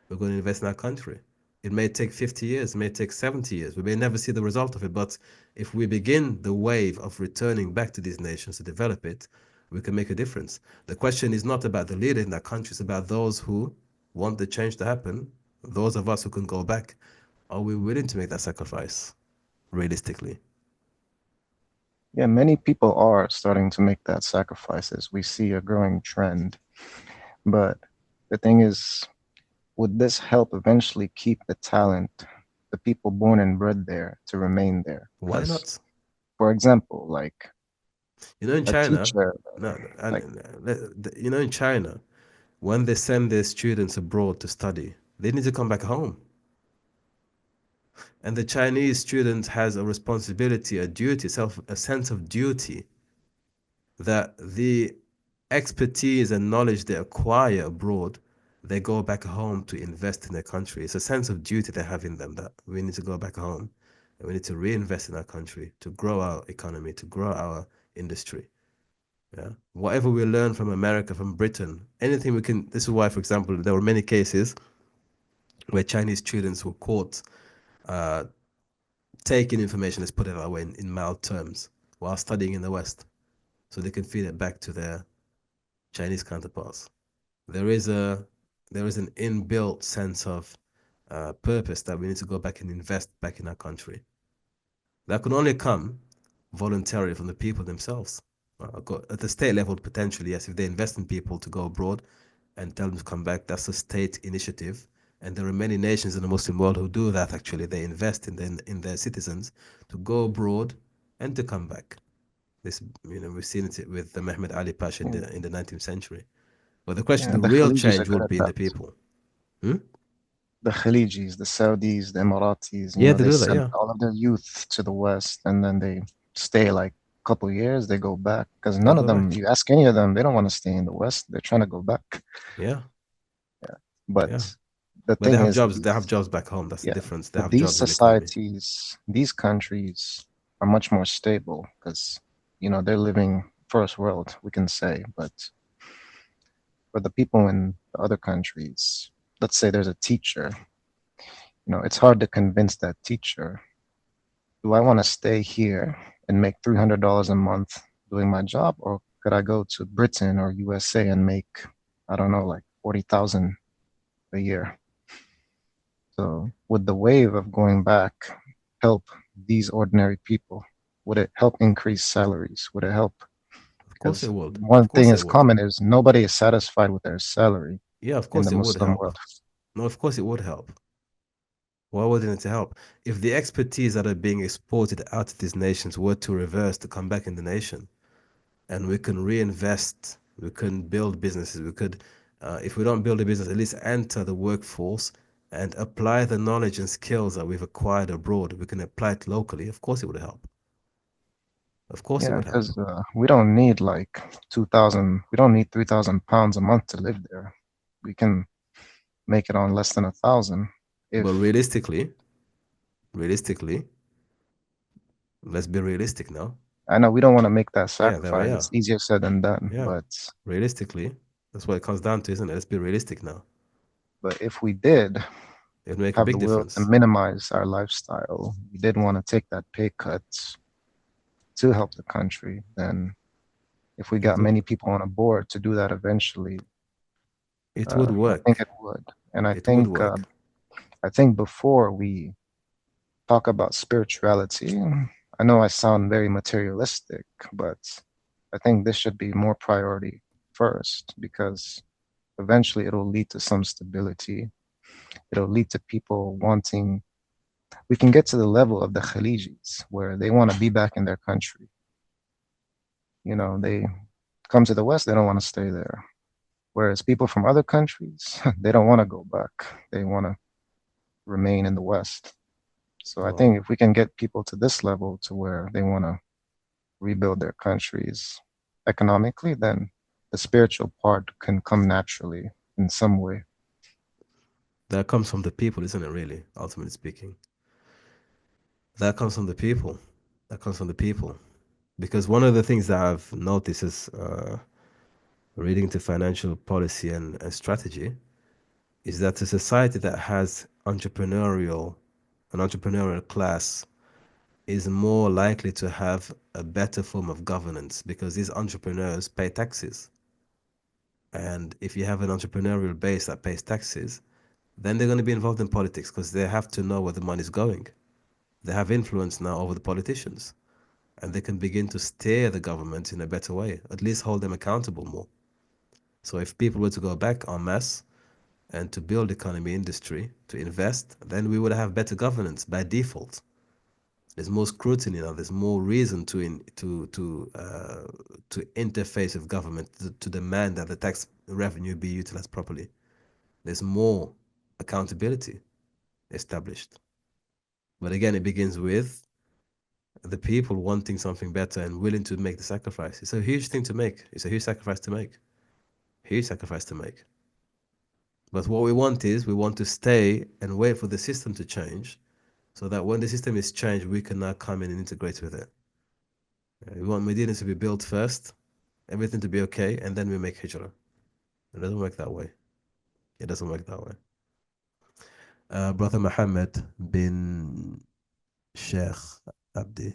we're going to invest in our country. It may take 50 years, it may take 70 years, we may never see the result of it, but if we begin the wave of returning back to these nations to develop it, we can make a difference. The question is not about the leader in that country, it's about those who want the change to happen, those of us who can go back. Are we willing to make that sacrifice, realistically? yeah, many people are starting to make that sacrifices. We see a growing trend. But the thing is, would this help eventually keep the talent, the people born and bred there, to remain there? Why Because, not? for example, like You know, in a China, teacher, like you know, in China, when they send their students abroad to study, they need to come back home. And the Chinese student has a responsibility, a duty, a sense of duty, that the expertise and knowledge they acquire abroad, they go back home to invest in their country. It's a sense of duty they have in them, that we need to go back home and we need to reinvest in our country, to grow our economy, to grow our industry. Yeah. Whatever we learn from America, from Britain, anything we can. This is why, for example, there were many cases where Chinese students were caught taking information, let's put it that way, in mild terms, while studying in the West, so they can feed it back to their Chinese counterparts. There is an inbuilt sense of purpose that we need to go back and invest back in our country. That can only come voluntarily from the people themselves. At the state level, potentially, yes, if they invest in people to go abroad and tell them to come back, that's a state initiative. And there are many nations in the Muslim world who do that, actually. They invest in their citizens to go abroad and to come back. This, we've seen it with the Mehmed Ali Pasha in the 19th century. But the question, yeah, the the real Khalijis are change good will at be in that. the people. Hmm? the Khalijis, the Saudis, the Emiratis, Yeah, they they do that. send Yeah, all of their youth to the West, and then they stay like a couple years, they go back. Because they none of go them, back. you ask any of them, they don't want to stay in the West. They're trying to go back. Yeah, Yeah. But yeah. the But they thing have is, jobs. They have jobs back home. That's the yeah, difference. They but have these jobs in the economy. societies, these countries are much more stable because, they're living first world, we can say. But for the people in the other countries, let's say there's a teacher, it's hard to convince that teacher, do I want to stay here and make $300 a month doing my job, or could I go to Britain or USA and make, I don't know, like 40,000 a year? So would the wave of going back help these ordinary people? Would it help increase salaries? Would it help? Of course Because it would. one Of thing course it is would. common is nobody is satisfied with their salary Yeah, of in course the it would Muslim help. world. No, of course it would help. Why wouldn't it help? If the expertise that are being exported out of these nations were to reverse, to come back in the nation, and we can reinvest, we can build businesses, we could, if we don't build a business, at least enter the workforce and apply the knowledge and skills that we've acquired abroad, we can apply it locally, of course it would help. Of course it Yeah, would help. because we don't need like 2,000, we don't need 3,000 pounds a month to live there. We can make it on less than 1,000. But realistically, let's be realistic now. I know we don't want to make that Yeah, there we sacrifice. are. It's easier said than done. Yeah, realistically, that's what it comes down to, isn't it? Let's be realistic now. But if we did It'd make a have the big will to difference. minimize our lifestyle, we did want to take that pay cut to help the country, then if we got many people on a board to do that eventually, It would I think work. it would. And It would work. I think before we talk about spirituality, I know I sound very materialistic, but I think this should be more priority first because eventually it'll lead to some stability. It'll lead to people wanting, we can get to the level of the Khalijis where they want to be back in their country. They come to the West, they don't want to stay there. Whereas people from other countries, they don't want to go back. They want to remain in the West. So I think if we can get people to this level to where they want to rebuild their countries economically, then the spiritual part can come naturally in some way. That comes from the people, isn't it, really, ultimately speaking? That comes from the people. That comes from the people. Because one of the things that I've noticed is reading into financial policy and strategy is that a society that has an entrepreneurial class is more likely to have a better form of governance because these entrepreneurs pay taxes. And if you have an entrepreneurial base that pays taxes, then they're going to be involved in politics because they have to know where the money's going. They have influence now over the politicians, and they can begin to steer the government in a better way, at least hold them accountable more. So if people were to go back en masse and to build economy, industry, to invest, then we would have better governance by default. There's more scrutiny now. There's more reason to interface with government to demand that the tax revenue be utilized properly. There's more accountability established. But again, it begins with the people wanting something better and willing to make the sacrifice. It's a huge thing to make. It's a huge sacrifice to make. Huge sacrifice to make. But what we want is we want to stay and wait for the system to change so that when the system is changed, we can now come in and integrate with it. We want Medina to be built first, everything to be okay, and then we make hijrah. It doesn't work that way. It doesn't work that way. Brother Muhammad bin Sheikh Abdi.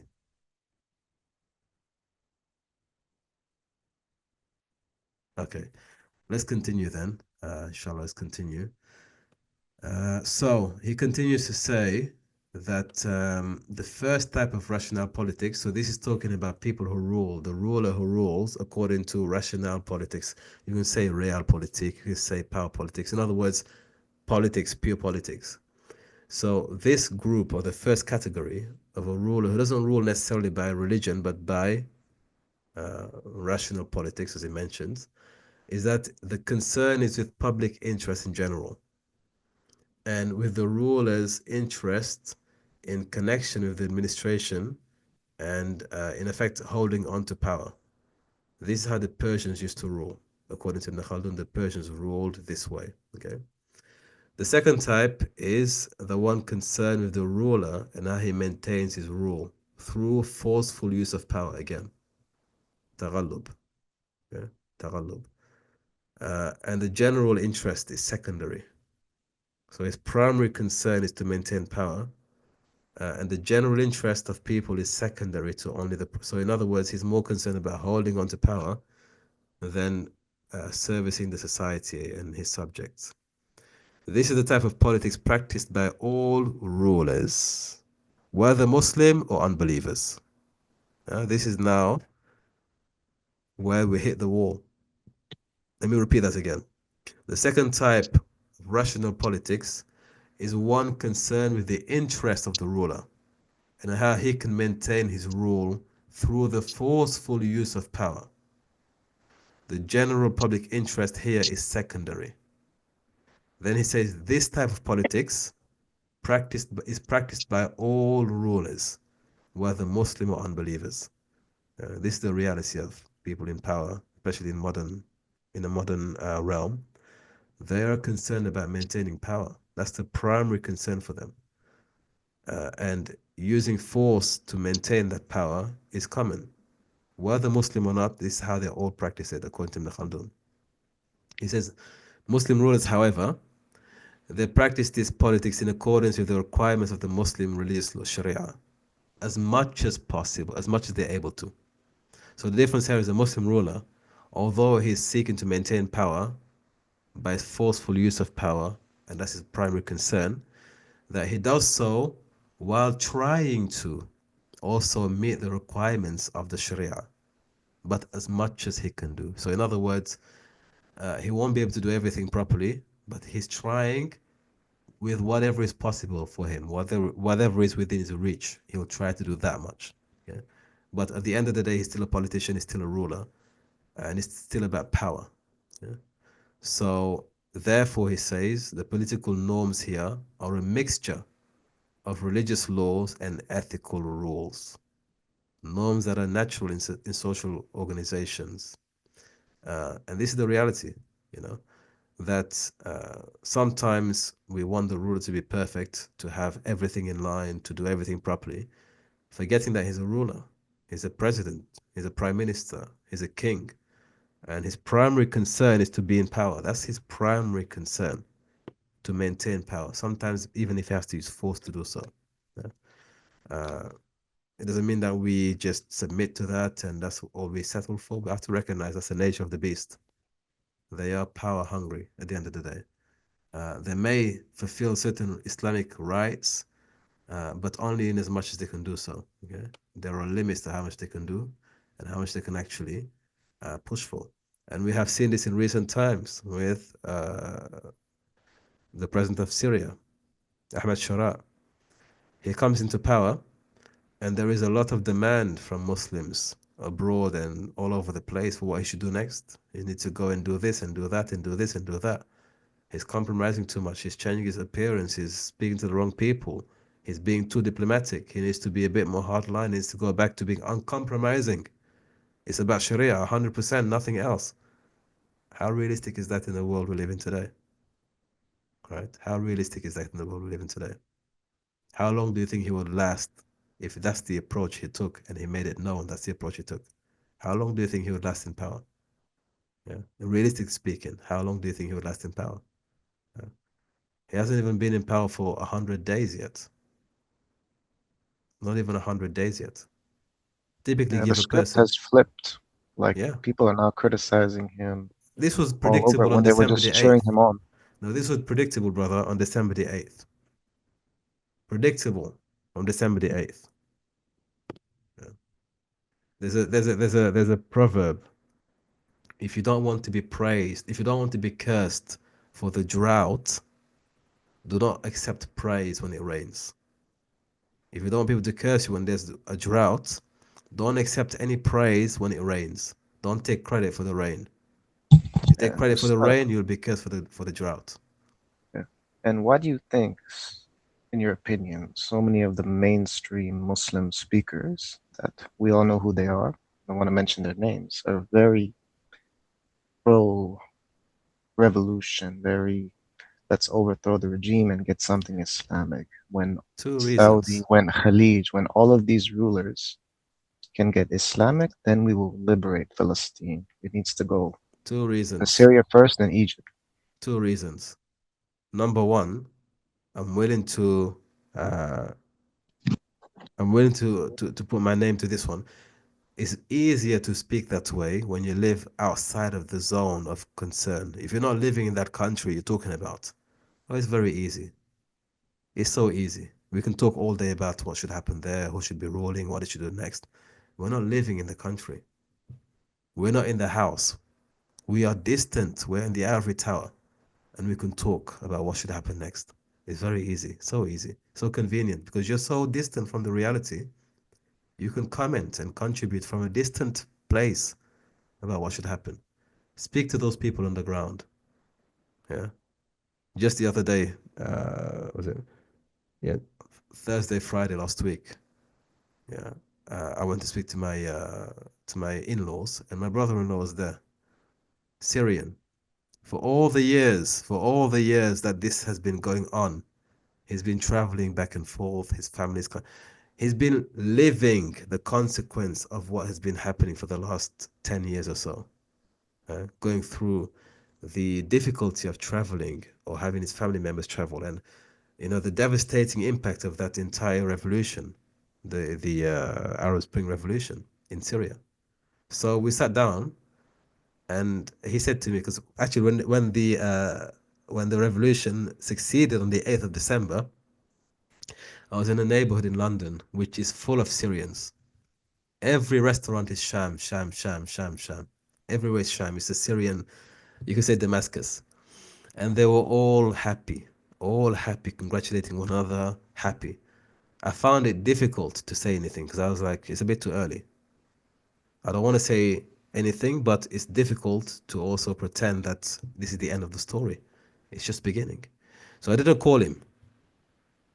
Okay, let's continue then. Inshallah, let's continue. So he continues to say that the first type of rational politics, so this is talking about people who rule, the ruler who rules according to rational politics. You can say realpolitik, you can say power politics. In other words, politics, pure politics. So this group, or the first category of a ruler who doesn't rule necessarily by religion, but by rational politics, as he mentions, is that the concern is with public interest in general. and with the ruler's interest in connection with the administration and in effect holding on to power. This is how the Persians used to rule. According to Ibn Khaldun, the Persians ruled this way. Okay. The second type is the one concerned with the ruler and how he maintains his rule through forceful use of power again. Taghallub. Okay. Taghallub. And the general interest is secondary. So his primary concern is to maintain power, and the general interest of people is secondary to only the. So in other words, he's more concerned about holding on to power than servicing the society and his subjects. This is the type of politics practiced by all rulers, whether Muslim or unbelievers. This is now where we hit the wall. Let me repeat that again. The second type of rational politics is one concerned with the interest of the ruler and how he can maintain his rule through the forceful use of power. The general public interest here is secondary. Then he says this type of politics is practiced by all rulers, whether Muslim or unbelievers. This is the reality of people in power, especially in a modern realm. They are concerned about maintaining power. That's the primary concern for them. And using force to maintain that power is common. Whether Muslim or not, this is how they all practice it, according to Ibn Khaldun. He says, Muslim rulers, however, they practice this politics in accordance with the requirements of the Muslim religious law, Sharia, as much as possible, as much as they're able to. So the difference here is a Muslim ruler, although he's seeking to maintain power by forceful use of power, and that's his primary concern, that he does so while trying to also meet the requirements of the Sharia, but as much as he can do. So in other words, he won't be able to do everything properly, but he's trying with whatever is possible for him, whatever is within his reach, he'll try to do that much. Okay? But at the end of the day, he's still a politician, he's still a ruler, and it's still about power. Yeah? So therefore, he says, the political norms here are a mixture of religious laws and ethical rules, norms that are natural in social organizations. And this is the reality, that sometimes we want the ruler to be perfect, to have everything in line, to do everything properly, forgetting that he's a ruler, he's a president, he's a prime minister, he's a king, and his primary concern is to be in power. That's his primary concern, to maintain power, sometimes even if he has to use force to do so. It doesn't mean that we just submit to that and that's all we settle for. We have to recognize that's the nature of the beast. They are power hungry at the end of the day. They may fulfill certain Islamic rights, but only in as much as they can do so. Okay? There are limits to how much they can do and how much they can actually push for. And we have seen this in recent times with the president of Syria, Ahmed Shara. He comes into power, and there is a lot of demand from Muslims abroad and all over the place for what he should do next. He needs to go and do this and do that and do this and do that. He's compromising too much. He's changing his appearance. He's speaking to the wrong people. He's being too diplomatic. He needs to be a bit more hardline. He needs to go back to being uncompromising. It's about Sharia, 100%, nothing else. How realistic is that in the world we live in today? Right? How realistic is that in the world we live in today? How long do you think he would last if that's the approach he took and he made it known that's the approach he took? How long do you think he would last in power? Yeah. Realistically speaking, how long do you think he would last in power? Yeah. He hasn't even been in power for 100 days yet. Not even 100 days yet. Typically, give the a script person. has flipped. Like, Yeah. people are now criticizing him This was all over predictable on when they were December just the cheering 8th. him on. No, this was predictable, brother, on December the 8th. Predictable on December the 8th. Yeah. There's a proverb. If you don't want to be praised, if you don't want to be cursed for the drought, do not accept praise when it rains. If you don't want people to curse you when there's a drought, don't accept any praise when it rains. Don't take credit for the rain. If you take credit for the rain, you'll be cursed for the drought. Yeah. And why do you think, in your opinion, so many of the mainstream Muslim speakers that we all know who they are, I don't want to mention their names, are very pro revolution, very let's overthrow the regime and get something Islamic. When Two Saudi, reasons. when Khalij, when all of these rulers can get Islamic, then we will liberate Palestine. It needs to go Two to reasons. Syria first, then Egypt. Two reasons. Number one, I'm willing to put my name to this one. It's easier to speak that way when you live outside of the zone of concern. If you're not living in that country you're talking about, oh, it's very easy. It's so easy. We can talk all day about what should happen there, who should be ruling, what they should do next. We're not living in the country. We're not in the house. We are distant. We're in the ivory tower, and we can talk about what should happen next. It's very easy, so convenient, because you're so distant from the reality. You can comment and contribute from a distant place about what should happen. Speak to those people on the ground. Yeah. Just the other day, was it? Yeah, Thursday, Friday last week. Yeah, I went to speak to my in-laws, and my brother-in-law was there, Syrian. For all the years that this has been going on, he's been traveling back and forth. His family's, he's been living the consequence of what has been happening for the last 10 years or so. Going through the difficulty of traveling or having his family members travel, and the devastating impact of that entire revolution, the Arab Spring Revolution in Syria. So we sat down, and he said to me, because actually when the revolution succeeded on the 8th of December, I was in a neighborhood in London which is full of Syrians. Every restaurant is sham, sham, sham, sham, sham. Everywhere is sham. It's a Syrian, you could say Damascus. And they were all happy, congratulating one another, happy. I found it difficult to say anything because I was like, it's a bit too early. I don't want to say anything, but it's difficult to also pretend that this is the end of the story. It's just beginning. So I didn't call him.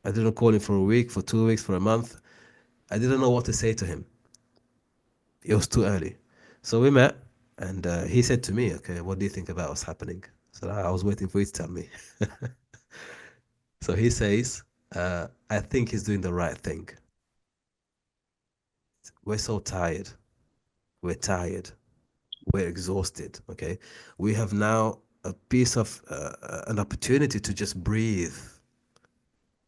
I didn't call him for a week, for 2 weeks, for a month. I didn't know what to say to him. It was too early. So we met, and he said to me, okay, what do you think about what's happening? So I was waiting for you to tell me. So he says, I think he's doing the right thing. We're so tired. We're tired. We're exhausted. Okay. We have now a piece of an opportunity to just breathe,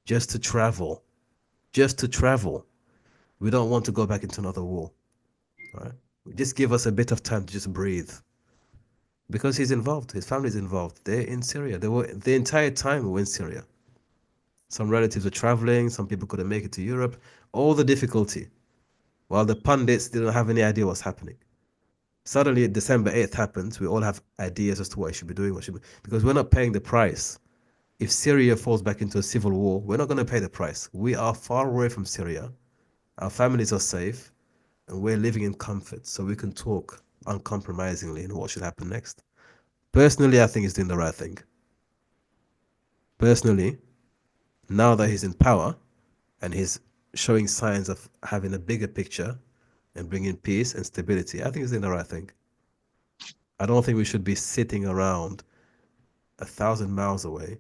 just to travel, We don't want to go back into another war. All right. Just give us a bit of time to just breathe. Because he's involved, his family's involved. They're in Syria. They were the entire time we were in Syria. Some relatives were traveling, some people couldn't make it to Europe. All the difficulty. While the pundits didn't have any idea what's happening. Suddenly, December 8th happens. We all have ideas as to what we should be doing, because we're not paying the price. If Syria falls back into a civil war, we're not going to pay the price. We are far away from Syria. Our families are safe, and we're living in comfort, so we can talk uncompromisingly in what should happen next. Personally, I think he's doing the right thing. Personally, now that he's in power and he's showing signs of having a bigger picture and bringing peace and stability, I think he's doing the right thing. I don't think we should be sitting around 1,000 miles away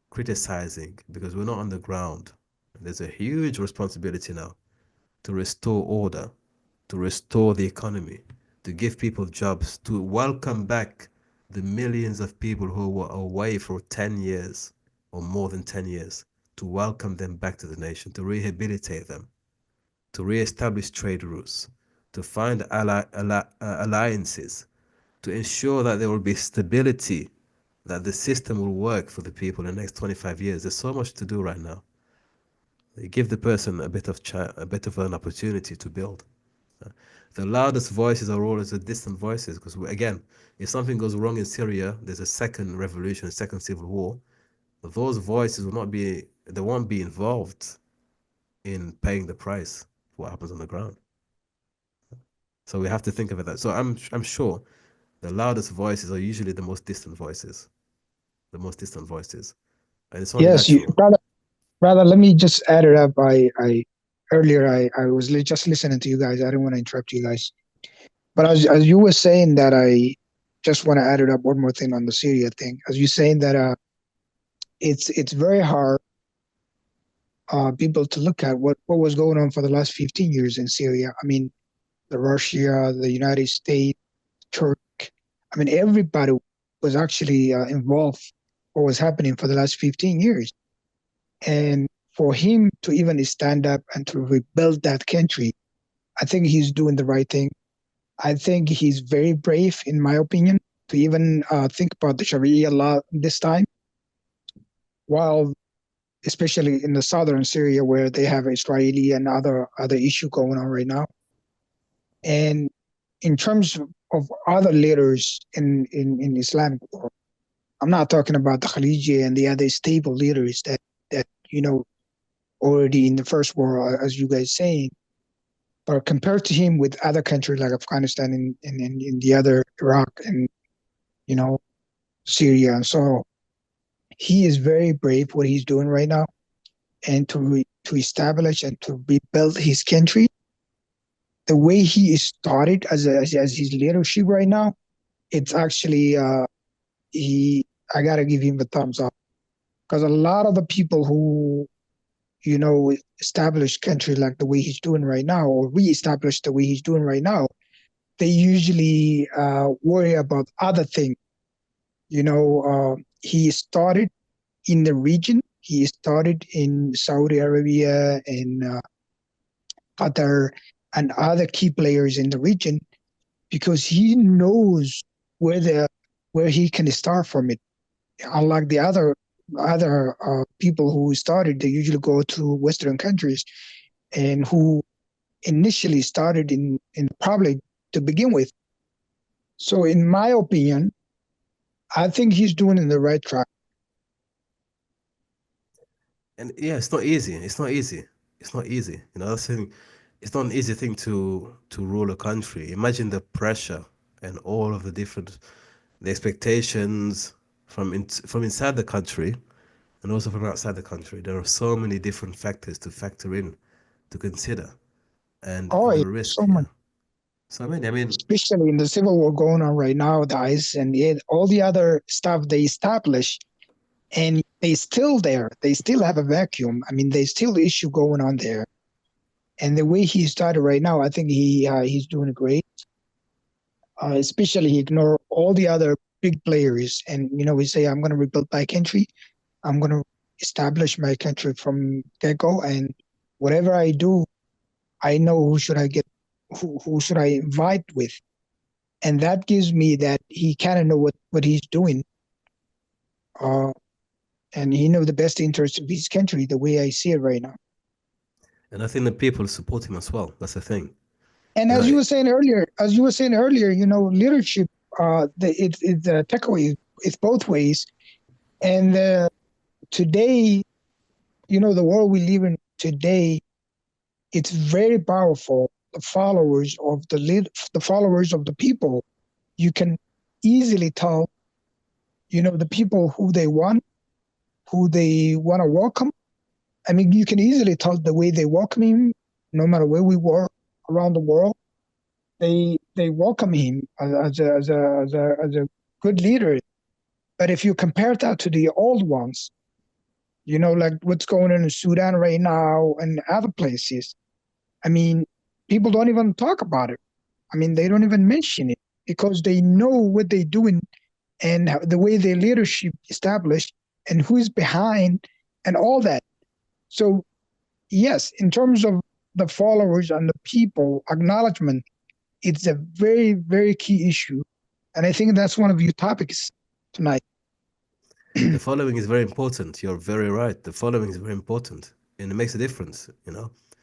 criticizing because we're not on the ground. There's a huge responsibility now to restore order, to restore the economy, to give people jobs, to welcome back the millions of people who were away for 10 years or more than 10 years, to welcome them back to the nation, to rehabilitate them, to re-establish trade routes, to find alliances, to ensure that there will be stability, that the system will work for the people in the next 25 years. There's so much to do right now. You give the person a bit of an opportunity to build. The loudest voices are always the distant voices, because again, if something goes wrong in Syria, there's a second revolution, a second civil war. Those voices they won't be involved in paying the price for what happens on the ground. So we have to think of it that. So I'm sure the loudest voices are usually the most distant voices. The most distant voices. and it's only Yes, natural. brother, let me just add it up. Earlier I was just listening to you guys. I didn't want to interrupt you guys. But as you were saying that, I just want to add it up one more thing on the Syria thing. As you saying that it's very hard people to look at what was going on for the last 15 years in Syria. I mean, the Russia, the United States, Turk. I mean, everybody was actually involved what was happening for the last 15 years. And for him to even stand up and to rebuild that country, I think he's doing the right thing. I think he's very brave, in my opinion, to even think about the Sharia law this time, while especially in the southern Syria where they have Israeli and other issue going on right now. And in terms of other leaders in Islamic world, I'm not talking about the Khaliji and the other stable leaders that already in the first world, as you guys saying, but compared to him with other countries like Afghanistan and in the other Iraq and Syria, and so he is very brave what he's doing right now, and to establish and to rebuild his country. The way he is started as his leadership right now, it's actually I gotta give him a thumbs up, because a lot of the people who establish country like the way he's doing right now, or re-establish the way he's doing right now, they usually worry about other things. He started in the region. He started in Saudi Arabia and Qatar and other key players in the region, because he knows where he can start from it. Unlike the other people who started, they usually go to Western countries and who initially started in probably to begin with. So in my opinion, I think he's doing in the right track. And yeah, it's not easy. It's not easy. It's not easy. That's the thing. It's not an easy thing to rule a country. Imagine the pressure and all of the expectations from inside the country and also from outside the country. There are so many different factors to factor in, to consider, and the risk so much. So I mean, especially in the civil war going on right now, the ICE and all the other stuff they establish, and they still there. They still have a vacuum. I mean, there's still issue going on there. And the way he started right now, I think he's doing great. Especially he ignore all the other big players, and we say, I'm going to rebuild my country. I'm going to establish my country from get-go, and whatever I do, I know who should I invite with, and that gives me that he kind of know what he's doing, and he know the best interest of his country, the way I see it right now. And I think the people support him as well. That's the thing. And as you were saying earlier, leadership, it's a takeaway. It's both ways. And today, the world we live in today, it's very powerful. The followers of the people, you can easily tell, the people who they want to welcome. I mean, you can easily tell the way they welcome him, no matter where we were around the world. They welcome him as a good leader. But if you compare that to the old ones, like what's going on in Sudan right now and other places, I mean, people don't even talk about it. I mean, they don't even mention it because they know what they're doing and the way their leadership established and who's behind and all that. So, yes, in terms of the followers and the people, acknowledgement, it's a very, very key issue. And I think that's one of your topics tonight. The following is very important. You're very right. The following is very important, and it makes a difference,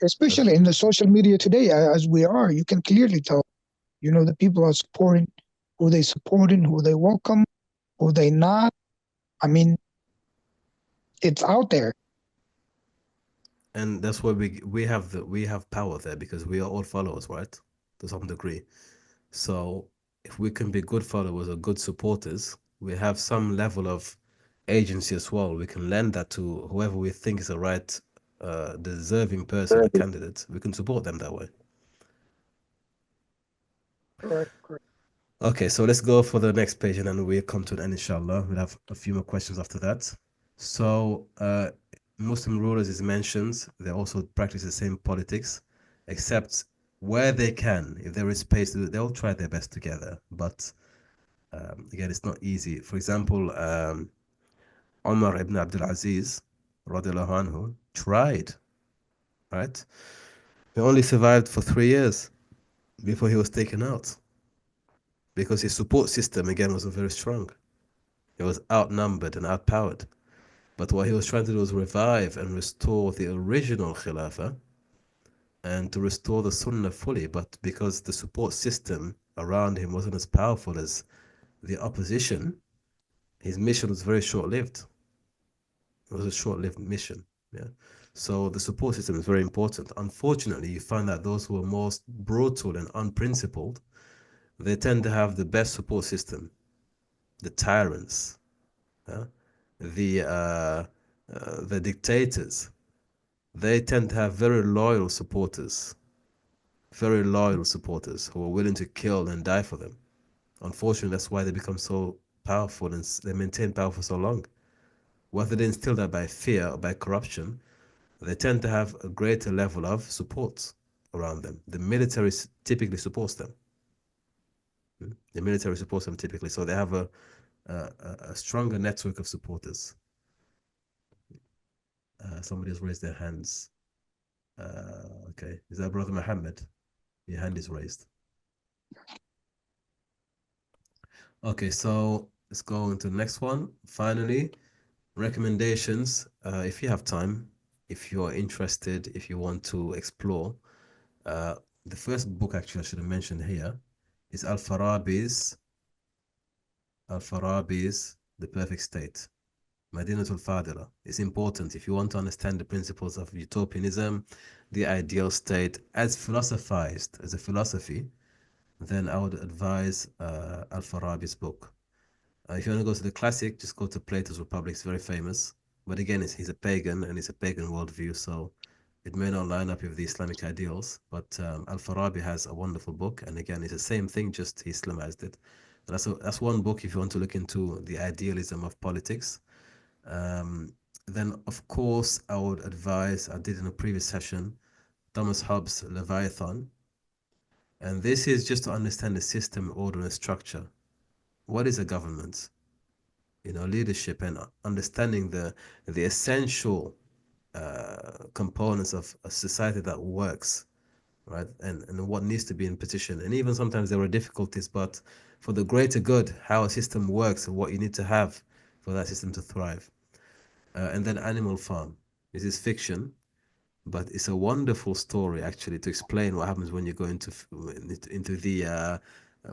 Especially in the social media today, as we are, you can clearly tell, the people are supporting, who they supporting, who they welcome, who they not. I mean, it's out there. And that's why we have power there, because we are all followers, right? To some degree. So if we can be good followers or good supporters, we have some level of agency as well. We can lend that to whoever we think is the right, deserving person, a candidate. We can support them that way. Correct. Okay, so let's go for the next page and then we'll come to an end, inshallah. We'll have a few more questions after that. So, Muslim rulers is mentioned. They also practice the same politics, except where they can. If there is space, they'll try their best together. But again, it's not easy. For example, Umar ibn Abdul Aziz, radiallahu anhu, tried, right? He only survived for 3 years before he was taken out, because his support system, again, wasn't very strong. He was outnumbered and outpowered. But what he was trying to do was revive and restore the original Khilafah and to restore the Sunnah fully. But because the support system around him wasn't as powerful as the opposition, his mission was very short-lived. It was a short-lived mission. Yeah. So the support system is very important. Unfortunately, you find that those who are most brutal and unprincipled, they tend to have the best support system. The tyrants, the dictators, they tend to have very loyal supporters who are willing to kill and die for them. Unfortunately, that's why they become so powerful and they maintain power for so long. Whether they instill that by fear or by corruption, they tend to have a greater level of support around them. The military typically supports them. The military supports them typically, so they have a stronger network of supporters. Somebody has raised their hands. Okay, is that Brother Muhammad? Your hand is raised. Okay, so let's go into the next one. Finally, recommendations. If you have time, if you're interested, if you want to explore, the first book actually I should have mentioned here is Al-Farabi's The Perfect State. Madinatul Fadila. It's important if you want to understand the principles of utopianism, the ideal state, as philosophized, as a philosophy, then I would advise Al-Farabi's book. If you want to go to the classic, just go to Plato's Republic. It's very famous. But again, he's a pagan and it's a pagan worldview, so it may not line up with the Islamic ideals. But Al-Farabi has a wonderful book. And again, it's the same thing, just he Islamized it. And that's one book if you want to look into the idealism of politics. Then, of course, I would advise, I did in a previous session, Thomas Hobbes' Leviathan. And this is just to understand the system, order, and structure. What is a government? Leadership and understanding the essential components of a society that works, right? And what needs to be in position. And even sometimes there are difficulties, but for the greater good, how a system works and what you need to have for that system to thrive. And then Animal Farm. This is fiction, but it's a wonderful story actually to explain what happens when you go into the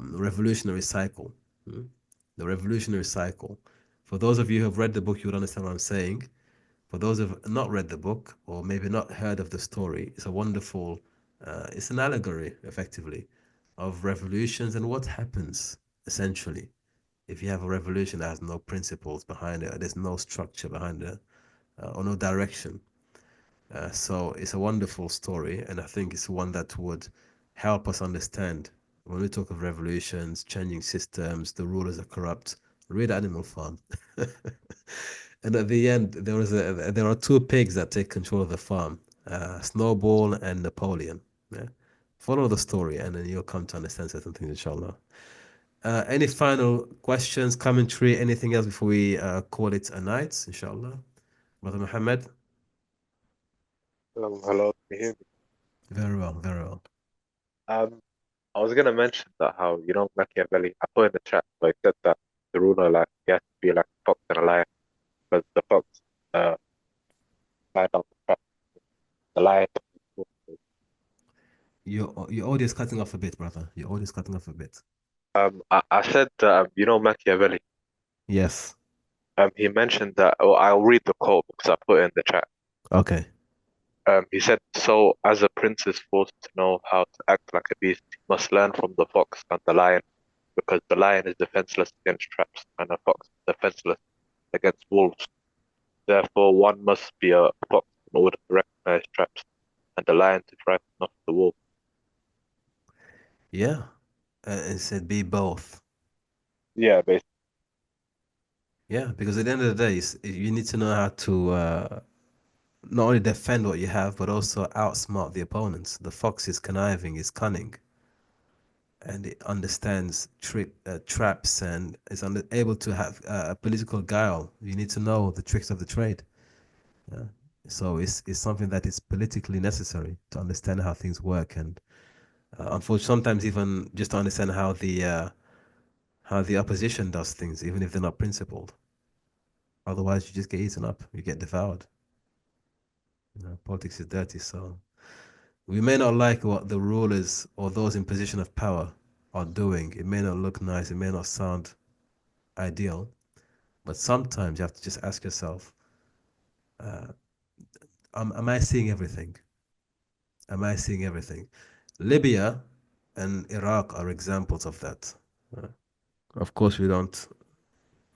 revolutionary cycle. The revolutionary cycle. For those of you who have read the book, you would understand what I'm saying. For those who have not read the book or maybe not heard of the story, it's a wonderful, it's an allegory effectively of revolutions and what happens essentially if you have a revolution that has no principles behind it, or there's no structure behind it, or no direction. So it's a wonderful story, and I think it's one that would help us understand when we talk of revolutions, changing systems, the rulers are corrupt. Read Animal Farm. And at the end, there are two pigs that take control of the farm, Snowball and Napoleon. Yeah? Follow the story, and then you'll come to understand certain things, inshallah. Any final questions, commentary, anything else before we call it a night, inshallah? Brother Muhammad? Hello, can you hear me? Very well, very well. I was gonna mention that how Machiavelli. I put in the chat, but he said that the ruler he has to be like a fox and a lion, because the fox lied down the trap. The lion. Your audio is cutting off a bit, brother. Your audio is cutting off a bit. I said Machiavelli. Yes. He mentioned that. Oh, I'll read the quote because I put it in the chat. Okay. He said, "So as a prince is forced to know how to act like a beast, he must learn from the fox and the lion, because the lion is defenseless against traps and the fox is defenseless against wolves. Therefore, one must be a fox in order to recognize traps, and a lion to frighten off the wolf. Yeah, it said be both. Yeah, basically. Yeah, because at the end of the day, you need to know how to not only defend what you have, but also outsmart the opponents. The fox is conniving, is cunning, and it understands traps and is able to have a political guile. You need to know the tricks of the trade. Yeah. So it's something that is politically necessary to understand how things work, and unfortunately, sometimes even just to understand how the opposition does things, even if they're not principled. Otherwise, you just get eaten up. You get devoured. Politics is dirty, so we may not like what the rulers or those in position of power are doing. It may not look nice. It may not sound ideal, but sometimes you have to just ask yourself, am I seeing everything? Am I seeing everything? Libya and Iraq are examples of that. Of course,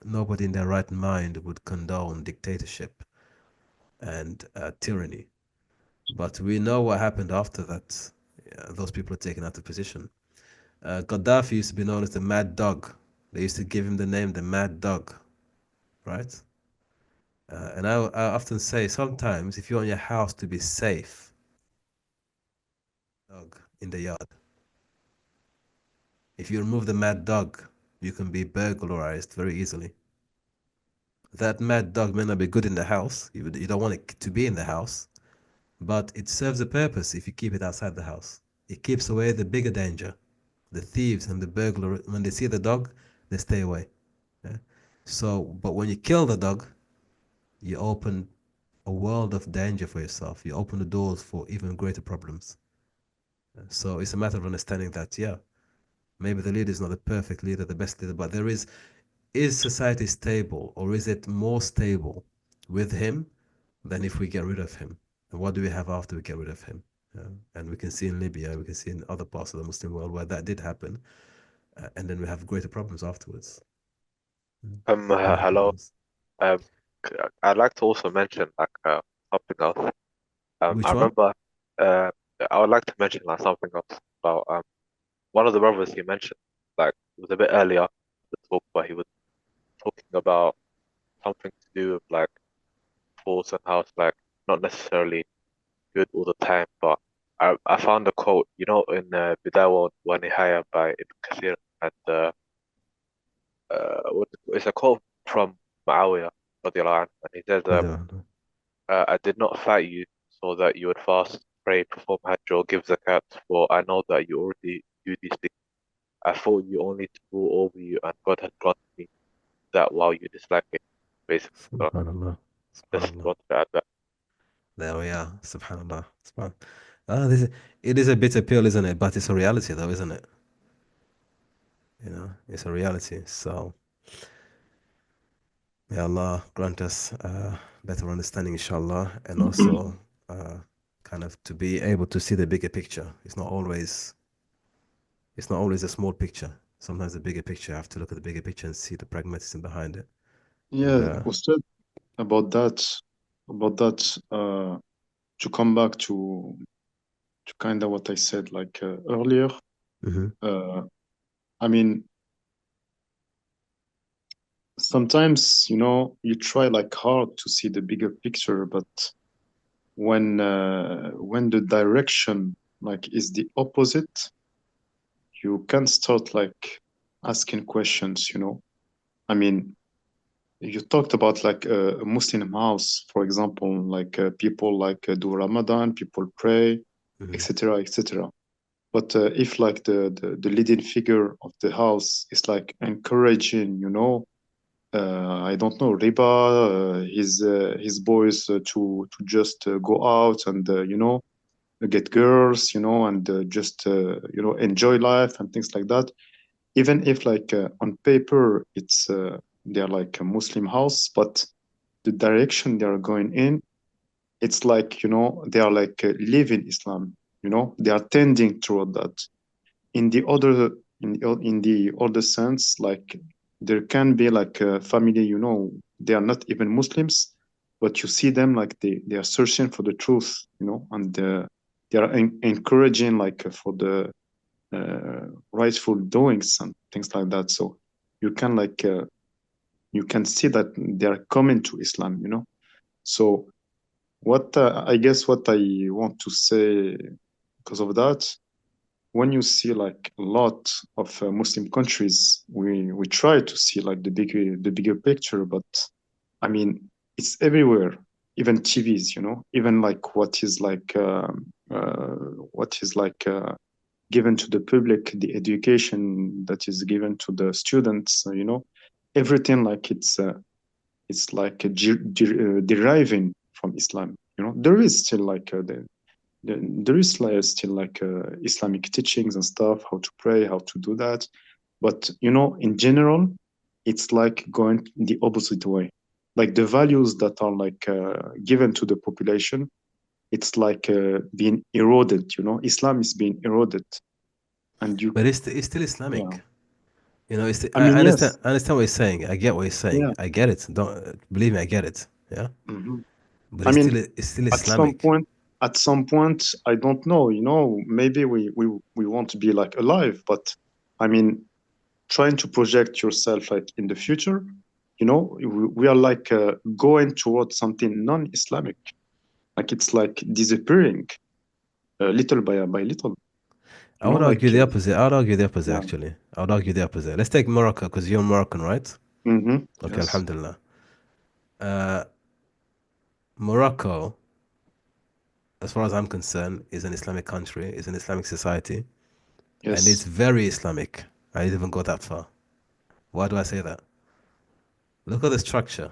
nobody in their right mind would condone dictatorship and tyranny. But we know what happened after that. Those people are taken out of position. Gaddafi used to be known as the Mad Dog. They used to give him the name the Mad Dog, right? And I often say, sometimes if you want your house to be safe, dog in the yard. If you remove the Mad Dog, you can be burglarized very easily. That Mad Dog may not be good in the house. You don't want it to be in the house, but it serves a purpose if you keep it outside the house. It keeps away the bigger danger. The thieves and the burglars, when they see the dog, they stay away. Yeah? So, but when you kill the dog, you open a world of danger for yourself. You open the doors for even greater problems. So it's a matter of understanding that, yeah, maybe the leader is not the perfect leader, the best leader, but is society stable, or is it more stable with him than if we get rid of him? And what do we have after we get rid of him? And we can see in Libya, we can see in other parts of the Muslim world where that did happen, and then we have greater problems afterwards. Greater Hello. problems. I'd like to also mention something else. Which I one? remember I would like to mention something else about one of the brothers he mentioned. Like, it was a bit earlier in the talk, but he was talking about something to do with like force and how it's like not necessarily good all the time. But I found a quote, in Bidaya wa Nihaya by Ibn Kathir, and it's a quote from Muawiyah radiallahu anhu, and he says, I did not fight you so that you would fast, pray, perform hajj, or give zakat, for I know that you already do these things. I fought you only to rule over you, and God has granted me that while you dislike it. Basically, so Subhanallah. just Subhanallah. want to add that. There we are. Subhanallah. It is a bitter pill, isn't it? But it's a reality, though, isn't it? It's a reality. So, may Allah grant us better understanding, inshallah, and also kind of to be able to see the bigger picture. It's not always a small picture. Sometimes the bigger picture, you have to look at the bigger picture and see the pragmatism behind it. Yeah, Ustad, about that, to come back to kind of what I said like earlier. I mean, sometimes you try like hard to see the bigger picture, but when the direction like is the opposite, you can start like asking questions. I mean, you talked about like a Muslim house, for example, like people like do Ramadan, people pray, etc., etc. But if like the leading figure of the house is like encouraging, I don't know, riba, his boys to just go out and get girls, and just enjoy life and things like that. Even if like on paper it's they're like a Muslim house, but the direction they are going in, it's like they are like living Islam. They are tending toward that. In the other sense, like there can be like a family, you know, they are not even Muslims, but you see them like they are searching for the truth, you know, and they are encouraging like for the rightful doings and things like that. So you can like you can see that they are coming to Islam, you know. So what I guess what I want to say because of that, when you see like a lot of Muslim countries, we try to see like the bigger picture, but I mean it's everywhere, even TVs, you know, even like what is like given to the public, the education that is given to the students, you know, everything like it's like deriving from Islam. You know, there is still like there is like still like Islamic teachings and stuff, how to pray, how to do that. But you know, in general, it's like going the opposite way. Like the values that are like given to the population, it's like being eroded. You know, Islam is being eroded, and you. But it's still Islamic. Yeah. You know, it's I mean, I yes. understand what you're saying. I get what you're saying. Yeah. I get it. Don't believe me, I get it. Yeah. Mhm. But I mean, it's still at some Islamic. point, I don't know. You know, maybe we want to be like alive, but I mean, trying to project yourself like in the future, you know, we are like going towards something non-Islamic, like it's like disappearing little by little. I You know, would argue like the opposite. I would argue the opposite, yeah. actually. I would argue the opposite. Let's take Morocco, because you're Moroccan, right? Mm-hmm. Okay, Yes. Alhamdulillah. Morocco, as far as I'm concerned, is an Islamic country, is an Islamic society, and it's Yes. very Islamic. I didn't even go that far. Why do I say that? Look at the structure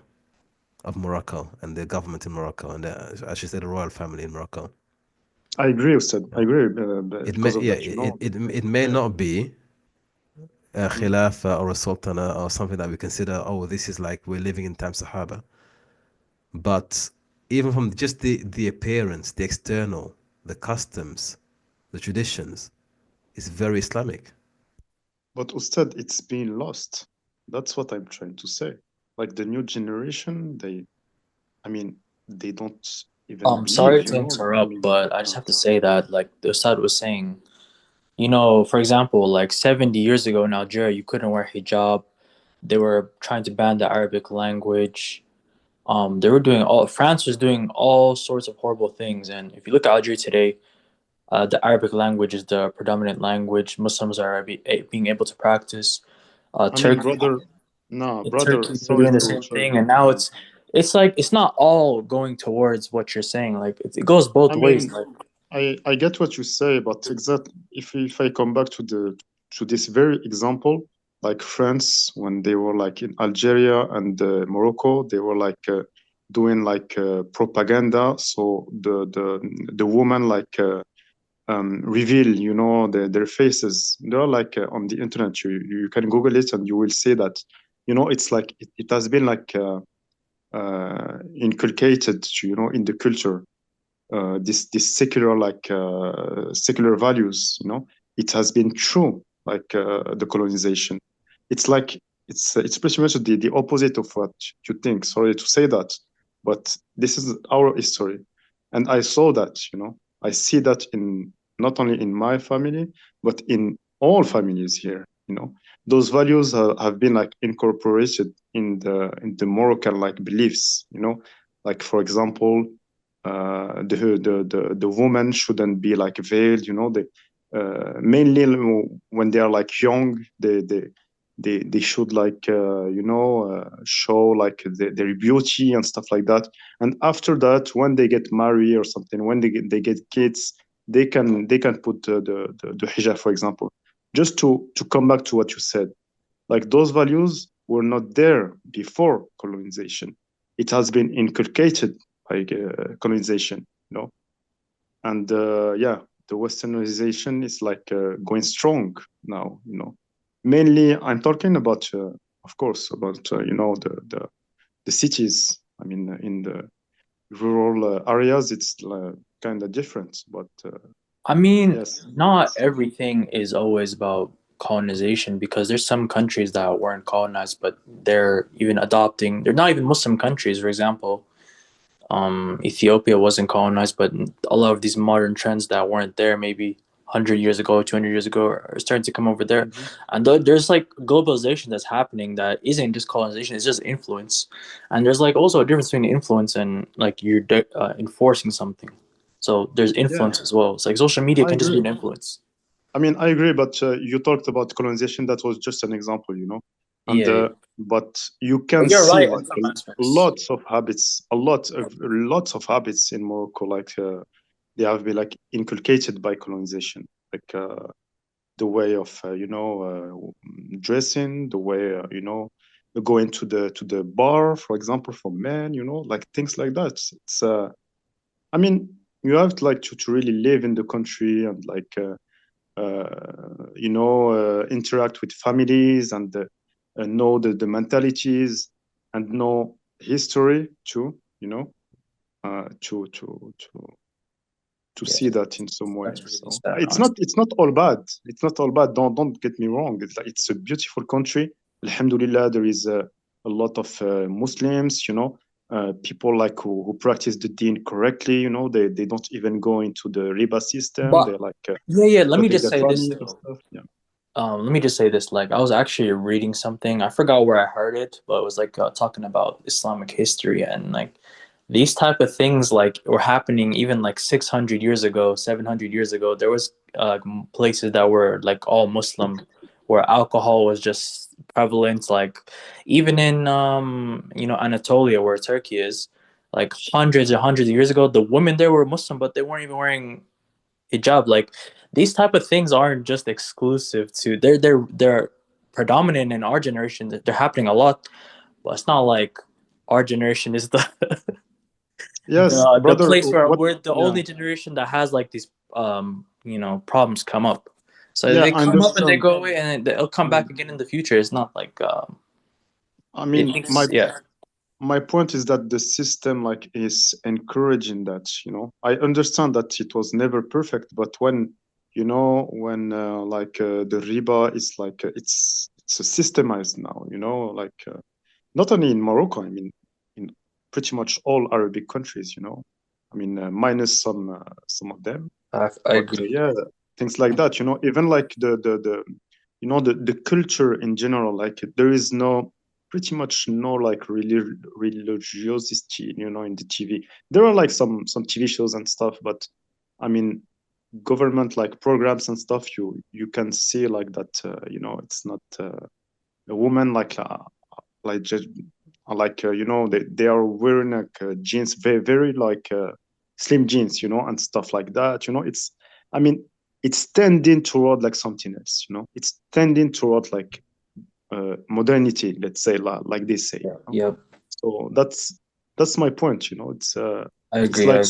of Morocco and the government in Morocco, and I should say the royal family in Morocco. I agree, Ustad. I agree It because may, of yeah, that, you know. it may Yeah. not be a khilafa or a sultana or something that we consider, oh, this is like we're living in time Sahaba. But even from just the appearance, the external, the customs, the traditions, it's very Islamic. But Ustad, it's being lost. That's what I'm trying to say. Like the new generation, I mean, they don't even Sorry believe, you to know. I interrupt, mean, but I just have to say that, like the Ustad was saying, you know, for example, like 70 years ago in Algeria, you couldn't wear hijab. They were trying to ban the Arabic language. They were doing France was doing all sorts of horrible things. And if you look at Algeria today, the Arabic language is the predominant language. Muslims are being able to practice. I mean, Turkey, brother, they're sorry doing the to same thing. And now it's like it's not all going towards what you're saying. Like it goes both I ways. mean, Like I get what you say, but exactly if I come back to this very example, like France, when they were like in Algeria and Morocco, they were like doing like propaganda. So the woman like reveal, you know, their faces. They're like on the internet. You can Google it and you will see that. You know, it's like it has been like inculcated, you know, in the culture. This secular like secular values, you know, it has been true like the colonization. It's like it's pretty much the opposite of what you think. Sorry to say that, but this is our history, and I saw that, you know, I see that in not only in my family but in all families here, you know, those values have been like incorporated in the Moroccan like beliefs, you know, like for example the woman shouldn't be like veiled, you know. They mainly when they are like young, they should like you know show like their beauty and stuff like that. And after that, when they get married or something, when they get kids, they can put the hijab, for example. Just to come back to what you said, like those values were not there before colonization. It has been inculcated by colonization, you know. And yeah, the westernization is like going strong now, you know. Mainly, I'm talking about, of course, about you know the cities. I mean, in the rural areas, it's kind of different. But I mean, yes, not everything is always about colonization, because there's some countries that weren't colonized, but they're even adopting. They're not even Muslim countries. For example, Ethiopia wasn't colonized, but a lot of these modern trends that weren't there maybe 100 years ago, 200 years ago are starting to come over there. Mhm. And there's like globalization that's happening that isn't just colonization, it's just influence. And there's like also a difference between influence and like you're enforcing something. So there's Yeah, influence as well. It's like social media I can just be agree. an influence. I mean, I agree, but you talked about colonization. That was just an example, you know. And Yeah. but you can But you're see right in like some aspects. lots of habits, lots of habits in Morocco. Like they have been like inculcated by colonization, like the way of dressing, the way going to the bar, for example, for men, you know, like things like that. It's I mean, you have to like to really live in the country and like interact with families and know the mentalities and know history too, you know, to Yeah, see that in some way. that's really So sad, it's honestly. not all bad. It's not all bad. Don't get me wrong. It's like it's a beautiful country. Alhamdulillah, there is a lot of Muslims. You know, people like who practice the deen correctly. You know, they don't even go into the riba system. They're But like yeah, let me protect just their say this families and though. stuff. Yeah. Let me just say this. Like, I was actually reading something. I forgot where I heard it, but it was like talking about Islamic history and like these type of things like were happening even like 600 years ago, 700 years ago. There was places that were like all Muslim, where alcohol was just prevalent. Like even in Anatolia, where Turkey is, like hundreds and hundreds of years ago, the women there were Muslim, but they weren't even wearing hijab. Like these type of things aren't just exclusive to they're predominant in our generation. They're happening a lot, but it's not like our generation is the Yes, the brother. place where What? we're the Yeah. only generation that has like these problems come up. So Yeah, they I come up and they understand. go away and they'll come Yeah. back again in the future. It's not like I it mean, thinks yeah. my point is that the system like is encouraging that, you know. I understand that it was never perfect, but when the riba is like it's a systemized now, you know, like not only in Morocco, I mean in pretty much all Arabic countries, you know. I mean minus some of them, I but agree. yeah, things like that, you know. Even like the the culture in general, like there is no pretty much no like religiosity, you know, in the TV. There are like some TV shows and stuff, but I mean government like programs and stuff, you can see like that, it's not a woman like just they are wearing like jeans, very very like slim jeans, you know, and stuff like that, you know. I mean it's tending toward like something else, you know. It's tending toward like modernity, let's say, like they say, you Yeah. know? Yep. So that's my point, you know. I It's agree. like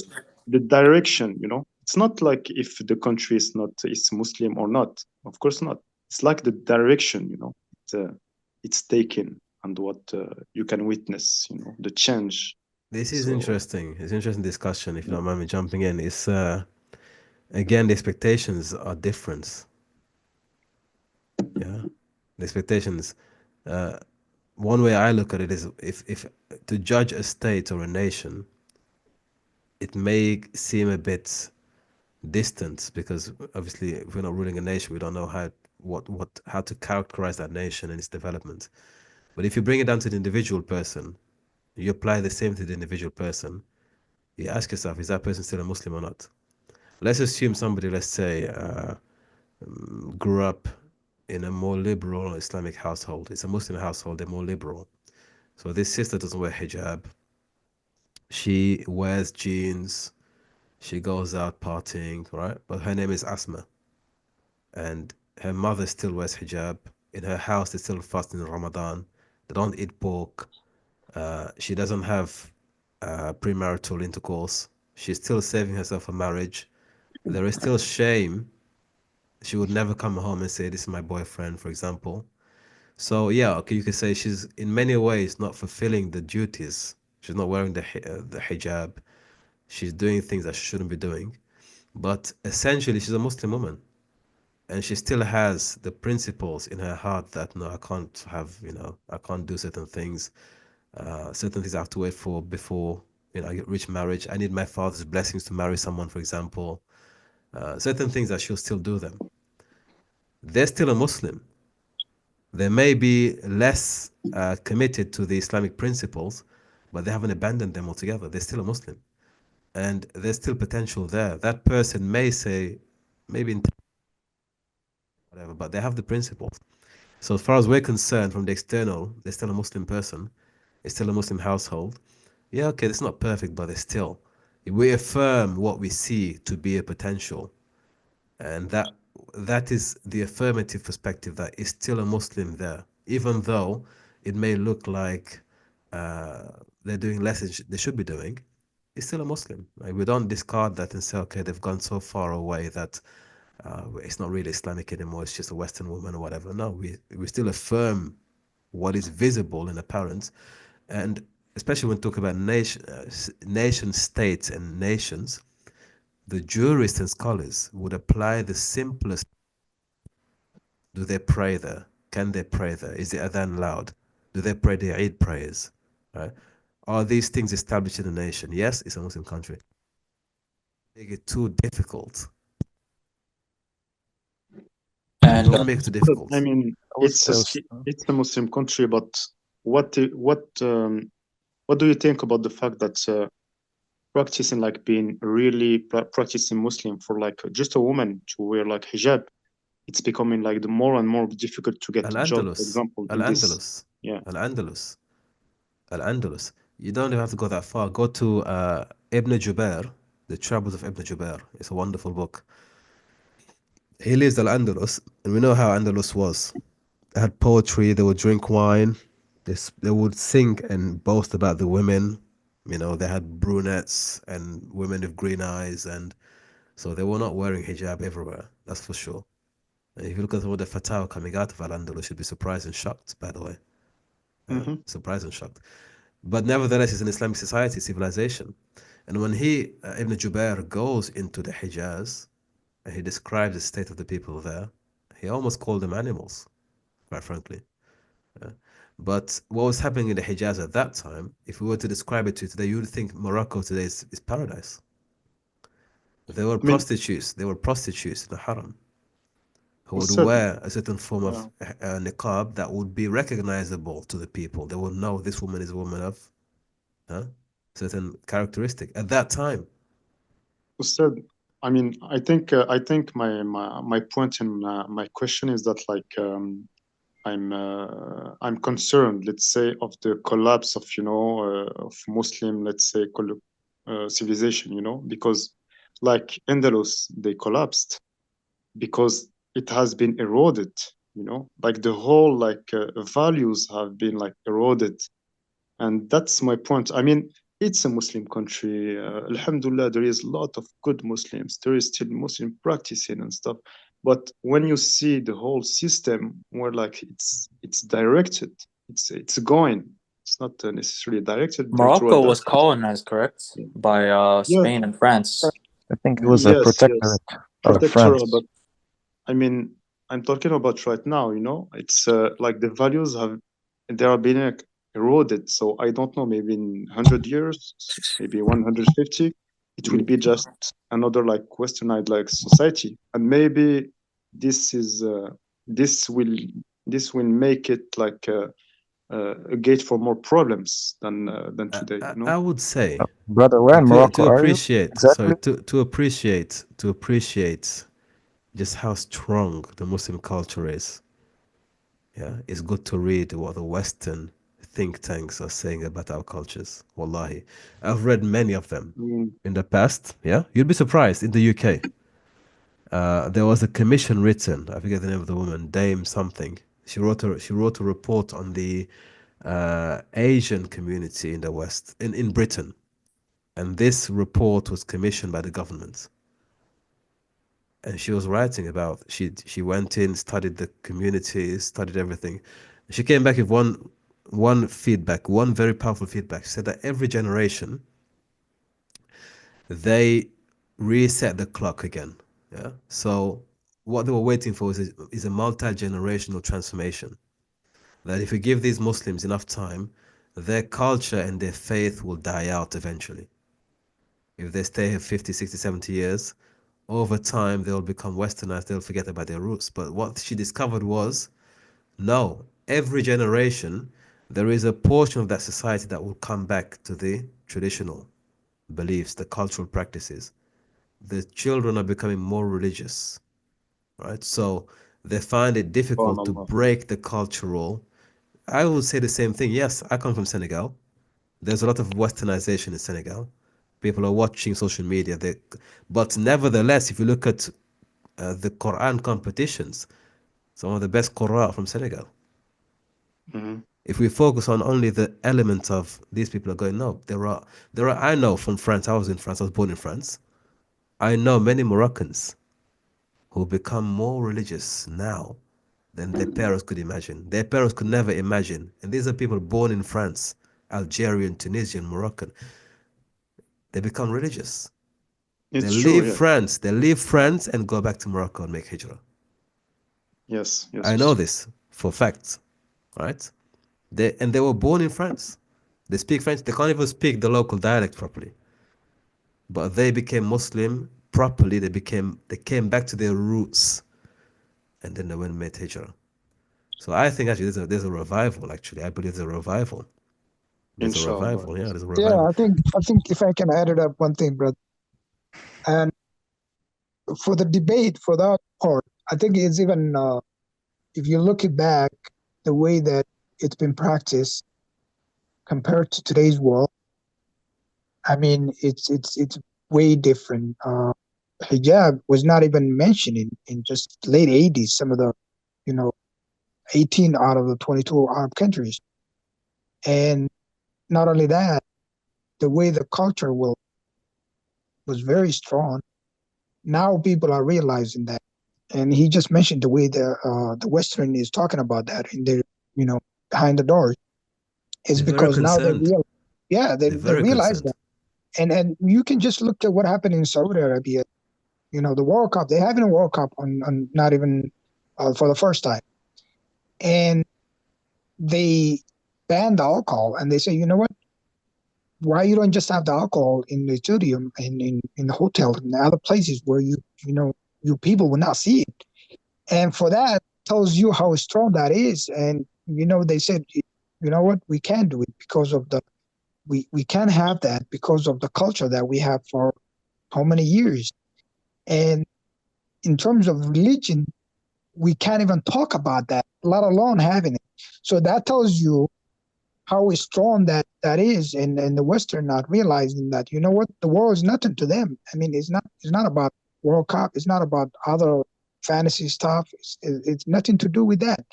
the direction, you know. It's not like if the country is Muslim or not. Of course not. It's like the direction, you know. It's taken, and what you can witness, you know, the change. This is So interesting. It's an interesting discussion. If you yeah, don't mind me jumping in, it's again the expectations are different. Yeah, the expectations. Uh, one way I look at it is if to judge a state or a nation, it may seem a bit distant because obviously if we're not ruling a nation, we don't know how to characterize that nation and its development. But if you bring it down to the individual person, you apply the same to the individual person. You ask yourself, is that person still a Muslim or not? Let's assume somebody, let's say, grew up in a more liberal Islamic household. It's a Muslim household, they're more liberal. So this sister doesn't wear hijab. She wears jeans. She goes out partying, right? But her name is Asma. And her mother still wears hijab. In her house, they still fast in Ramadan. They don't eat pork. She doesn't have premarital intercourse. She's still saving herself for marriage. There is still shame. She would never come home and say, "This is my boyfriend," for example. So yeah, okay, you could say she's in many ways not fulfilling the duties. She's not wearing the hijab. She's doing things that she shouldn't be doing. But essentially, she's a Muslim woman. and she still has the principles in her heart that no, I can't have, I can't do certain things. Certain things I have to wait for before, I get rich marriage. I need my father's blessings to marry someone, for example. Certain things that she'll still do them. They're still a Muslim. They may be less committed to the Islamic principles, but they haven't abandoned them altogether. They're still a Muslim. And there's still potential there. That person may say, maybe in whatever, but they have the principles. So as far as we're concerned, from the external, they're still a Muslim person. It's still a Muslim household. Yeah, okay, it's not perfect, but it's still. We affirm what we see to be a potential. And that is the affirmative perspective, that is still a Muslim there. Even though it may look like they're doing less than they should be doing, it's still a Muslim. Right? We don't discard that and say, okay, they've gone so far away that it's not really Islamic anymore, it's just a Western woman or whatever. No, we still affirm what is visible and apparent. And especially when talking about nation states and nations, the jurists and scholars would apply the simplest. Do they pray there? Can they pray there? Is the adhan loud? Do they pray the Eid prayers? Right? Are these things established in a nation? Yes, it's a Muslim country. Make it too difficult. And Don't make it too difficult. I mean, it's a Muslim country, but what do you think about the fact that practicing, like being really practicing Muslim for like just a woman to wear like hijab, it's becoming like the more and more difficult to get a job, for example. Al-Andalus. Yeah. Al-Andalus. You don't even have to go that far. Go to Ibn Jubair, The Troubles of Ibn Jubair. It's a wonderful book. He lives Al-Andalus, and we know how Andalus was. They had poetry, they would drink wine, they would sing and boast about the women. They had brunettes and women with green eyes, and so they were not wearing hijab everywhere, that's for sure. And if you look at some of the fatwa coming out of Al-Andalus, you'd be surprised and shocked, by the way. Surprised and shocked. But nevertheless, it's an Islamic society, civilization. And when Ibn Jubair, goes into the Hijaz, and he describes the state of the people there, he almost called them animals, quite frankly. But what was happening in the Hijaz at that time, if we were to describe it to you today, you would think Morocco today is paradise. They were prostitutes. They were prostitutes in the haram, who would wear a certain form of niqab that would be recognizable to the people. They would know this woman is a woman of certain characteristic at that time. Ustad, I mean, I think my point in my question is that like I'm concerned, let's say, of the collapse of of Muslim, let's say, civilization, because like Andalus, they collapsed because it has been eroded, like the whole like values have been like eroded, and that's my point. I mean, it's a Muslim country. Alhamdulillah, there is a lot of good Muslims. There is still Muslim practicing and stuff. But when you see the whole system where like it's directed, it's going. It's not necessarily directed. Morocco was colonized, correct, by Spain and France. I think it was a protectorate of France. But I mean, I'm talking about right now. It's like the values they are being eroded. So I don't know, maybe in 100 years, maybe 150, it will be just another like westernized like society, and maybe this will make it like a gate for more problems than today. I would say, brother, where in Morocco to are you? appreciate, Exactly. sorry, to appreciate just how strong the Muslim culture is. Yeah, it's good to read what the Western think tanks are saying about our cultures. Wallahi, I've read many of them in the past. Yeah, you'd be surprised. In the UK, there was a commission written. I forget the name of the woman, Dame something. She wrote a report on the Asian community in the West, in Britain, and this report was commissioned by the government. And she was writing about she went in, studied the community, studied everything. She came back with one feedback, one very powerful feedback. She said that every generation they reset the clock again. Yeah. So what they were waiting for is a multi-generational transformation. That if you give these Muslims enough time, their culture and their faith will die out eventually. If they stay here 50, 60, 70 years, over time they'll become westernized, they'll forget about their roots. But what she discovered was, no, every generation, there is a portion of that society that will come back to the traditional beliefs, the cultural practices. The children are becoming more religious, right? So they find it difficult to SubhanAllah. break the cultural. I would say the same thing. Yes, I come from Senegal. There's a lot of westernization in Senegal. People are watching social media. But nevertheless, if you look at the Quran competitions, some of the best Qur'an from Senegal. Mhm. If we focus on only the elements of these people are going, no, there are, I know from France, I was born in France. I know many Moroccans who become more religious now than their parents could imagine. Their parents could never imagine. And these are people born in France, Algerian, Tunisian, Moroccan. They become religious. It's true, yeah. They leave France and go back to Morocco and make hijrah. Yes, I it's know true. this for facts, right? They were born in France. They speak French. They can't even speak the local dialect properly. But they became Muslim properly. They came back to their roots, and then they went and made hijrah. So I think actually there's a revival. Actually, I believe there's a revival. There's a Inshallah. revival. Yeah, there's a Yeah, revival. I think if I can add it up one thing, brother, and for the debate for that part, I think it's even if you look it back, the way that it's been practiced compared to today's world, I mean, it's way different. Hijab was not even mentioned in just late 80s. Some of the, you know, 18 out of the 22 Arab countries, and not only that, the way the culture was very strong. Now people are realizing that, and he just mentioned the way the Western is talking about that in their, you know, behind the doors. It's They're very because now concerned. they They're very realize concerned. that, and you can just look at what happened in Saudi Arabia. You know, the World Cup, they having a World Cup on not even for the first time, and they banned the alcohol, and they say, you know what? Why you don't just have the alcohol in the stadium and in the hotel and the other places where you know you people will not see it, and for that tells you how strong that is. And you know they said, you know what, we can't do it because of the we can't have that because of the culture that we have for how many years. And in terms of religion, we can't even talk about that, let alone having it. So that tells you how strong that is, and the Western not realizing that, you know what, the world is nothing to them. I mean, it's not about World Cup, it's not about other fantasy stuff. It's nothing to do with that.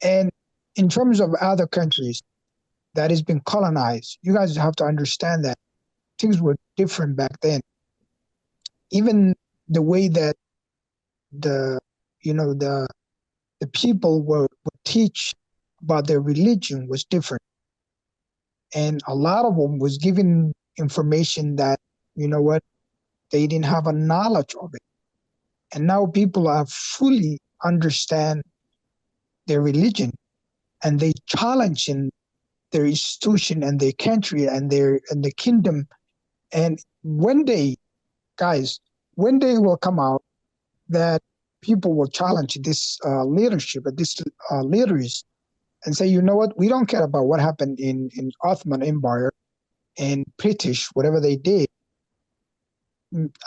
And in terms of other countries that has been colonized, you guys have to understand that things were different back then. Even the way that the you know the people were teach about their religion was different, and a lot of them was given information that, you know what, they didn't have a knowledge of it. And now people are fully understand their religion, and they challenging their institution and their country and the kingdom. And one day, guys, one day will come out that people will challenge this leadership, this leaders, and say, you know what, we don't care about what happened in Ottoman Empire and British, whatever they did.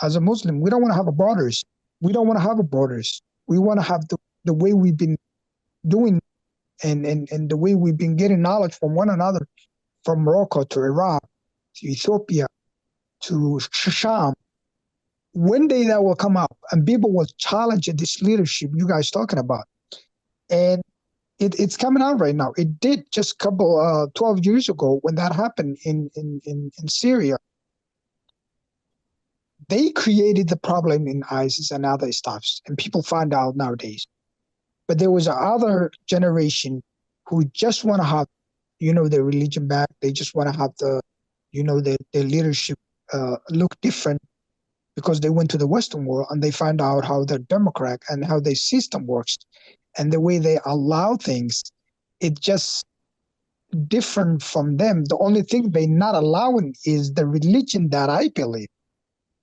As a Muslim, we don't want to have a borders. We don't want to have a borders. We want to have the way we've been doing, and the way we've been getting knowledge from one another, from Morocco to Iraq to Ethiopia to Sham. One day that will come up, and people will challenge this leadership you guys talking about. And it's coming out right now. It did just a couple 12 years ago when that happened in Syria. They created the problem in ISIS and other stuffs, and people find out nowadays. But there was another generation who just want to have, you know, their religion back. They just want to have the, you know, their leadership look different. because they went to the Western world and they find out how the democrat and how their system works and the way they allow things. It's just different from them. The only thing they're not allowing is the religion that I believe.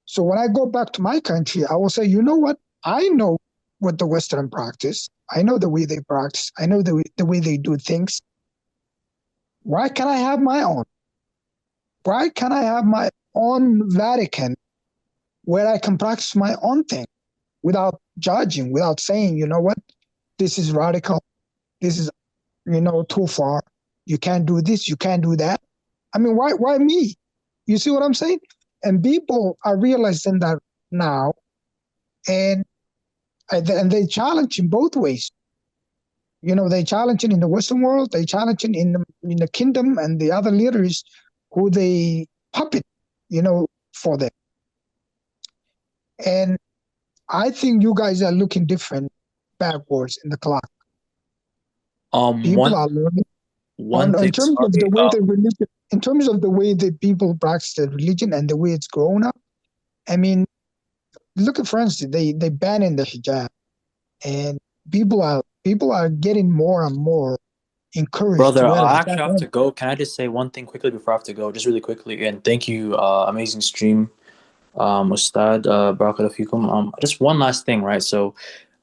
So when I go back to my country, I will say, you know what? I know what the Western practice. I know the way they practice. I know the way they do things. Why can't I have my own? Why can't I have my own Vatican where I can practice my own thing without judging, without saying, you know what, this is radical, this is, too far. You can't do this, you can't do that. I mean, why me? You see what I'm saying? And people are realizing that now, and they challenge in both ways. They challenging in the Western world, they challenging in the kingdom and the other leaders who they puppet, for them. And I think you guys are looking different backwards in the clock. People are learning one thing. in terms of the way the religion, in terms of the way the people practice the religion and the way it's grown up. I mean, look at, for instance, they banning the hijab, and people are getting more and more encouraged. Brother, to wear I the actually hijab. have to go. Can I just say one thing quickly before I have to go? Just really quickly. And thank you, amazing stream, Ustad, Barakallahu Fikum. Just one last thing, right? So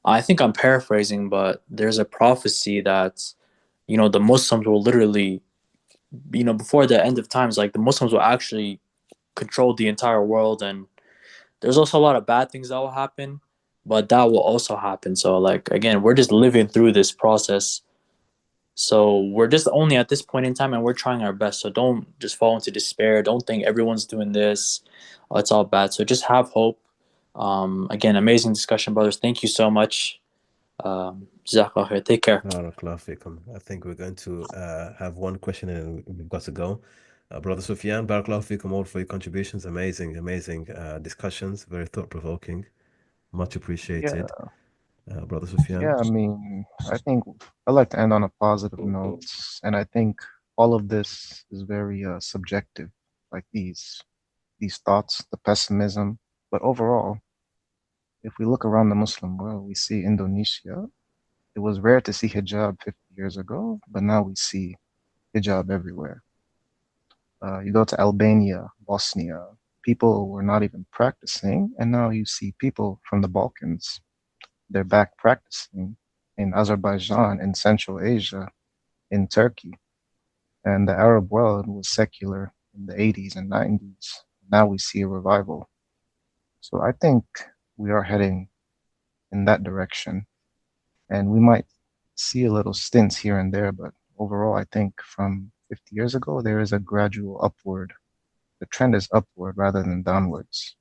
I think I'm paraphrasing, but there's a prophecy that, the Muslims will literally, before the end of times, like the Muslims will actually control the entire world. And there's also a lot of bad things that will happen, but that will also happen. So like, again, we're just living through this process. So we're just only at this point in time and we're trying our best. So don't just fall into despair. Don't think everyone's doing this. It's all bad. So just have hope. Again, amazing discussion, brothers. Thank you so much. Jazakallah khair. Take care. Barakallahu fikum. I think we're going to have one question and we've got to go. Brother Sufyan, Barakallahu fikum all for your contributions. Amazing discussions. Very thought-provoking. Much appreciated. Brother Sufyan. Yeah, I mean, I think I'd like to end on a positive note. And I think all of this is very subjective, like these thoughts, the pessimism. But overall, if we look around the Muslim world, we see Indonesia. It was rare to see hijab 50 years ago, but now we see hijab everywhere. You go to Albania, Bosnia, people were not even practicing, and now you see people from the Balkans. They're back practicing in Azerbaijan, in Central Asia, in Turkey. And the Arab world was secular in the 80s and 90s. Now we see a revival. So I think we are heading in that direction. And we might see a little stints here and there, but overall, I think from 50 years ago, there is a gradual upward. The trend is upward rather than downwards.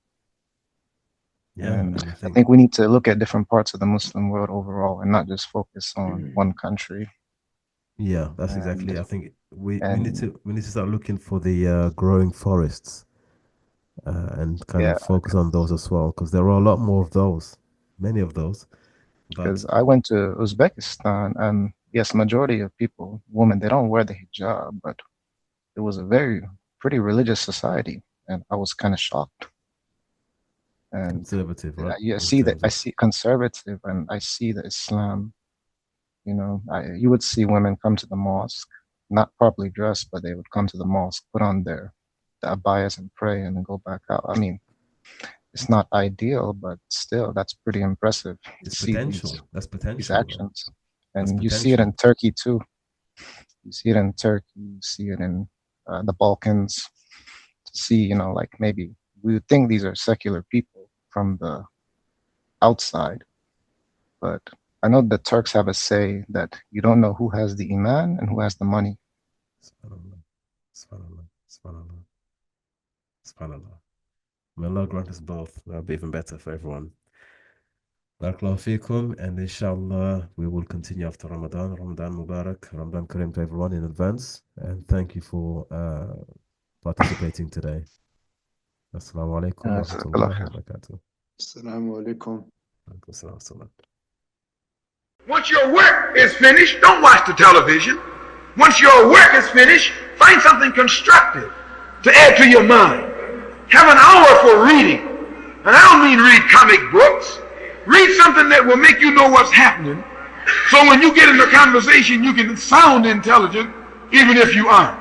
Yeah, and I think we need to look at different parts of the Muslim world overall and not just focus on one country. Yeah, that's exactly. I think we need to start looking for the growing forests and kind of focus on those as well, because there are a lot more of those, many of those. Because I went to Uzbekistan, and yes, majority of people, women, they don't wear the hijab, but it was a pretty religious society, and I was kind of shocked. And conservative, right? I see conservative, and I see the Islam. You would see women come to the mosque, not properly dressed, but they would come to the mosque, put on the abayas and pray, and then go back out. I mean, it's not ideal, but still, that's pretty impressive. It's potential. That's potential. These actions, and you see it in Turkey too. You see it in Turkey. You see it in the Balkans. To see, like maybe we would think these are secular people from the outside, but I know the Turks have a say that you don't know who has the iman and who has the money. Subhanallah. Subhanallah. Subhanallah. Subhanallah. May Allah grant us both. That'll be even better for everyone. Barakallahu feekum, and inshallah we will continue after Ramadan. Ramadan Mubarak, Ramadan Kareem to everyone in advance, and thank you for participating today. Assalamu alaikum wa rahmatullahi wa barakatuh. Assalamu alaikum. Once your work is finished, don't watch the television. Once your work is finished, find something constructive to add to your mind. Have an hour for reading. And I don't mean read comic books. Read something that will make you know what's happening. So when you get in a conversation, you can sound intelligent even if you aren't.